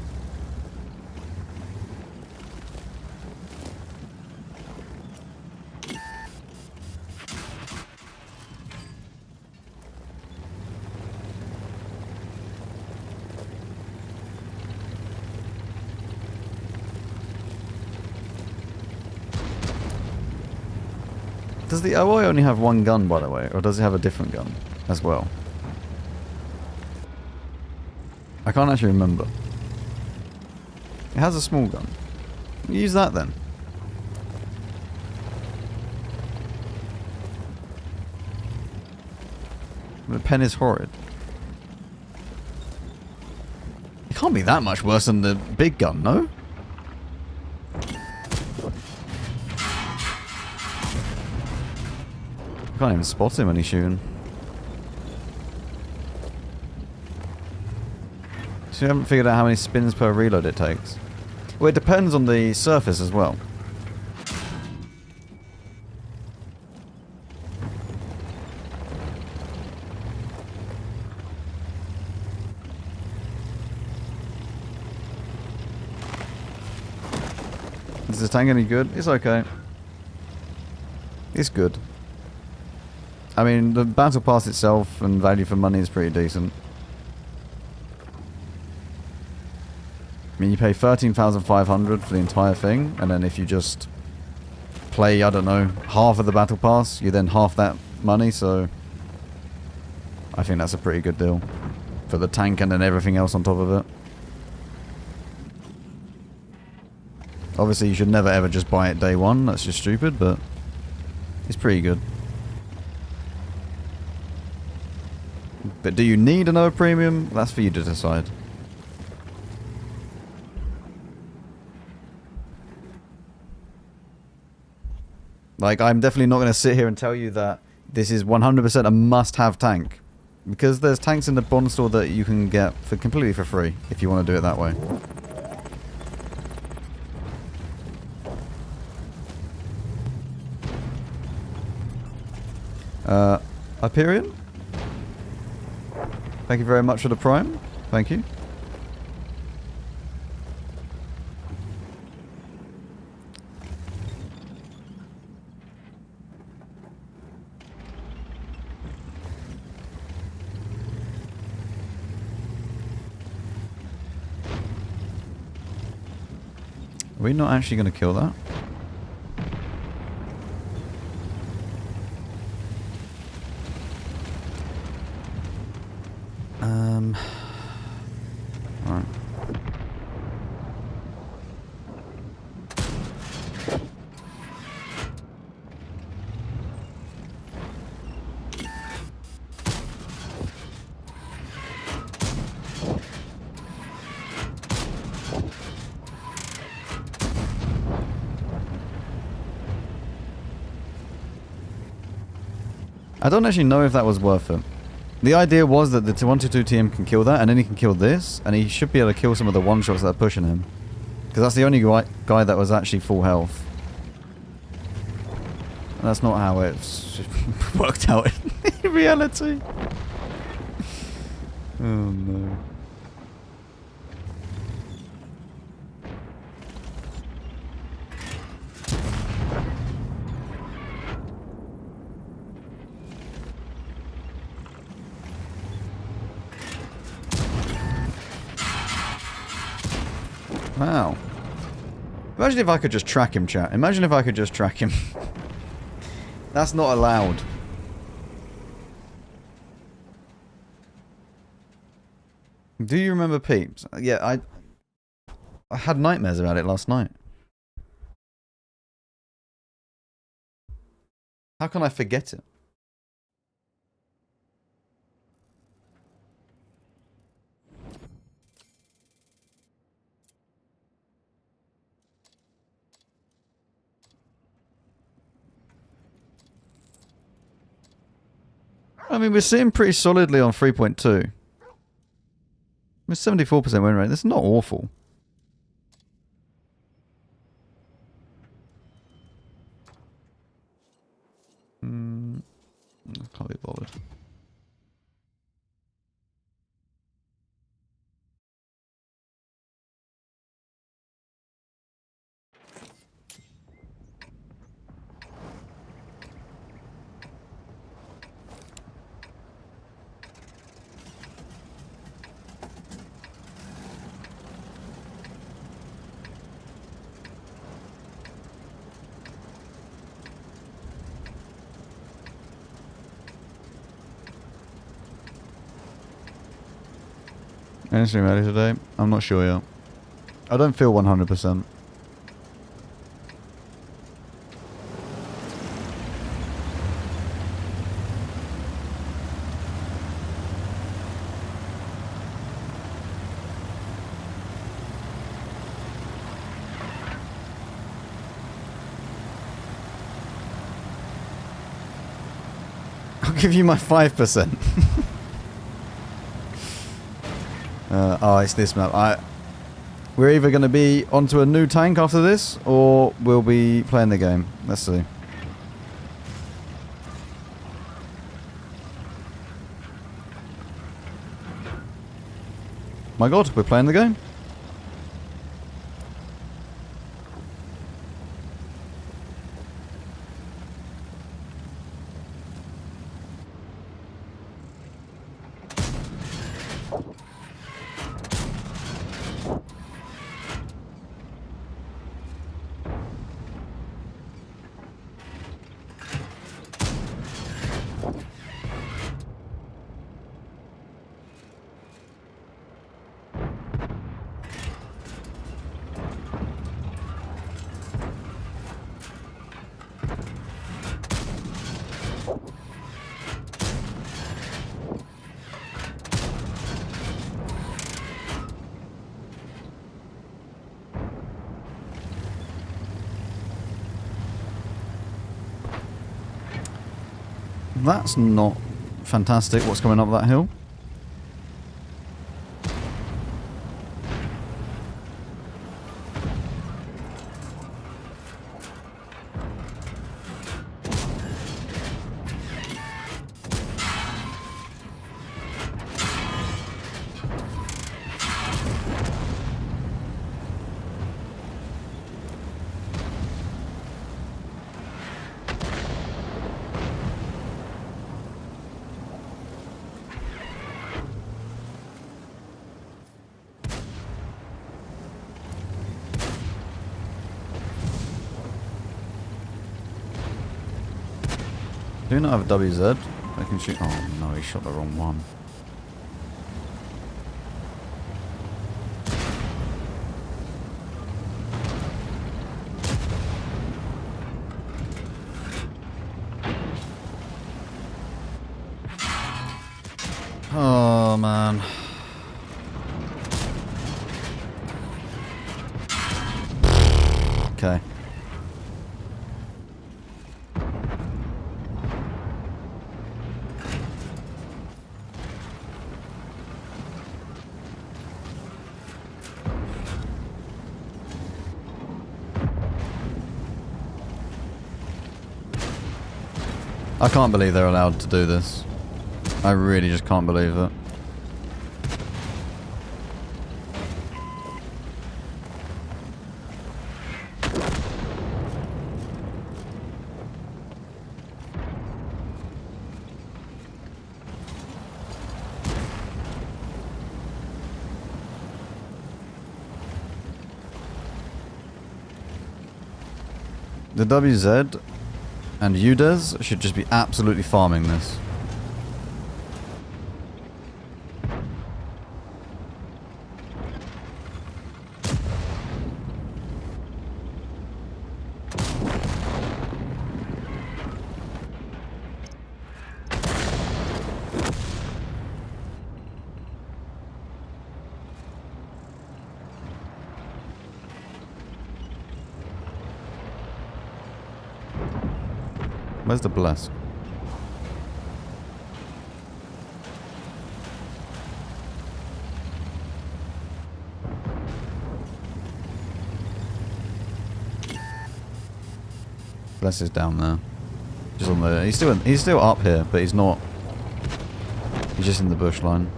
Does the OI only have one gun, by the way, or does it have a different gun as well? I can't actually remember. It has a small gun. Use that then. The pen is horrid. It can't be that much worse than the big gun, no? I can't even spot him when he's shooting. So you haven't figured out how many spins per reload it takes? Well, it depends on the surface as well. Is the tank any good? It's okay. It's good. I mean, the battle pass itself and value for money is pretty decent. I mean, you pay 13,500 for the entire thing, and then if you just play, I don't know, half of the battle pass, you then half that money, so I think that's a pretty good deal for the tank and then everything else on top of it. Obviously, you should never ever just buy it day one, that's just stupid, but it's pretty good. But do you need another premium? That's for you to decide. Like, I'm definitely not going to sit here and tell you that this is 100% a must-have tank. Because there's tanks in the bond store that you can get for completely for free, if you want to do it that way. Hyperion? Thank you very much for the prime. Thank you. Are we not actually going to kill that? Alright. I don't actually know if that was worth it. The idea was that the 122 TM can kill that, and then he can kill this, and he should be able to kill some of the one-shots that are pushing him. Because that's the only guy that was actually full health. And that's not how it's worked out in reality. Oh no. Wow. Imagine if I could just track him, chat. Imagine if I could just track him. That's not allowed. Do you remember Peeps? Yeah, I had nightmares about it last night. How can I forget it? I mean, we're sitting pretty solidly on 3.2. With 74% win rate. That's not awful. I can't be bothered. Any stream ready today? I'm not sure yet. I don't feel 100%. I'll give you my 5%. Oh, it's this map. We're either going to be onto a new tank after this, or we'll be playing the game. Let's see. My god, we're playing the game. That's not fantastic, what's coming up that hill. Do not have a WZ. I can shoot. Oh no, he shot the wrong one. Oh man. Okay. I can't believe they're allowed to do this. I really just can't believe it. The WZ and UDES should just be absolutely farming this. Where's the bless? Bless is down there. Just on the. He's still up here, but he's not. He's just in the bush line.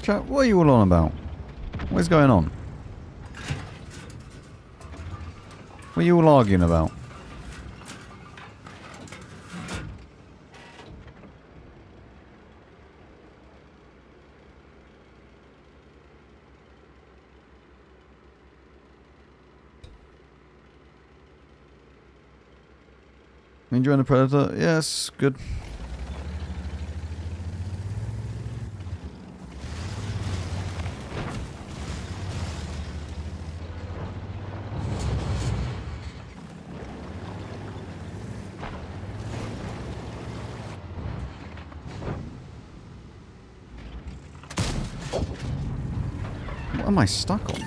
Chat, what are you all on about? What's going on? What are you all arguing about? Enjoying the Predator? Yes, good. What am I stuck on?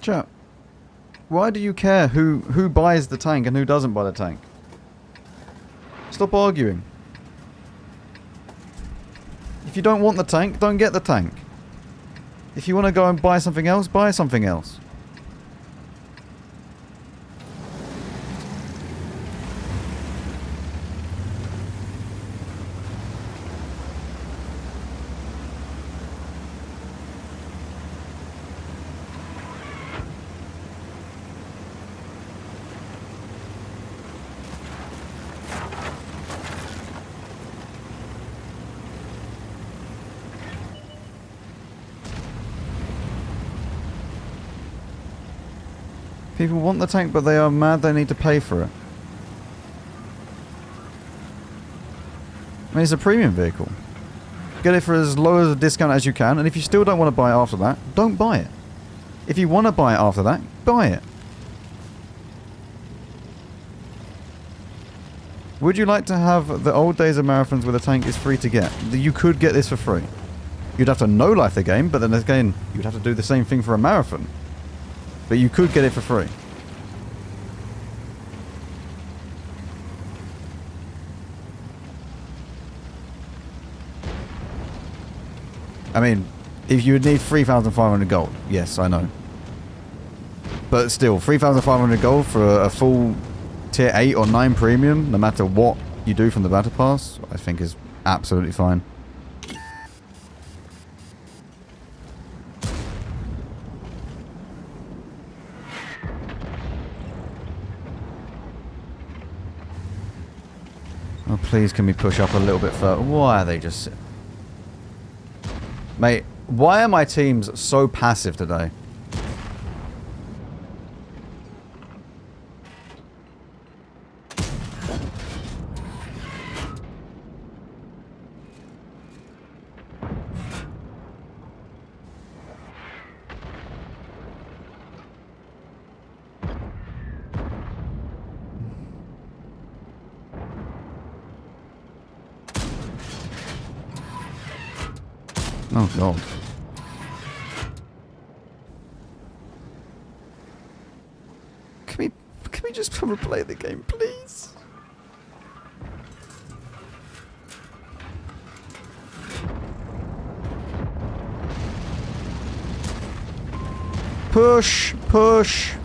Chat, why do you care who buys the tank and who doesn't buy the tank? Stop arguing. If you don't want the tank, don't get the tank. If you want to go and buy something else, buy something else. People want the tank, but they are mad they need to pay for it. I mean, it's a premium vehicle. Get it for as low as a discount as you can, and if you still don't want to buy it after that, don't buy it. If you want to buy it after that, buy it. Would you like to have the old days of marathons where the tank is free to get? You could get this for free. You'd have to no-life the game, but then again, you'd have to do the same thing for a marathon. But you could get it for free. I mean, if you would need 3,500 gold. Yes, I know. But still, 3,500 gold for a full tier 8 or 9 premium, no matter what you do from the battle pass, I think is absolutely fine. Oh, please, can we push up a little bit further? Why are they just... Mate, why are my teams so passive today? Oh god. Can we just replay the game, please? Push,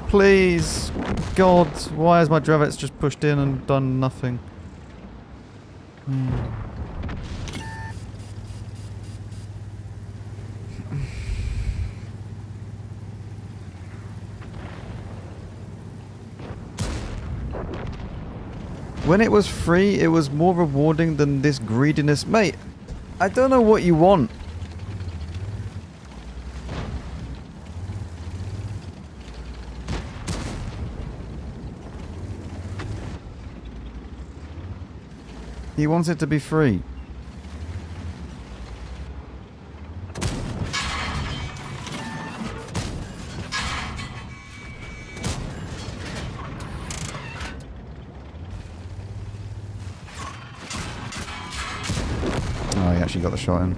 please. God, why has my Dravets just pushed in and done nothing? When it was free, it was more rewarding than this greediness. Mate, I don't know what you want. He wants it to be free. Oh, he actually got the shot in.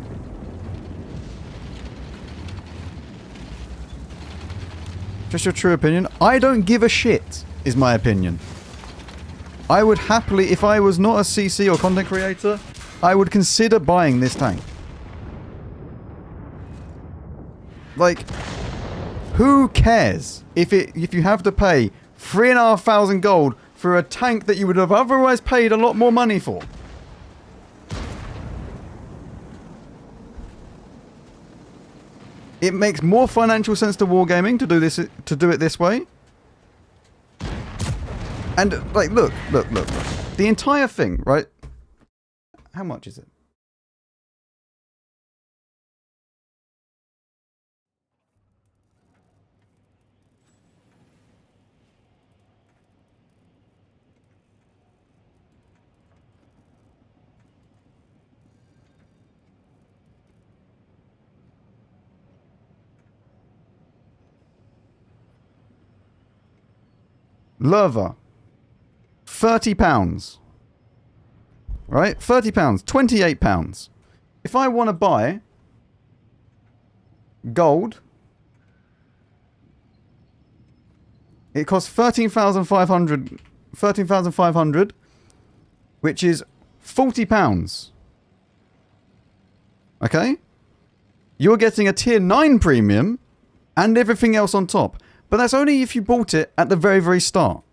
Just your true opinion? I don't give a shit, is my opinion. I would happily, if I was not a CC or content creator, I would consider buying this tank. Like, who cares if you have to pay 3,500 gold for a tank that you would have otherwise paid a lot more money for? It makes more financial sense to Wargaming to do it this way. And like, look. The entire thing, right? How much is it? Lerva. £30. Right? £30. £28. If I want to buy gold, it costs 13,500, which is £40. Okay? You're getting a tier 9 premium and everything else on top. But that's only if you bought it at the very, very start.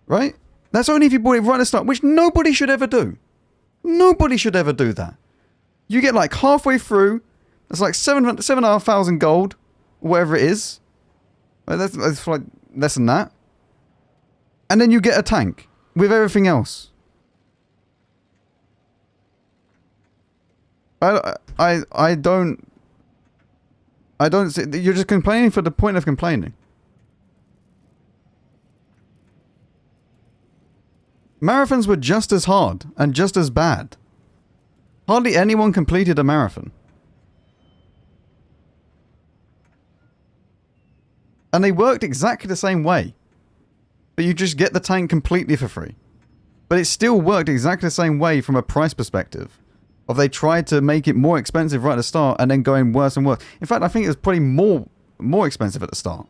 Right? That's only if you bought it right at the start, which nobody should ever do. Nobody should ever do that. You get like halfway through, that's like 7,500 gold, whatever it is. That's like less than that. And then you get a tank with everything else. I don't see, you're just complaining for the point of complaining. Marathons were just as hard and just as bad. Hardly anyone completed a marathon. And they worked exactly the same way. But you just get the tank completely for free. But it still worked exactly the same way from a price perspective. Or they tried to make it more expensive right at the start and then going worse and worse. In fact, I think it was probably more expensive at the start.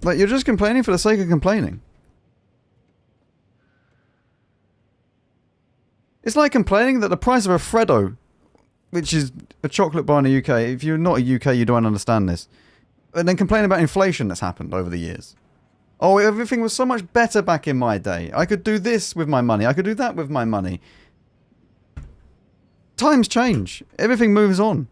Like, you're just complaining for the sake of complaining. It's like complaining that the price of a Freddo, which is a chocolate bar in the UK, if you're not a UK, you don't understand this. And then complaining about inflation that's happened over the years. Oh, everything was so much better back in my day. I could do this with my money. I could do that with my money. Times change. Everything moves on.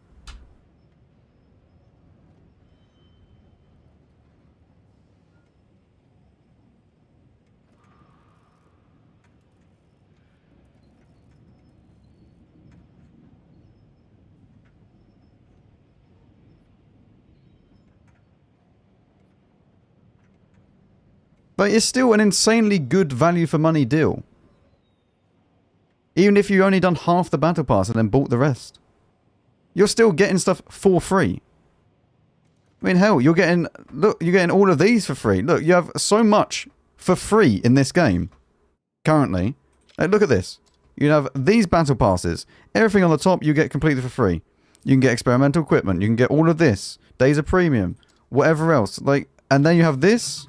But it's still an insanely good value for money deal. Even if you only done half the battle pass and then bought the rest. You're still getting stuff for free. I mean, hell, you're getting all of these for free. Look, you have so much for free in this game. Currently. Look at this. You have these battle passes. Everything on the top you get completely for free. You can get experimental equipment. You can get all of this. Days of premium. Whatever else. Like, and then you have this.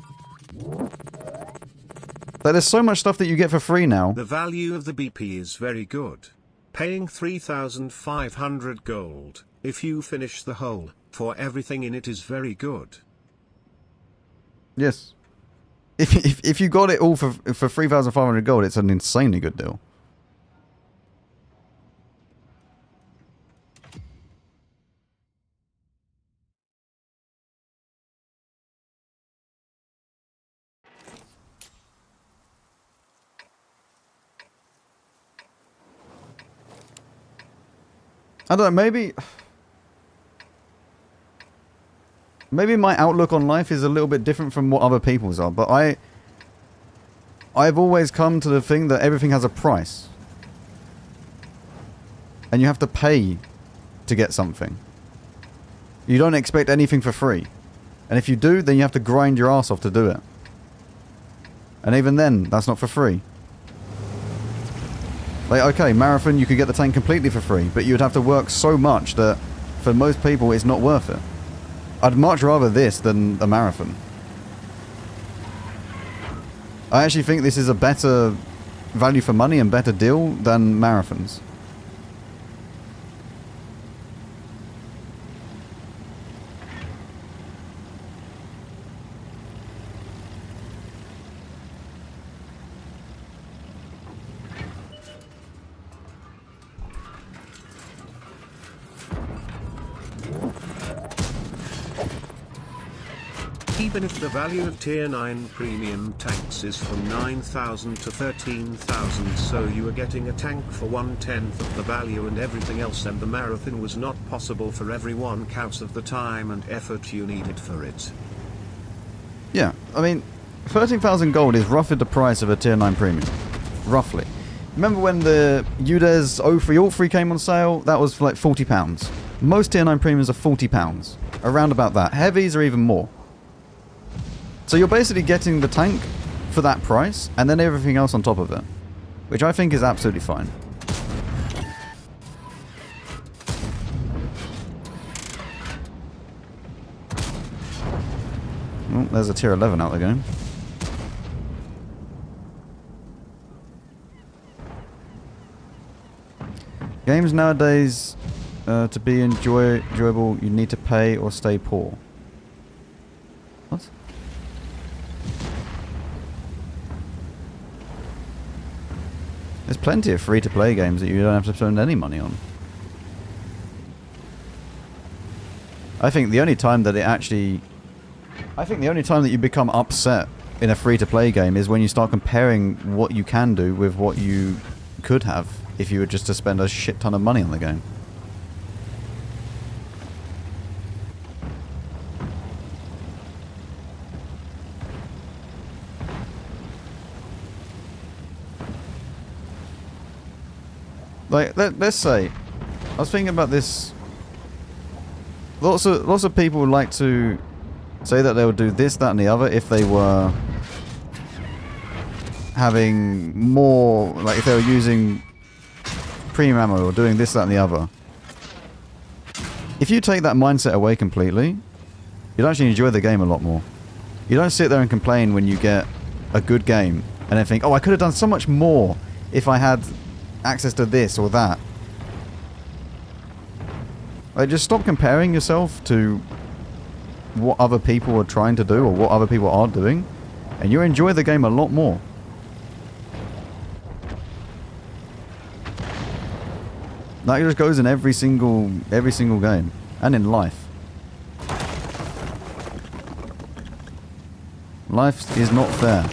Like, there's so much stuff that you get for free now. The value of the BP is very good. Paying 3,500 gold, if you finish the whole, for everything in it is very good. Yes. If you got it all for 3,500 gold, it's an insanely good deal. I don't know, maybe my outlook on life is a little bit different from what other people's are, but I've always come to the thing that everything has a price. And you have to pay to get something. You don't expect anything for free. And if you do, then you have to grind your ass off to do it. And even then, that's not for free. Like, okay, marathon, you could get the tank completely for free, but you'd have to work so much that for most people, it's not worth it. I'd much rather this than a marathon. I actually think this is a better value for money and better deal than marathons. Even if the value of tier 9 premium tanks is from 9,000 to 13,000, so you are getting a tank for 1/10 of the value and everything else, and the marathon was not possible for everyone because of the time and effort you needed for it. Yeah, I mean, 13,000 gold is roughly the price of a tier 9 premium. Roughly. Remember when the UDES 03 Alt 3 came on sale? That was for like £40. Most tier 9 premiums are £40. Around about that. Heavies are even more. So you're basically getting the tank for that price, and then everything else on top of it. Which I think is absolutely fine. Oh, there's a tier 11 out the game. Games nowadays, to be enjoyable, you need to pay or stay poor. What? There's plenty of free-to-play games that you don't have to spend any money on. I think the only time that you become upset in a free-to-play game is when you start comparing what you can do with what you could have if you were just to spend a shit ton of money on the game. Like, let's say, I was thinking about this. Lots of people like to say that they would do this, that, and the other if they were having more, like if they were using premium ammo or doing this, that, and the other. If you take that mindset away completely, you'd actually enjoy the game a lot more. You don't sit there and complain when you get a good game and then think, oh, I could have done so much more if I had access to this or that. Like, just stop comparing yourself to what other people are trying to do or what other people are doing, and you'll enjoy the game a lot more. That just goes in every single game and in life. Life is not fair.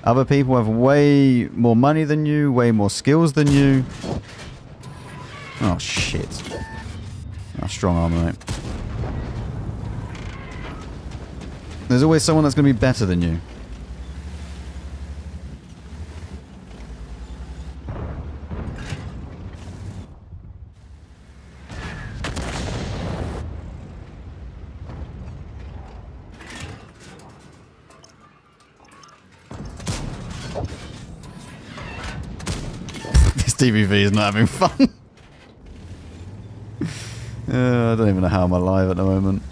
Other people have way more money than you, way more skills than you. Oh shit. Oh, strong armor, mate. There's always someone that's going to be better than you. This TVV is not having fun. I don't even know how I'm alive at the moment.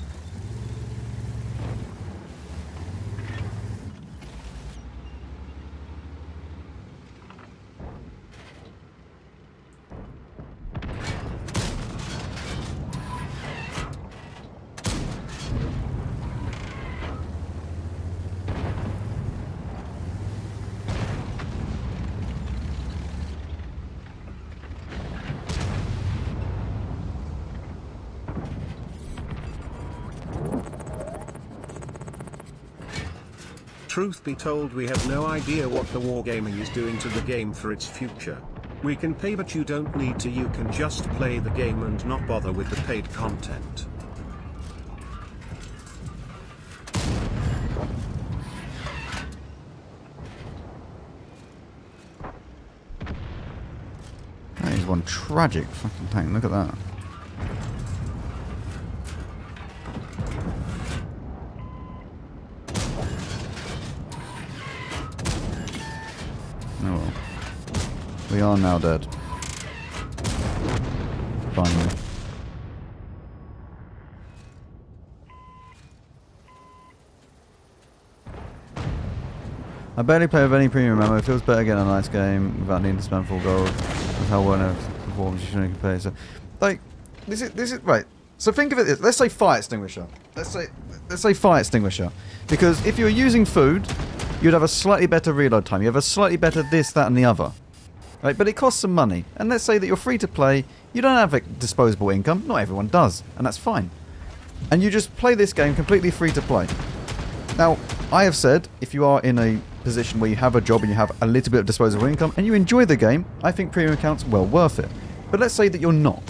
Truth be told, we have no idea what the wargaming is doing to the game for its future. We can pay, but you don't need to. You can just play the game and not bother with the paid content. That is one tragic fucking tank. Look at that. Oh well. We are now dead. Finally. I barely play with any premium ammo. It feels better getting a nice game without needing to spend full gold. That's how well everything performs. You shouldn't compare. So, like, this is right. So think of it this. Let's say fire extinguisher. Let's say fire extinguisher. Because if you were using food, you'd have a slightly better reload time. You have a slightly better this, that, and the other. Right, but it costs some money. And let's say that you're free to play. You don't have a disposable income. Not everyone does, and that's fine. And you just play this game completely free to play. Now, I have said, if you are in a position where you have a job and you have a little bit of disposable income and you enjoy the game, I think premium accounts are well worth it. But let's say that you're not.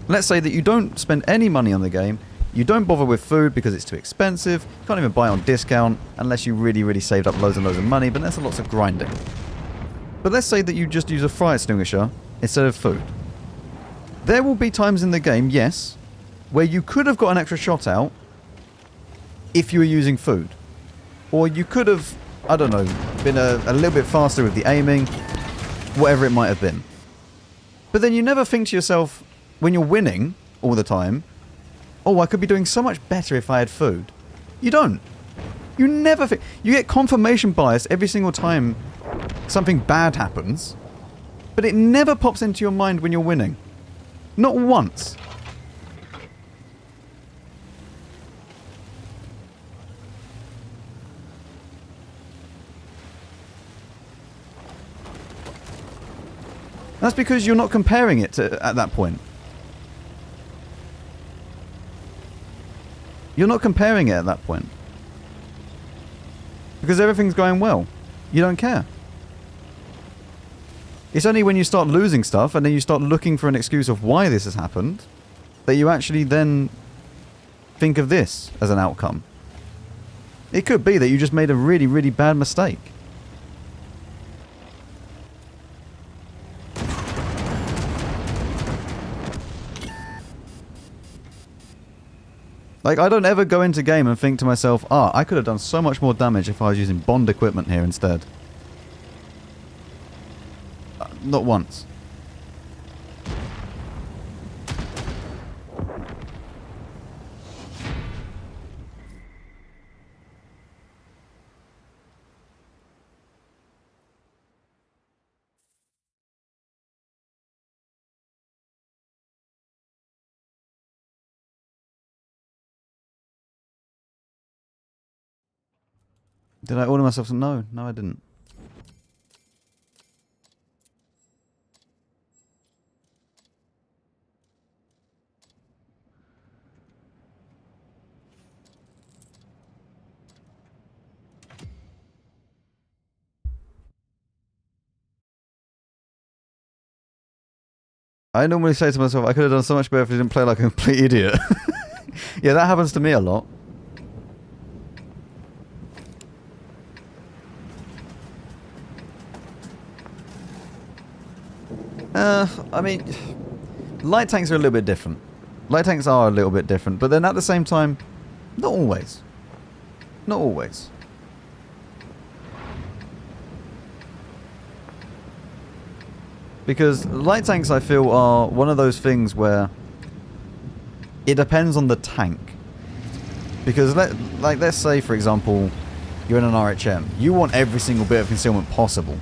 Let's say that you don't spend any money on the game, you don't bother with food because it's too expensive, you can't even buy it on discount unless you really, really saved up loads and loads of money, but that's lots of grinding. But let's say that you just use a fire extinguisher instead of food. There will be times in the game, yes, where you could have got an extra shot out if you were using food. Or you could have, I don't know, been a little bit faster with the aiming, whatever it might have been. But then you never think to yourself, when you're winning all the time, oh, I could be doing so much better if I had food. You don't. You never think. You get confirmation bias every single time something bad happens, but it never pops into your mind when you're winning. Not once. That's because you're not comparing it at that point. You're not comparing it at that point. Because everything's going well. You don't care. It's only when you start losing stuff and then you start looking for an excuse of why this has happened that you actually then think of this as an outcome. It could be that you just made a really, really bad mistake. Like, I don't ever go into game and think to myself, I could have done so much more damage if I was using Bond equipment here instead. Not once. Did I order myself some? No, I didn't. I normally say to myself, I could have done so much better if I didn't play like a complete idiot. Yeah, that happens to me a lot. I mean, light tanks are a little bit different. Light tanks are a little bit different, but then at the same time, not always. Not always. Because light tanks, I feel, are one of those things where it depends on the tank. Because, let's say, for example, you're in an RHM. You want every single bit of concealment possible.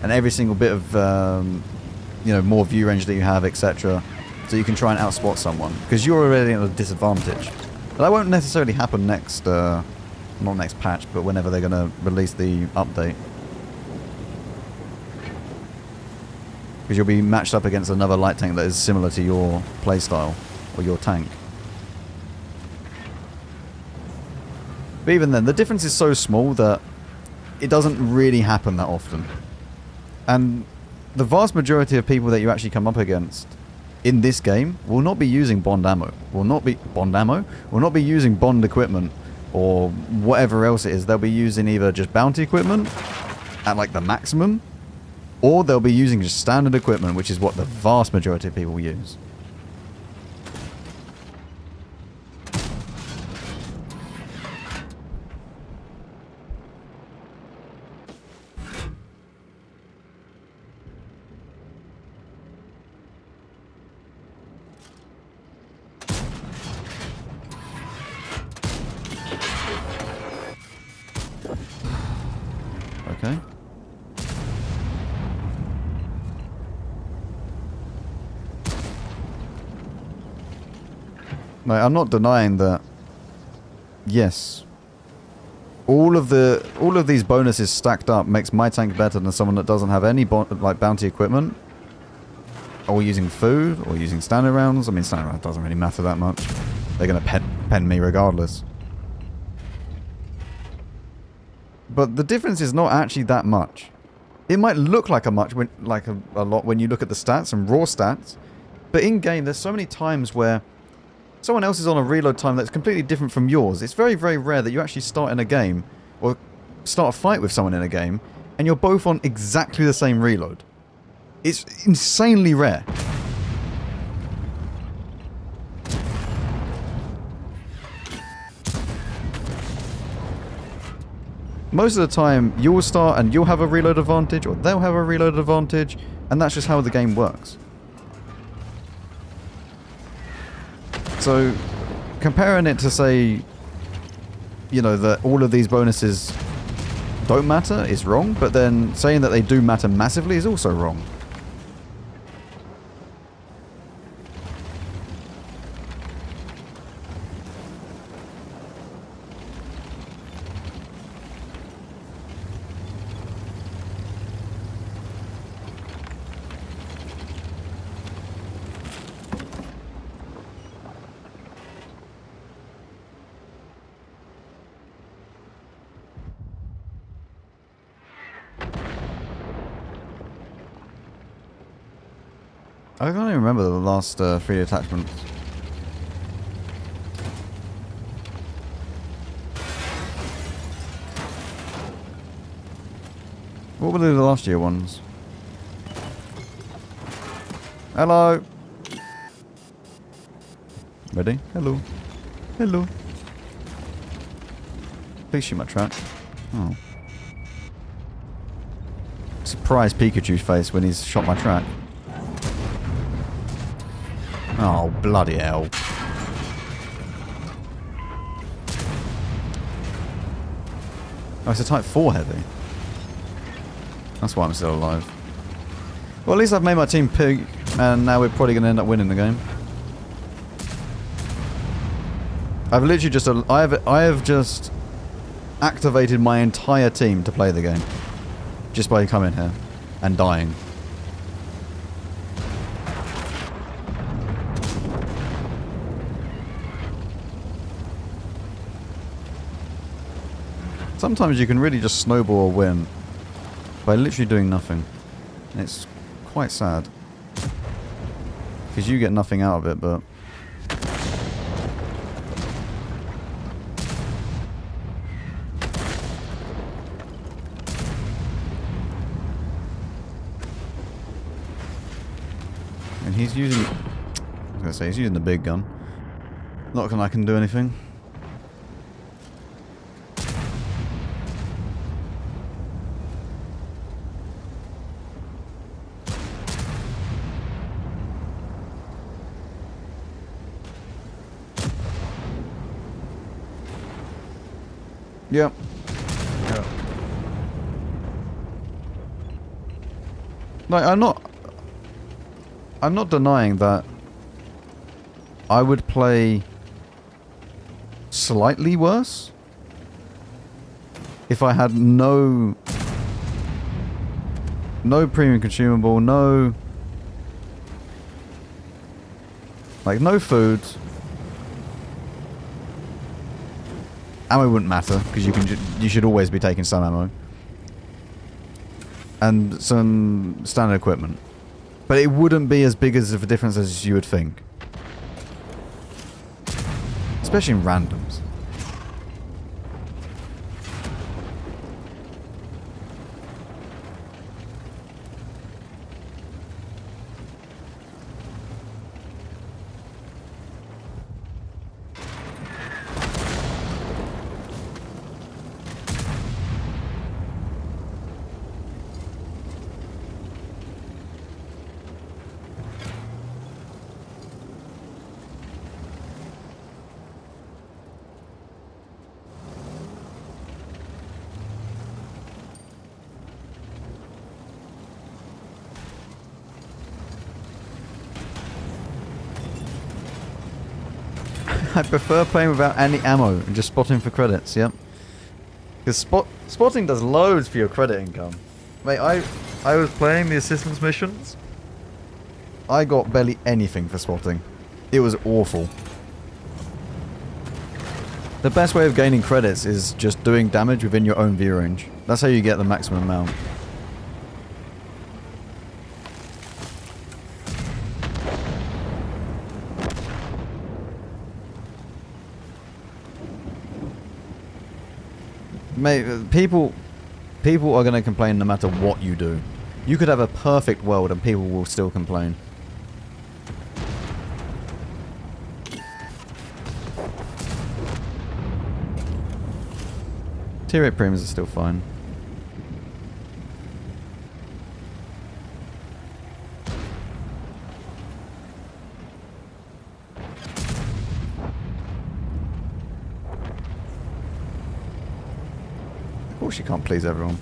And every single bit of, more view range that you have, etc. So you can try and outspot someone. Because you're already at a disadvantage. But that won't necessarily happen next, not next patch, but whenever they're going to release the update. Because you'll be matched up against another light tank that is similar to your playstyle, or your tank. But even then, the difference is so small that it doesn't really happen that often. And the vast majority of people that you actually come up against in this game will not be using Bond ammo. Will not be using Bond equipment or whatever else it is. They'll be using either just bounty equipment at like the maximum, or they'll be using just standard equipment, which is what the vast majority of people use. Okay. No, I'm not denying that. Yes. All of these bonuses stacked up makes my tank better than someone that doesn't have any bounty equipment, or using food, or using standard rounds. I mean, standard rounds doesn't really matter that much. They're gonna pen me regardless. But the difference is not actually that much. It might look like a lot when you look at the stats and raw stats, but in game there's so many times where someone else is on a reload time that's completely different from yours. It's very, very rare that you actually start in a game or start a fight with someone in a game and you're both on exactly the same reload. It's insanely rare. Most of the time, you'll start and you'll have a reload advantage, or they'll have a reload advantage, and that's just how the game works. So, comparing it to say, you know, that all of these bonuses don't matter is wrong, but then saying that they do matter massively is also wrong. I can't even remember the last 3 attachments. What were the last year ones? Hello! Ready? Hello. Hello. Please shoot my track. Oh. Surprise Pikachu face when he's shot my track. Oh, bloody hell. Oh, it's a Type 4 heavy. That's why I'm still alive. Well, at least I've made my team pig, and now we're probably going to end up winning the game. I've literally just... I have just activated my entire team to play the game. Just by coming here and dying. Sometimes you can really just snowball a win by literally doing nothing. And it's quite sad. Because you get nothing out of it, but... And he's using... I was going to say, he's using the big gun. Not that I can do anything. Yep. Yeah. Like, I'm not denying that I would play slightly worse if I had no premium consumable, no food. Ammo wouldn't matter because you should always be taking some ammo. and some standard equipment. But it wouldn't be as big as of a difference as you would think. Especially in randoms. I prefer playing without any ammo and just spotting for credits, yep. Because spotting does loads for your credit income. Mate, I was playing the assistance missions. I got barely anything for spotting. It was awful. The best way of gaining credits is just doing damage within your own view range. That's how you get the maximum amount. Mate, people are going to complain no matter what you do. You could have a perfect world and people will still complain. Tier 8 premiums are still fine. Of course you can't please everyone.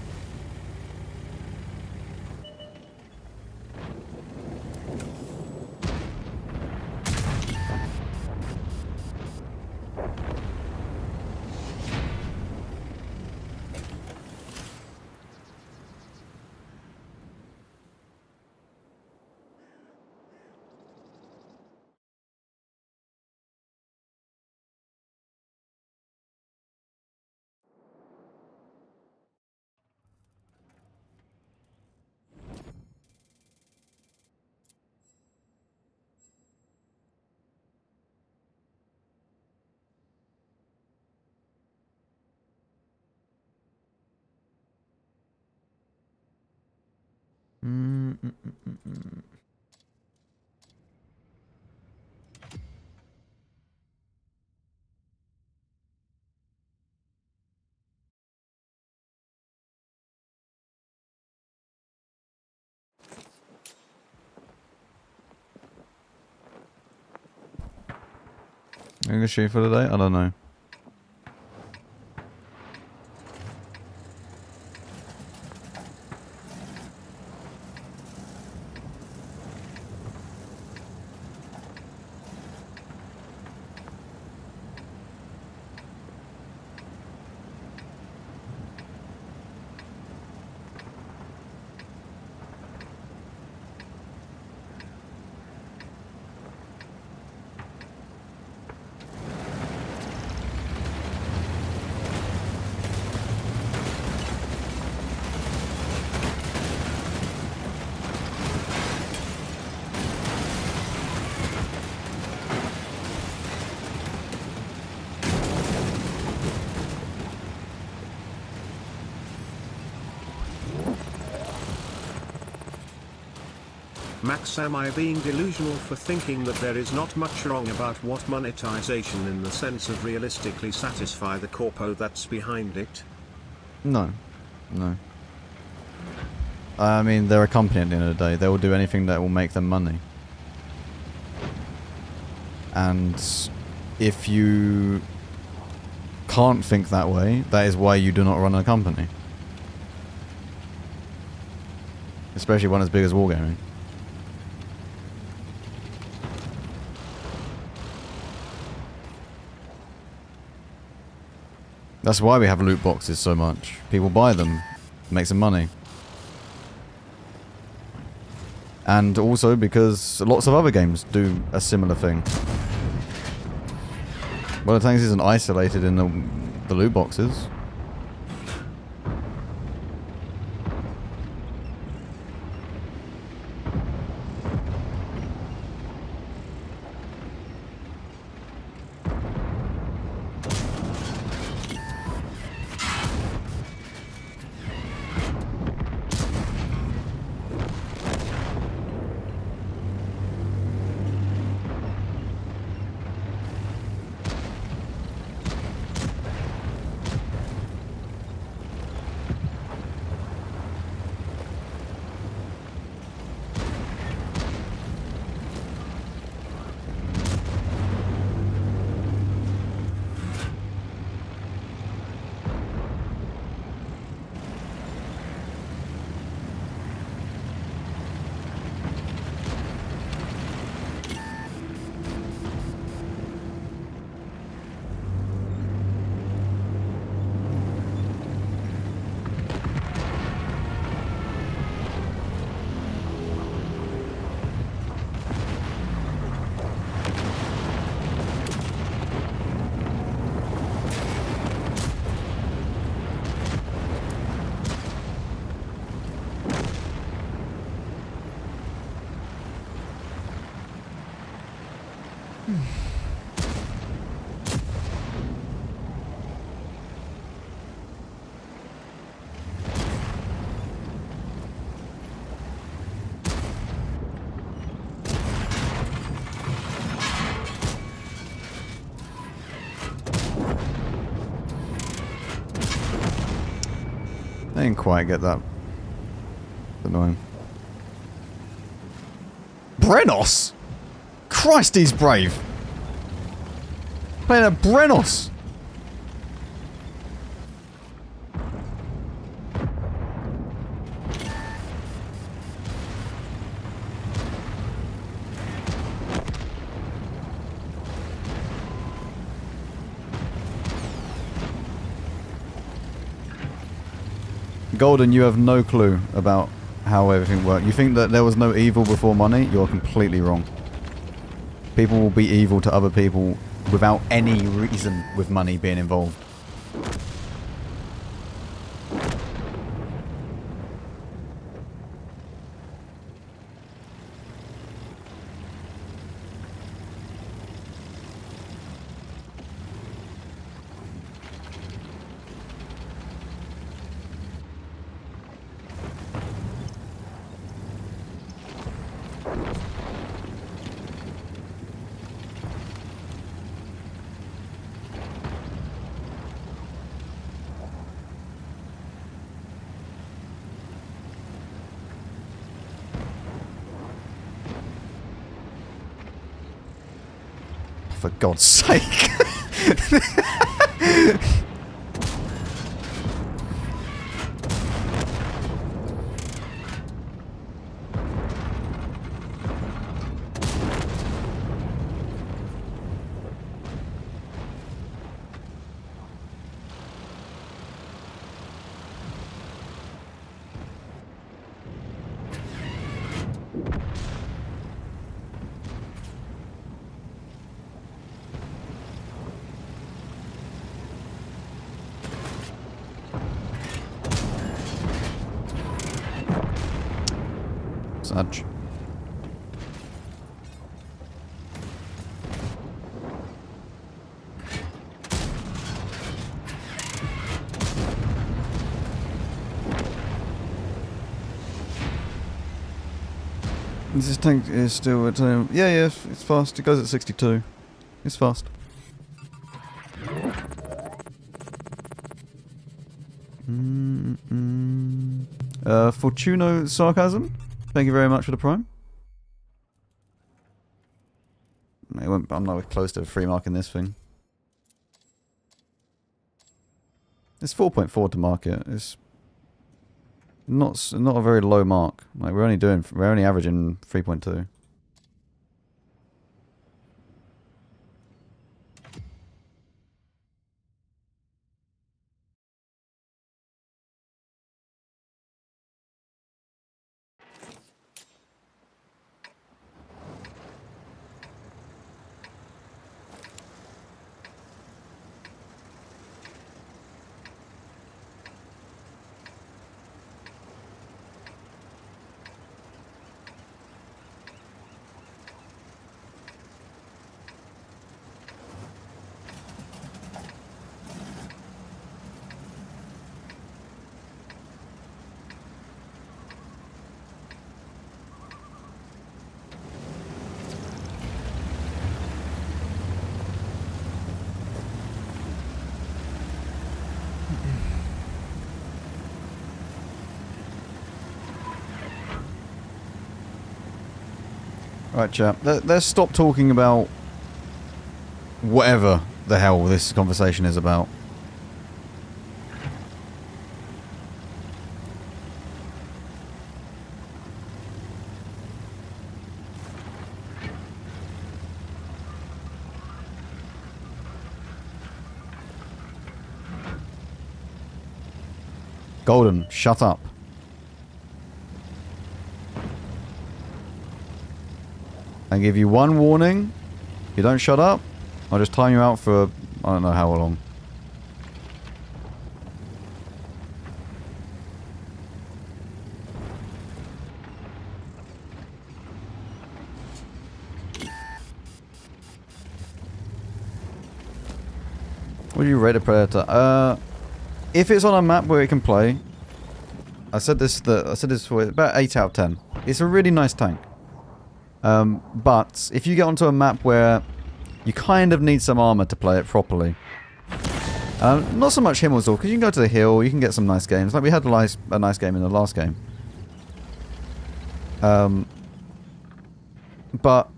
Are you gonna shoot for today? I don't know. Max, am I being delusional for thinking that there is not much wrong about what monetization in the sense of realistically satisfy the corpo that's behind it? No. No. I mean, they're a company at the end of the day. They will do anything that will make them money. And if you can't think that way, that is why you do not run a company. Especially one as big as Wargaming. That's why we have loot boxes so much. People buy them, make some money. And also because lots of other games do a similar thing. Well, the tanks isn't isolated in the loot boxes. I didn't quite get that. Annoying. Brenos? Christ, he's brave. Playing a Brenos. Golden, you have no clue about how everything works. You think that there was no evil before money? You're completely wrong. People will be evil to other people without any reason with money being involved. For God's sake. Such. This tank is still at yeah, it's fast. It goes at 62. It's fast. Fortuno Sarcasm, thank you very much for the prime. I'm nowhere close to free marking this thing. It's 4.4 to market. It's not a very low mark. Like we're only averaging 3.2. Right, chap. Let's stop talking about whatever the hell this conversation is about. Golden, shut up. I give you one warning. If you don't shut up, I'll just time you out for I don't know how long. Would you rate a Predator? If it's on a map where it can play, I said this for about 8 out of 10. It's a really nice tank. But if you get onto a map where you kind of need some armor to play it properly, Not so much Himmelsdorf, because you can go to the hill, you can get some nice games. Like we had a nice game in the last game. But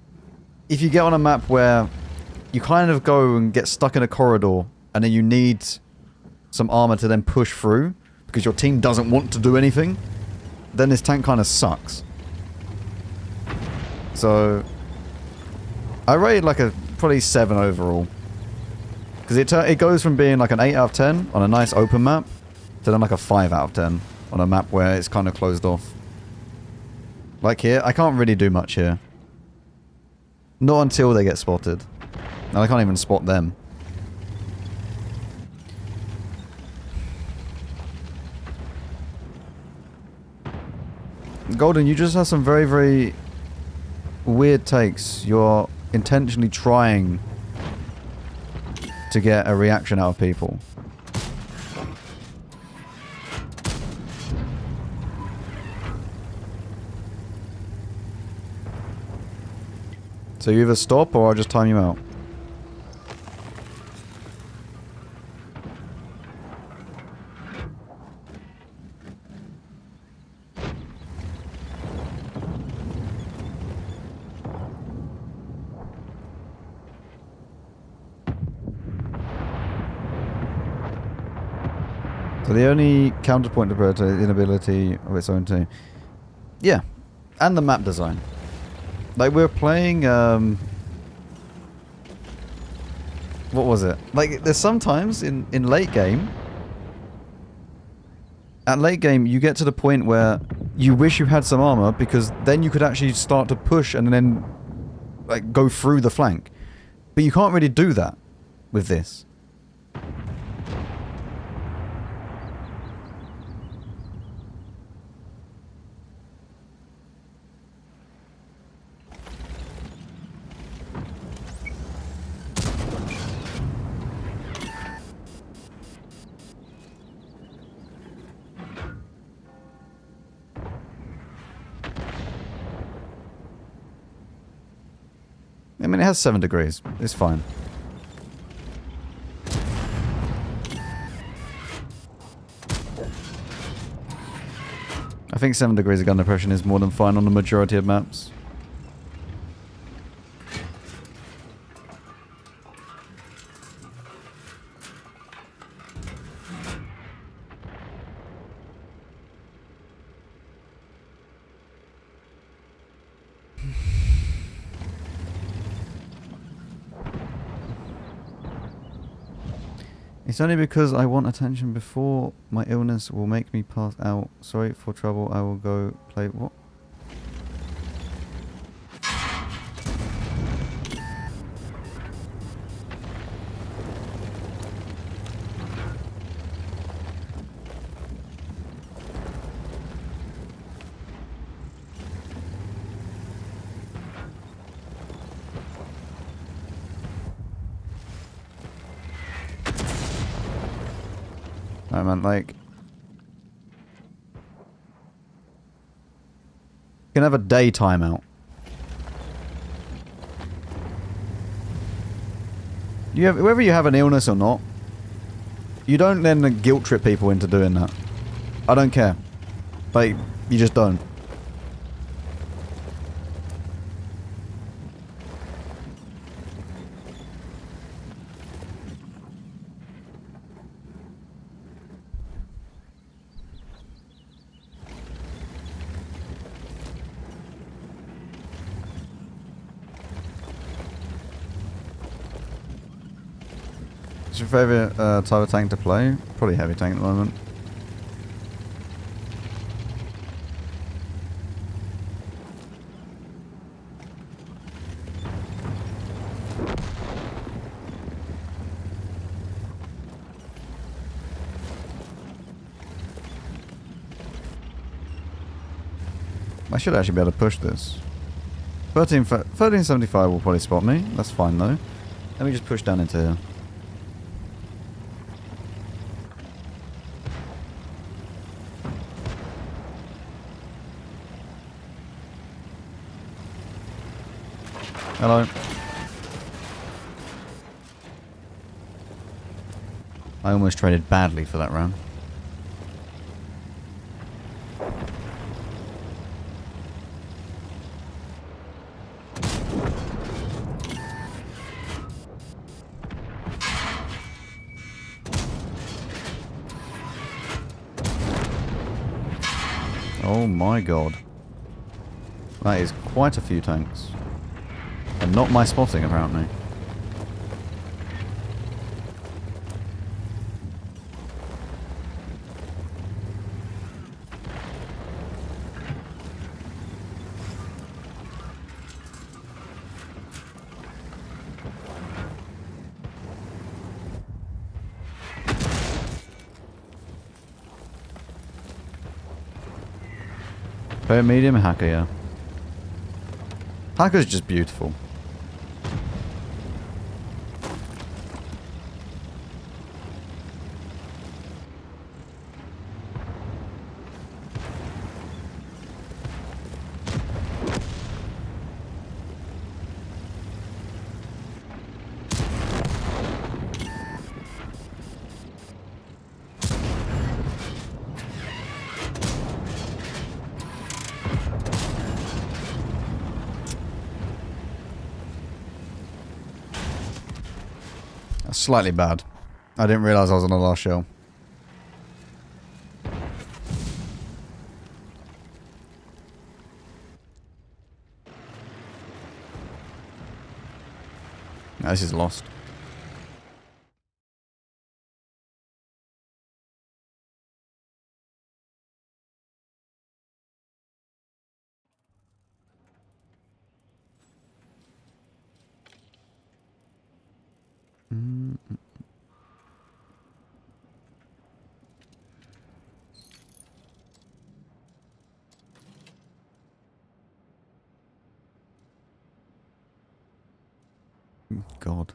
if you get on a map where you kind of go and get stuck in a corridor, and then you need some armor to then push through, because your team doesn't want to do anything, then this tank kind of sucks. So I rated like a probably 7 overall. Because it goes from being like an 8 out of 10 on a nice open map to then like a 5 out of 10 on a map where it's kind of closed off. Like here, I can't really do much here. Not until they get spotted. And I can't even spot them. Golden, you just have some very, very weird takes. You're intentionally trying to get a reaction out of people. So you either stop or I'll just time you out. So the only counterpoint to Predator is the inability of its own team. Yeah. And the map design. Like we're playing what was it? Like there's sometimes in late game, at late game you get to the point where you wish you had some armor, because then you could actually start to push and then like go through the flank. But you can't really do that with this. I mean, it has 7 degrees. It's fine. I think 7 degrees of gun depression is more than fine on the majority of maps. It's only because I want attention before my illness will make me pass out. Sorry for trouble, I will go play... What? I meant like... You can have a day timeout. Whether you have an illness or not, you don't then guilt trip people into doing that. I don't care. Like, you just don't. What's your favourite type of tank to play? Probably heavy tank at the moment. I should actually be able to push this. 1375 will probably spot me. That's fine though. Let me just push down into here. Hello. I almost traded badly for that round. Oh my god. That is quite a few tanks. And not my spotting, apparently. Player medium, hacker, yeah. Hacker's just beautiful. That's slightly bad. I didn't realise I was on the last shell. No, this is lost. God.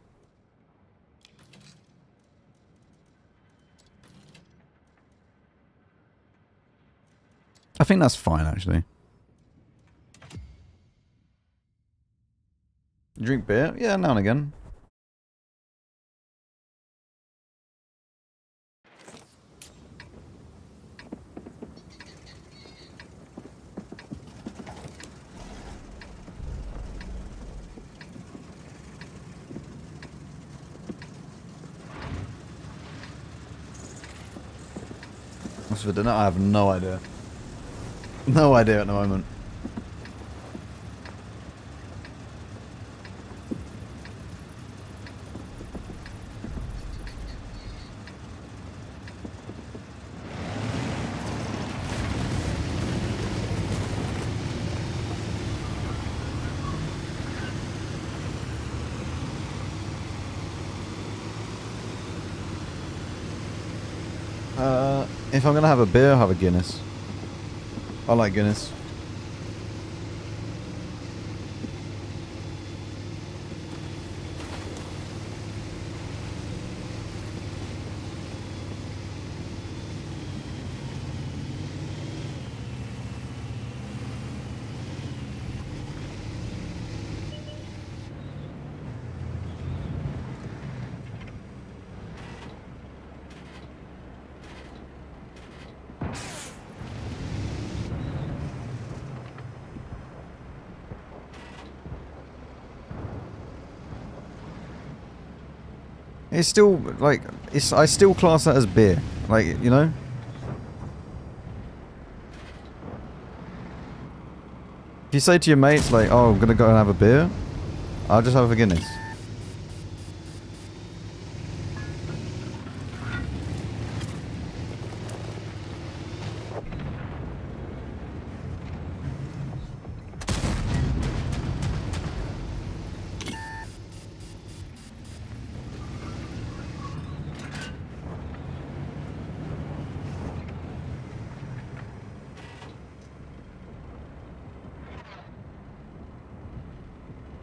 I think that's fine, actually. Drink beer? Yeah, now and again. What's for dinner? I have no idea. No idea at the moment. If I'm gonna have a beer, I'll have a Guinness. I like Guinness. It's still, like, I still class that as beer. Like, you know? If you say to your mates, like, oh, I'm gonna go and have a beer, I'll just have a Guinness.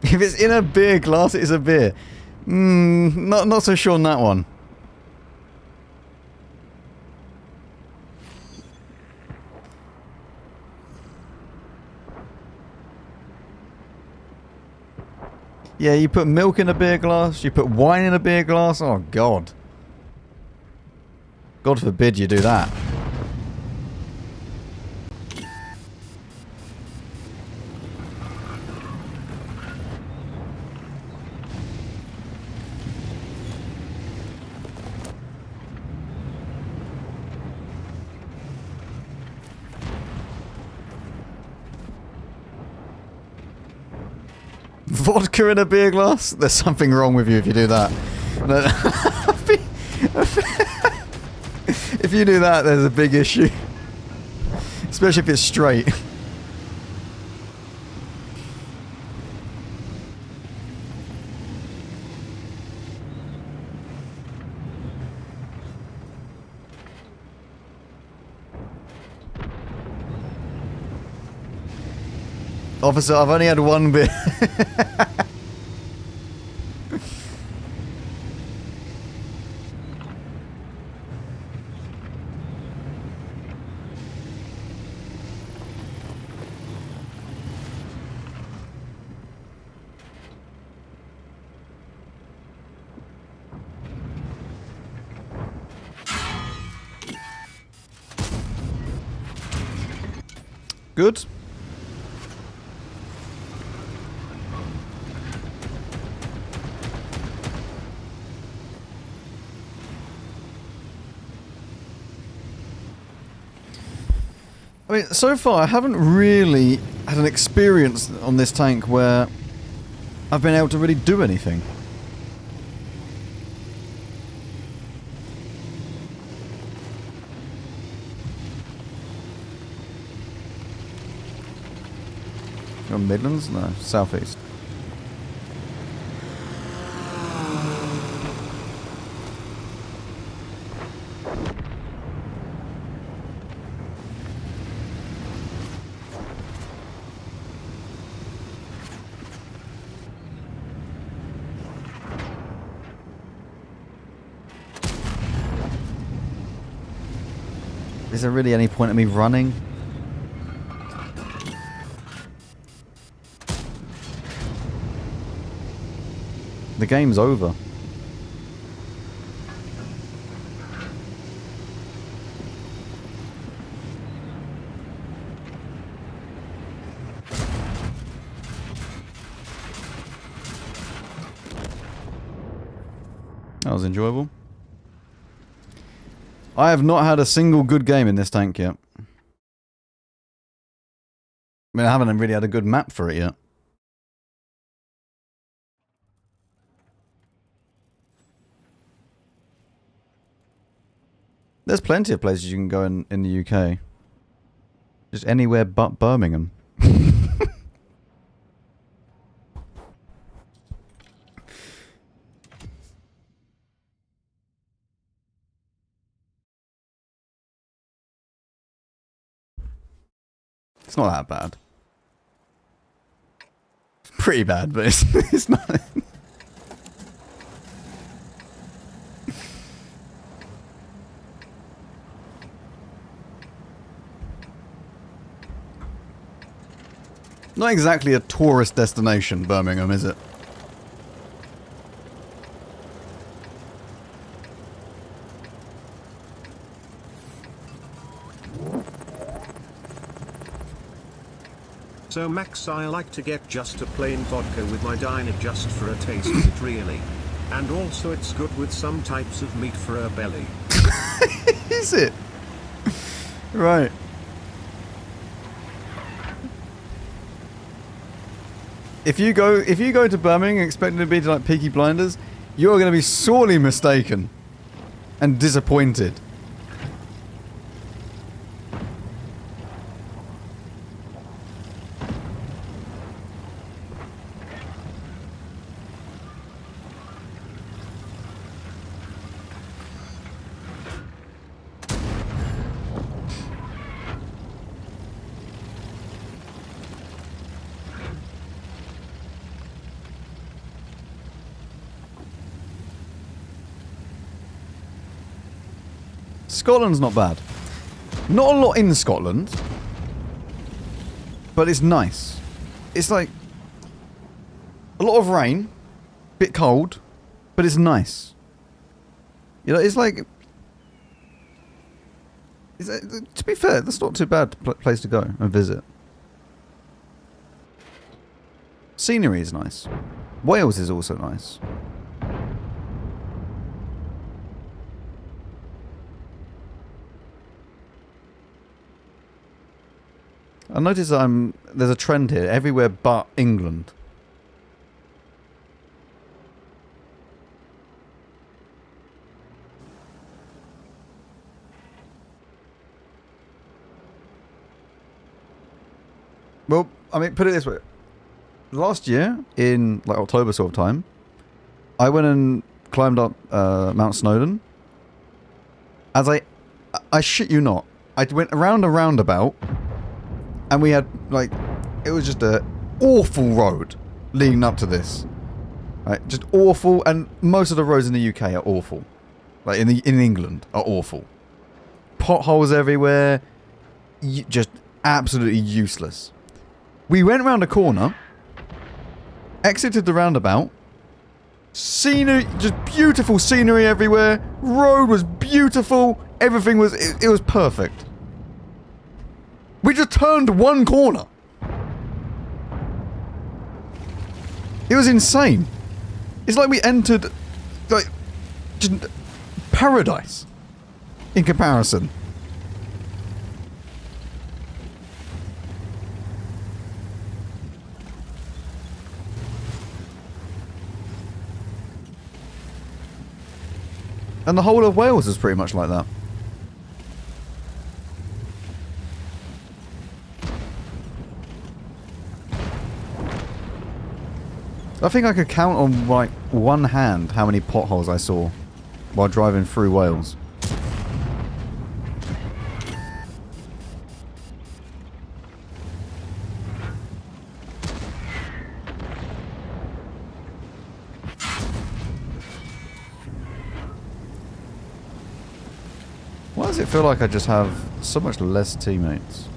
If it's in a beer glass, it's a beer. Not so sure on that one. Yeah, you put milk in a beer glass, you put wine in a beer glass. Oh, God. God forbid you do that. Vodka in a beer glass? There's something wrong with you if you do that. If you do that, there's a big issue. Especially if it's straight. Officer, I've only had one beer. Good. I mean, so far I haven't really had an experience on this tank where I've been able to really do anything. You're Midlands? No, Southeast. Is there really any point in me running? The game's over. That was enjoyable. I have not had a single good game in this tank yet. I mean, I haven't really had a good map for it yet. There's plenty of places you can go in the UK. Just anywhere but Birmingham. It's not that bad. It's pretty bad, but it's not... Not exactly a tourist destination, Birmingham, is it? So Max, I like to get just a plain vodka with my diner just for a taste of it really. And also it's good with some types of meat for a belly. Is it? Right. If you go to Birmingham expecting to be like Peaky Blinders, you're going to be sorely mistaken and disappointed. Scotland's not bad. Not a lot in Scotland, but it's nice. It's like a lot of rain, bit cold, but it's nice. You know, it's like To be fair, that's not too bad place to go and visit. Scenery is nice. Wales is also nice. I notice there's a trend here everywhere but England. Well, I mean, put it this way. Last year, in like October sort of time, I went and climbed up Mount Snowdon. As I shit you not, I went around a roundabout, and we had like, it was just a awful road leading up to this. Right, just awful, and most of the roads in the UK are awful. Like in England are awful. Potholes everywhere, just absolutely useless. We went around a corner, exited the roundabout, scenery, just beautiful scenery everywhere, road was beautiful, everything was, it was perfect. We just turned one corner. It was insane. It's like we entered, like, just paradise in comparison. And the whole of Wales is pretty much like that. I think I could count on like one hand how many potholes I saw while driving through Wales. Why does it feel like I just have so much less teammates?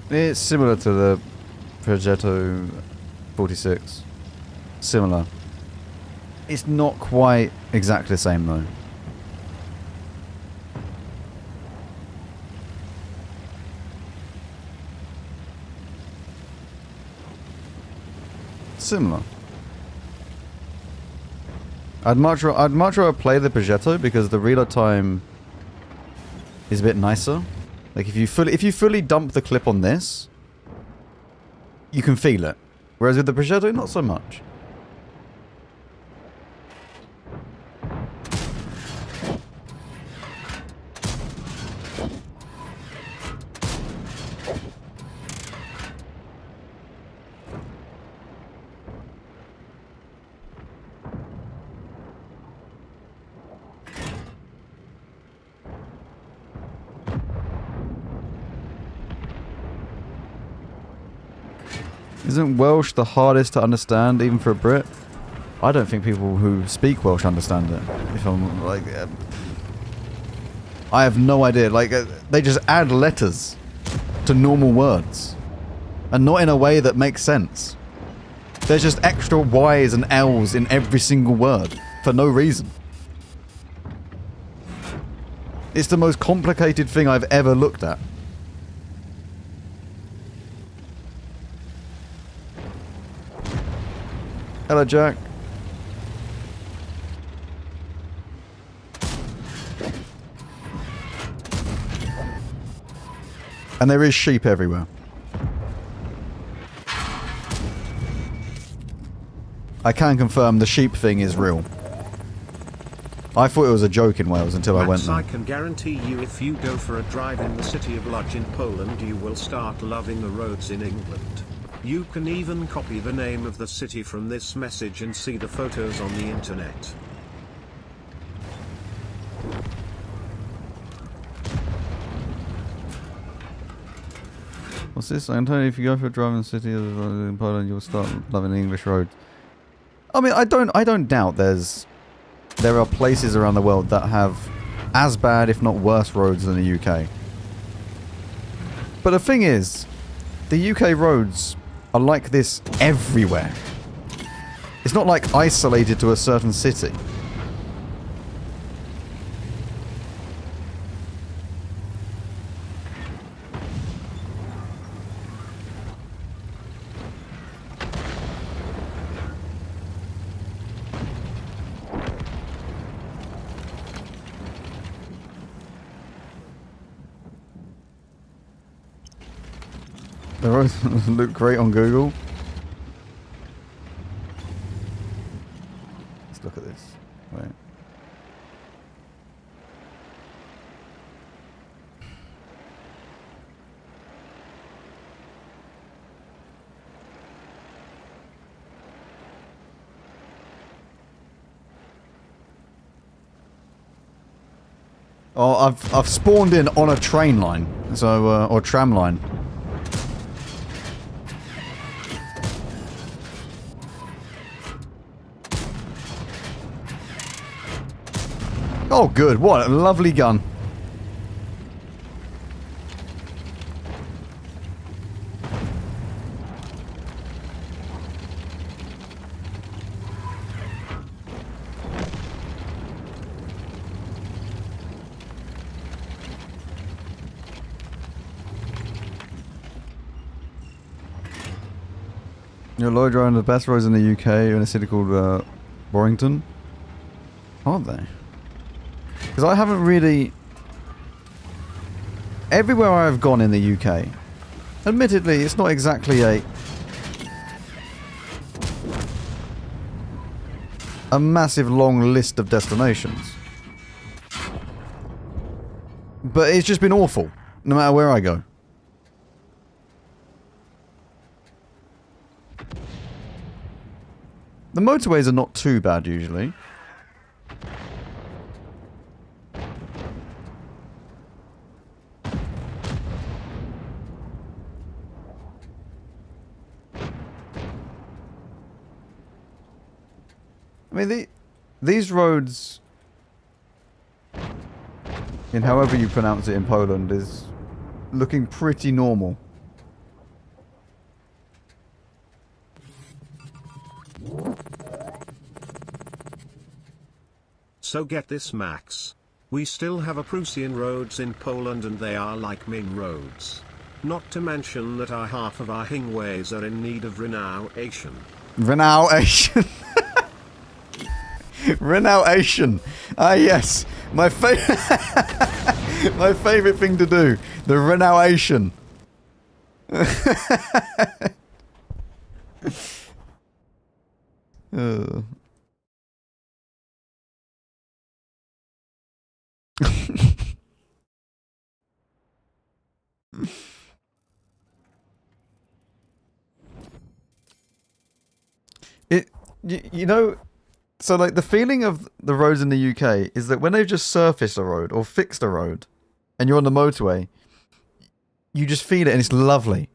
It's similar to the Predatore 46. Similar. It's not quite exactly the same though. Similar. I'd much rather play the Predatore because the reload time is a bit nicer. Like if you fully dump the clip on this, you can feel it. Whereas with the Predatore, not so much. Isn't Welsh the hardest to understand, even for a Brit? I don't think people who speak Welsh understand it. If I'm like, I have no idea. Like, they just add letters to normal words, and not in a way that makes sense. There's just extra Y's and L's in every single word for no reason. It's the most complicated thing I've ever looked at. Hello, Jack. And there is sheep everywhere. I can confirm the sheep thing is real. I thought it was a joke in Wales until I went there. I can guarantee you if you go for a drive in the city of Lodz in Poland, you will start loving the roads in England. You can even copy the name of the city from this message and see the photos on the internet. What's this? I'm telling you, if you go for a drive in the city in Poland, you'll start loving the English roads. I mean, I don't doubt there are places around the world that have as bad, if not worse, roads than the UK. But the thing is, the UK roads are like this everywhere. It's not like isolated to a certain city. The roads look great on Google. Let's look at this. Wait. Oh, I've spawned in on a train line, so or tram line. Oh, good. What a lovely gun. You're low driving the best roads in the UK in a city called Warrington. Aren't they? Because I haven't really... Everywhere I've gone in the UK, admittedly, it's not exactly a massive long list of destinations. But it's just been awful, no matter where I go. The motorways are not too bad, usually. I mean, these roads, in however you pronounce it in Poland, is looking pretty normal. So get this, Max. We still have Prussian roads in Poland and they are like Ming roads. Not to mention that half of our highways are in need of renovation. Renovation. Renovation. Ah, yes. My my favorite thing to do. The renovation. You know, so like the feeling of the roads in the UK is that when they've just surfaced a road or fixed a road and you're on the motorway, you just feel it and it's lovely.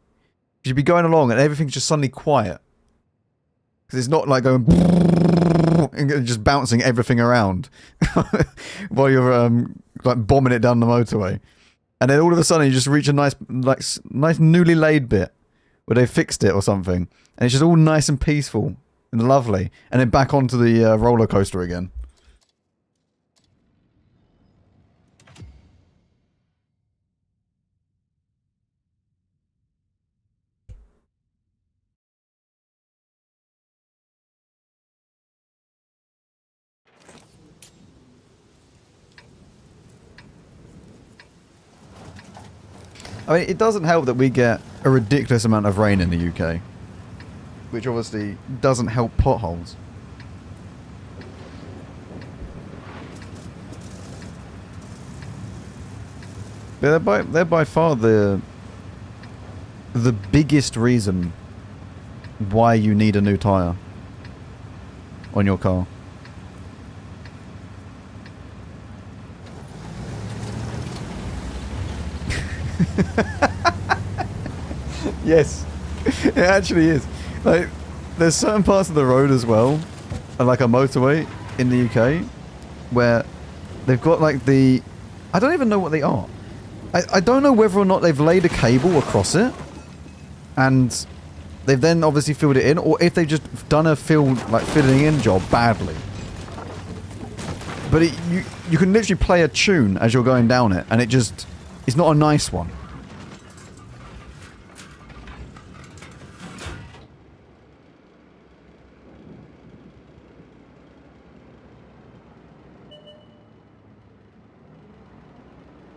You'd be going along and everything's just suddenly quiet. Because it's not like going and just bouncing everything around while you're like bombing it down the motorway. And then all of a sudden you just reach a nice newly laid bit where they fixed it or something. And it's just all nice and peaceful and lovely. And then back onto the roller coaster again. I mean, it doesn't help that we get a ridiculous amount of rain in the UK. Which obviously doesn't help potholes. They're by far the biggest reason why you need a new tyre on your car. Yes, it actually is. Like, there's certain parts of the road as well, like a motorway in the UK, where they've got like the... I don't even know what they are. I don't know whether or not they've laid a cable across it, and they've then obviously filled it in, or if they've just done a filling in job badly. But you can literally play a tune as you're going down it, and it's not a nice one.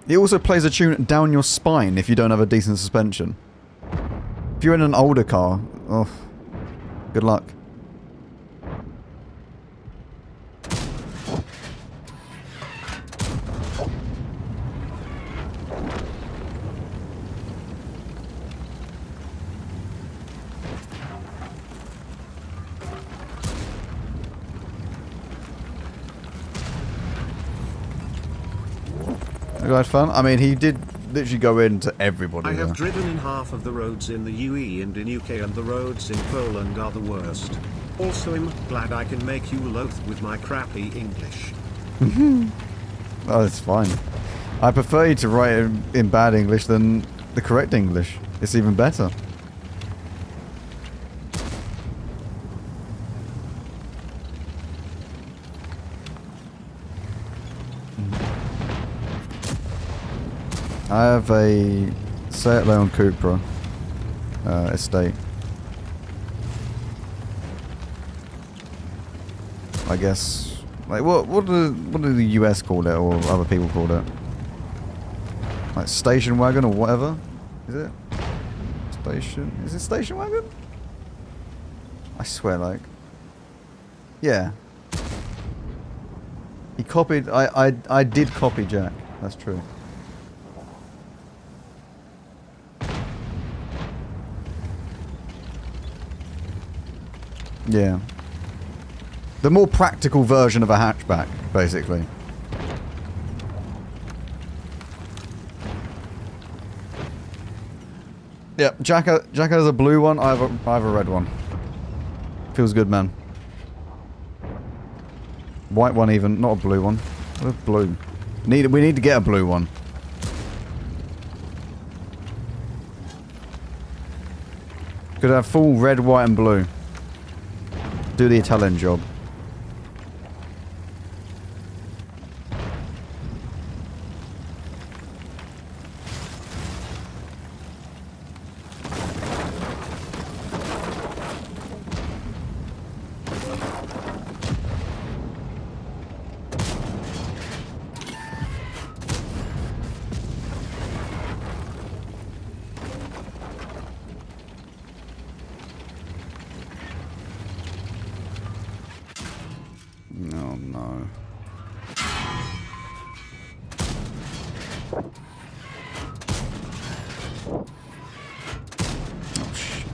It also plays a tune down your spine if you don't have a decent suspension. If you're in an older car, oh, good luck. You guys fun? I mean, he did literally go into everybody. I have there. driven in half of the roads in the UE and in UK, and the roads in Poland are the worst. Also, I'm glad I can make you loath with my crappy English. Oh, that's fine. I prefer you to write it in bad English than the correct English. It's even better. I have a Seat Leon Cupra estate. I guess. Like what do the US call it, or other people call it? Like station wagon or whatever? Is it? Is it station wagon? I swear, like. Yeah. He copied. I did copy Jack. That's true. Yeah. The more practical version of a hatchback, basically. Yep, Jack has a blue one, I have a red one. Feels good, man. White one even, not a blue one. Where's blue? We need to get a blue one. Could have full red, white and blue. Do the Italian job. Oh no. Oh shit.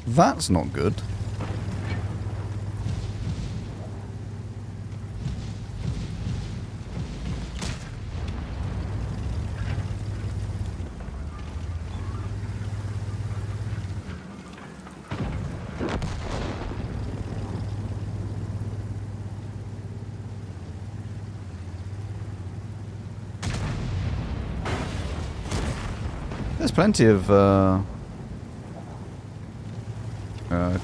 That's not good. There's plenty of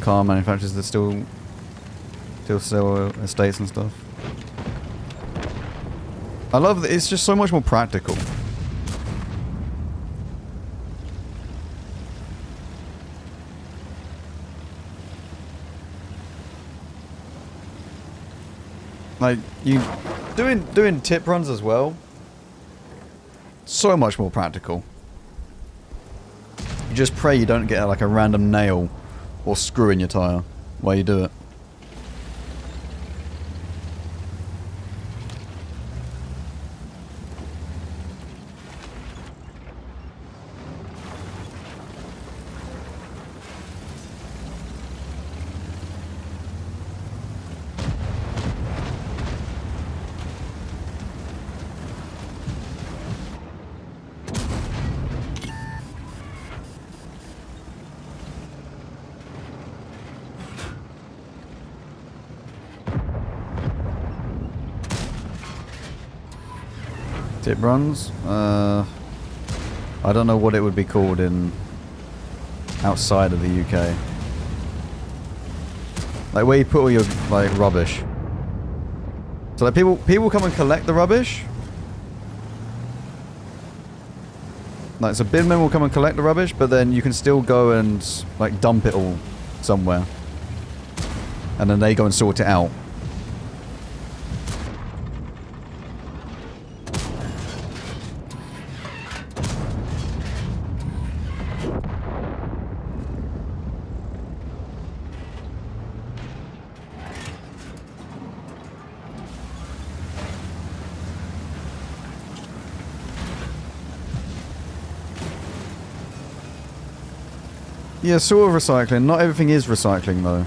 car manufacturers that still sell estates and stuff. I love that it's just so much more practical. Like you doing tip runs as well. So much more practical. You just pray you don't get like a random nail or screw in your tyre while you do it. Tip runs? I don't know what it would be called in outside of the UK. Like where you put all your like rubbish. So like people come and collect the rubbish. Like so binmen will come and collect the rubbish, but then you can still go and like dump it all somewhere. And then they go and sort it out. Yeah, sort of recycling. Not everything is recycling, though.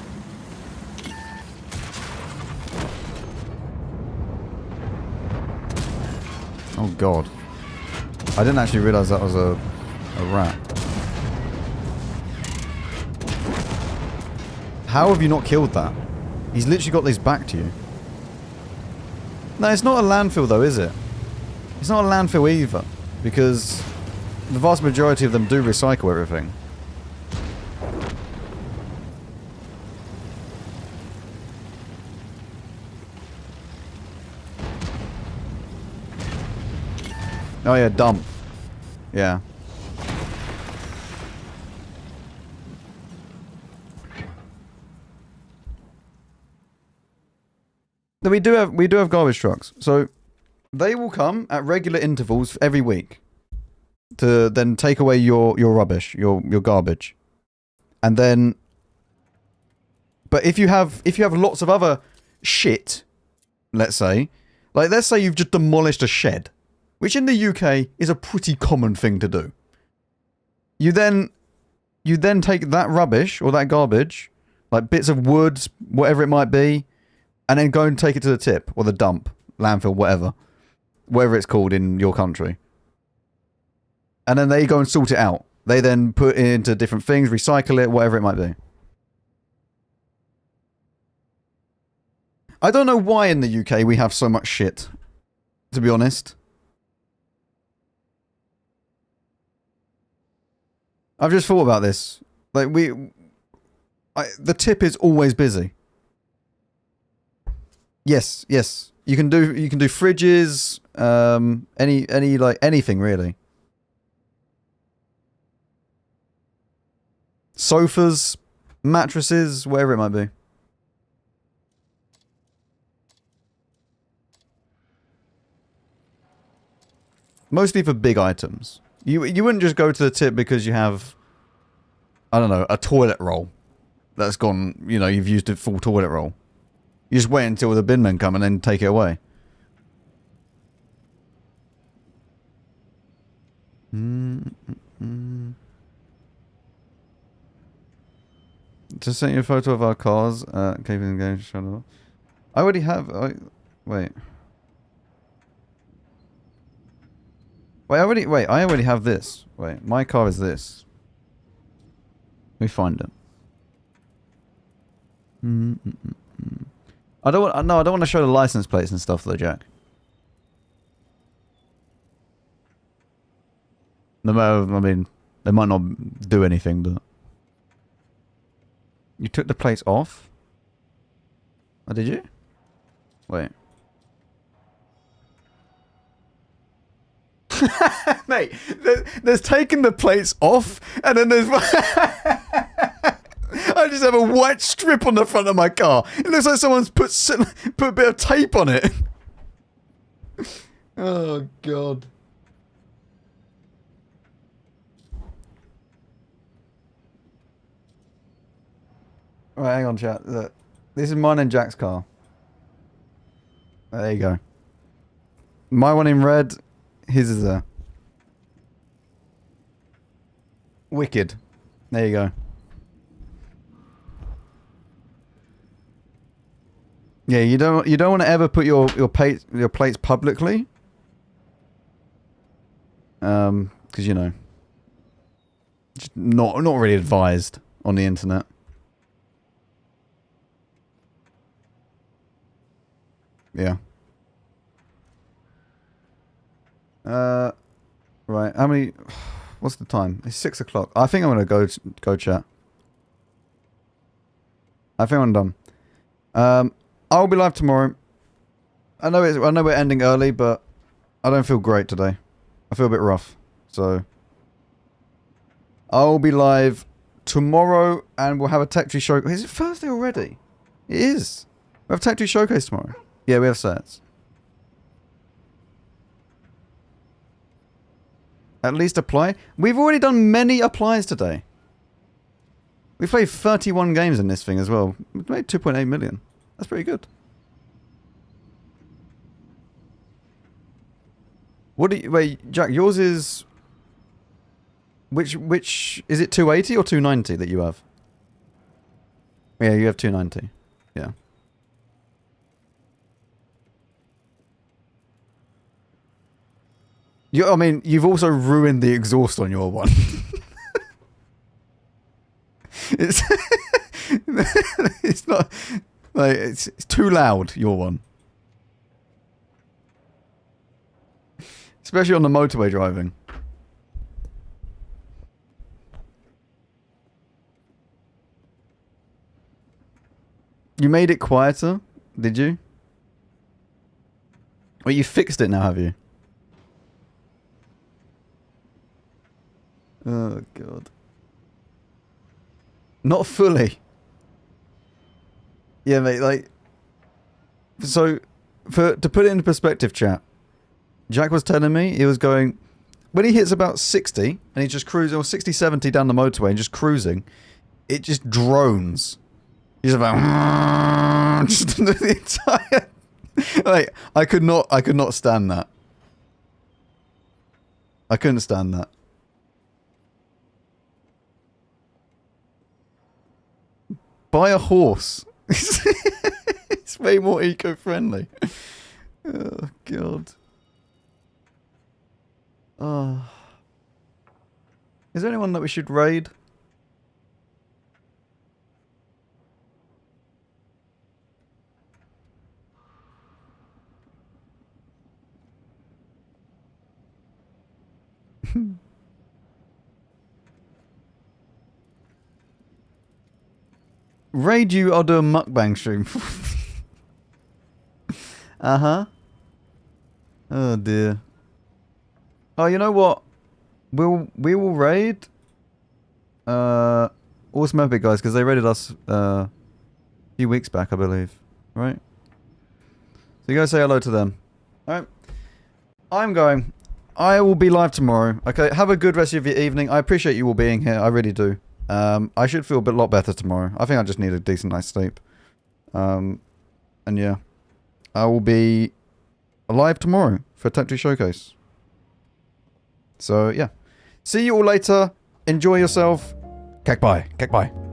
Oh, God. I didn't actually realise that was a rat. How have you not killed that? He's literally got this back to you. No, it's not a landfill, though, is it? It's not a landfill either. Because the vast majority of them do recycle everything. Oh yeah, dump. Yeah. We do have garbage trucks. So they will come at regular intervals every week to then take away your rubbish, your garbage. And then but if you have lots of other shit, let's say you've just demolished a shed, which in the UK is a pretty common thing to do. You then take that rubbish or that garbage, like bits of wood, whatever it might be, and then go and take it to the tip or the dump, landfill, whatever it's called in your country. And then they go and sort it out. They then put it into different things, recycle it, whatever it might be. I don't know why in the UK we have so much shit, to be honest. I've just thought about this. Like the tip is always busy. Yes. You can do fridges, any like anything really. Sofas, mattresses, whatever it might be. Mostly for big items. You wouldn't just go to the tip because you have, I don't know, a toilet roll that's gone, you know, you've used a full toilet roll. You just wait until the bin men come and then take it away. Just sent you a photo of our cars. Keeping the game shut up. I already have. Wait. I already have this. Wait, my car is this. Let me find it. I don't want to show the license plates and stuff though, Jack. No matter, I mean, they might not do anything, but you took the plates off? Oh, did you? Wait. Mate, there's taken the plates off, and then there's... I just have a white strip on the front of my car. It looks like someone's put a bit of tape on it. Oh, God. Alright, hang on, chat. Look. This is mine and Jack's car. There you go. My one in red... His is a wicked. There you go. Yeah, you don't want to ever put your plates publicly. Because you know, just not really advised on the internet. Yeah. Right. How many? What's the time? It's 6 o'clock. I think I'm gonna go chat. I think I'm done. I'll be live tomorrow. I know we're ending early, but I don't feel great today. I feel a bit rough. So I'll be live tomorrow, and we'll have a Tech Tree show. Is it Thursday already? It is. We have a Tech Tree showcase tomorrow. Yeah, we have sets. At least apply. We've already done many applies today. We played 31 games in this thing as well. We made 2.8 million. That's pretty good. What do you... Wait, Jack, yours is... Which... Is it 280 or 290 that you have? Yeah, you have 290. Yeah. I mean, you've also ruined the exhaust on your one. It's... it's not... Like, it's too loud, your one. Especially on the motorway driving. You made it quieter, did you? Well, you fixed it now, have you? Oh, God. Not fully. Yeah, mate, like... So, to put it into perspective, chat, Jack was telling me, he was going... When he hits about 60, and he's just cruising, or 60, 70 down the motorway, and just cruising, it just drones. He's about... Just the entire... Like, I could not stand that. I couldn't stand that. Buy a horse. It's way more eco-friendly. Oh, God. Oh. Is there anyone that we should raid? Raid you, I'll do a mukbang stream. Uh-huh. Oh dear. Oh, you know what? We will raid Awesome Epic guys, because they raided us a few weeks back, I believe. Right? So you guys say hello to them. Alright. I'm going. I will be live tomorrow. Okay, have a good rest of your evening. I appreciate you all being here. I really do. I should feel a lot better tomorrow. I think I just need a decent night's sleep. And yeah. I will be live tomorrow for Tech Tree Showcase. So, yeah. See you all later. Enjoy yourself. Kek bye. Kek bye.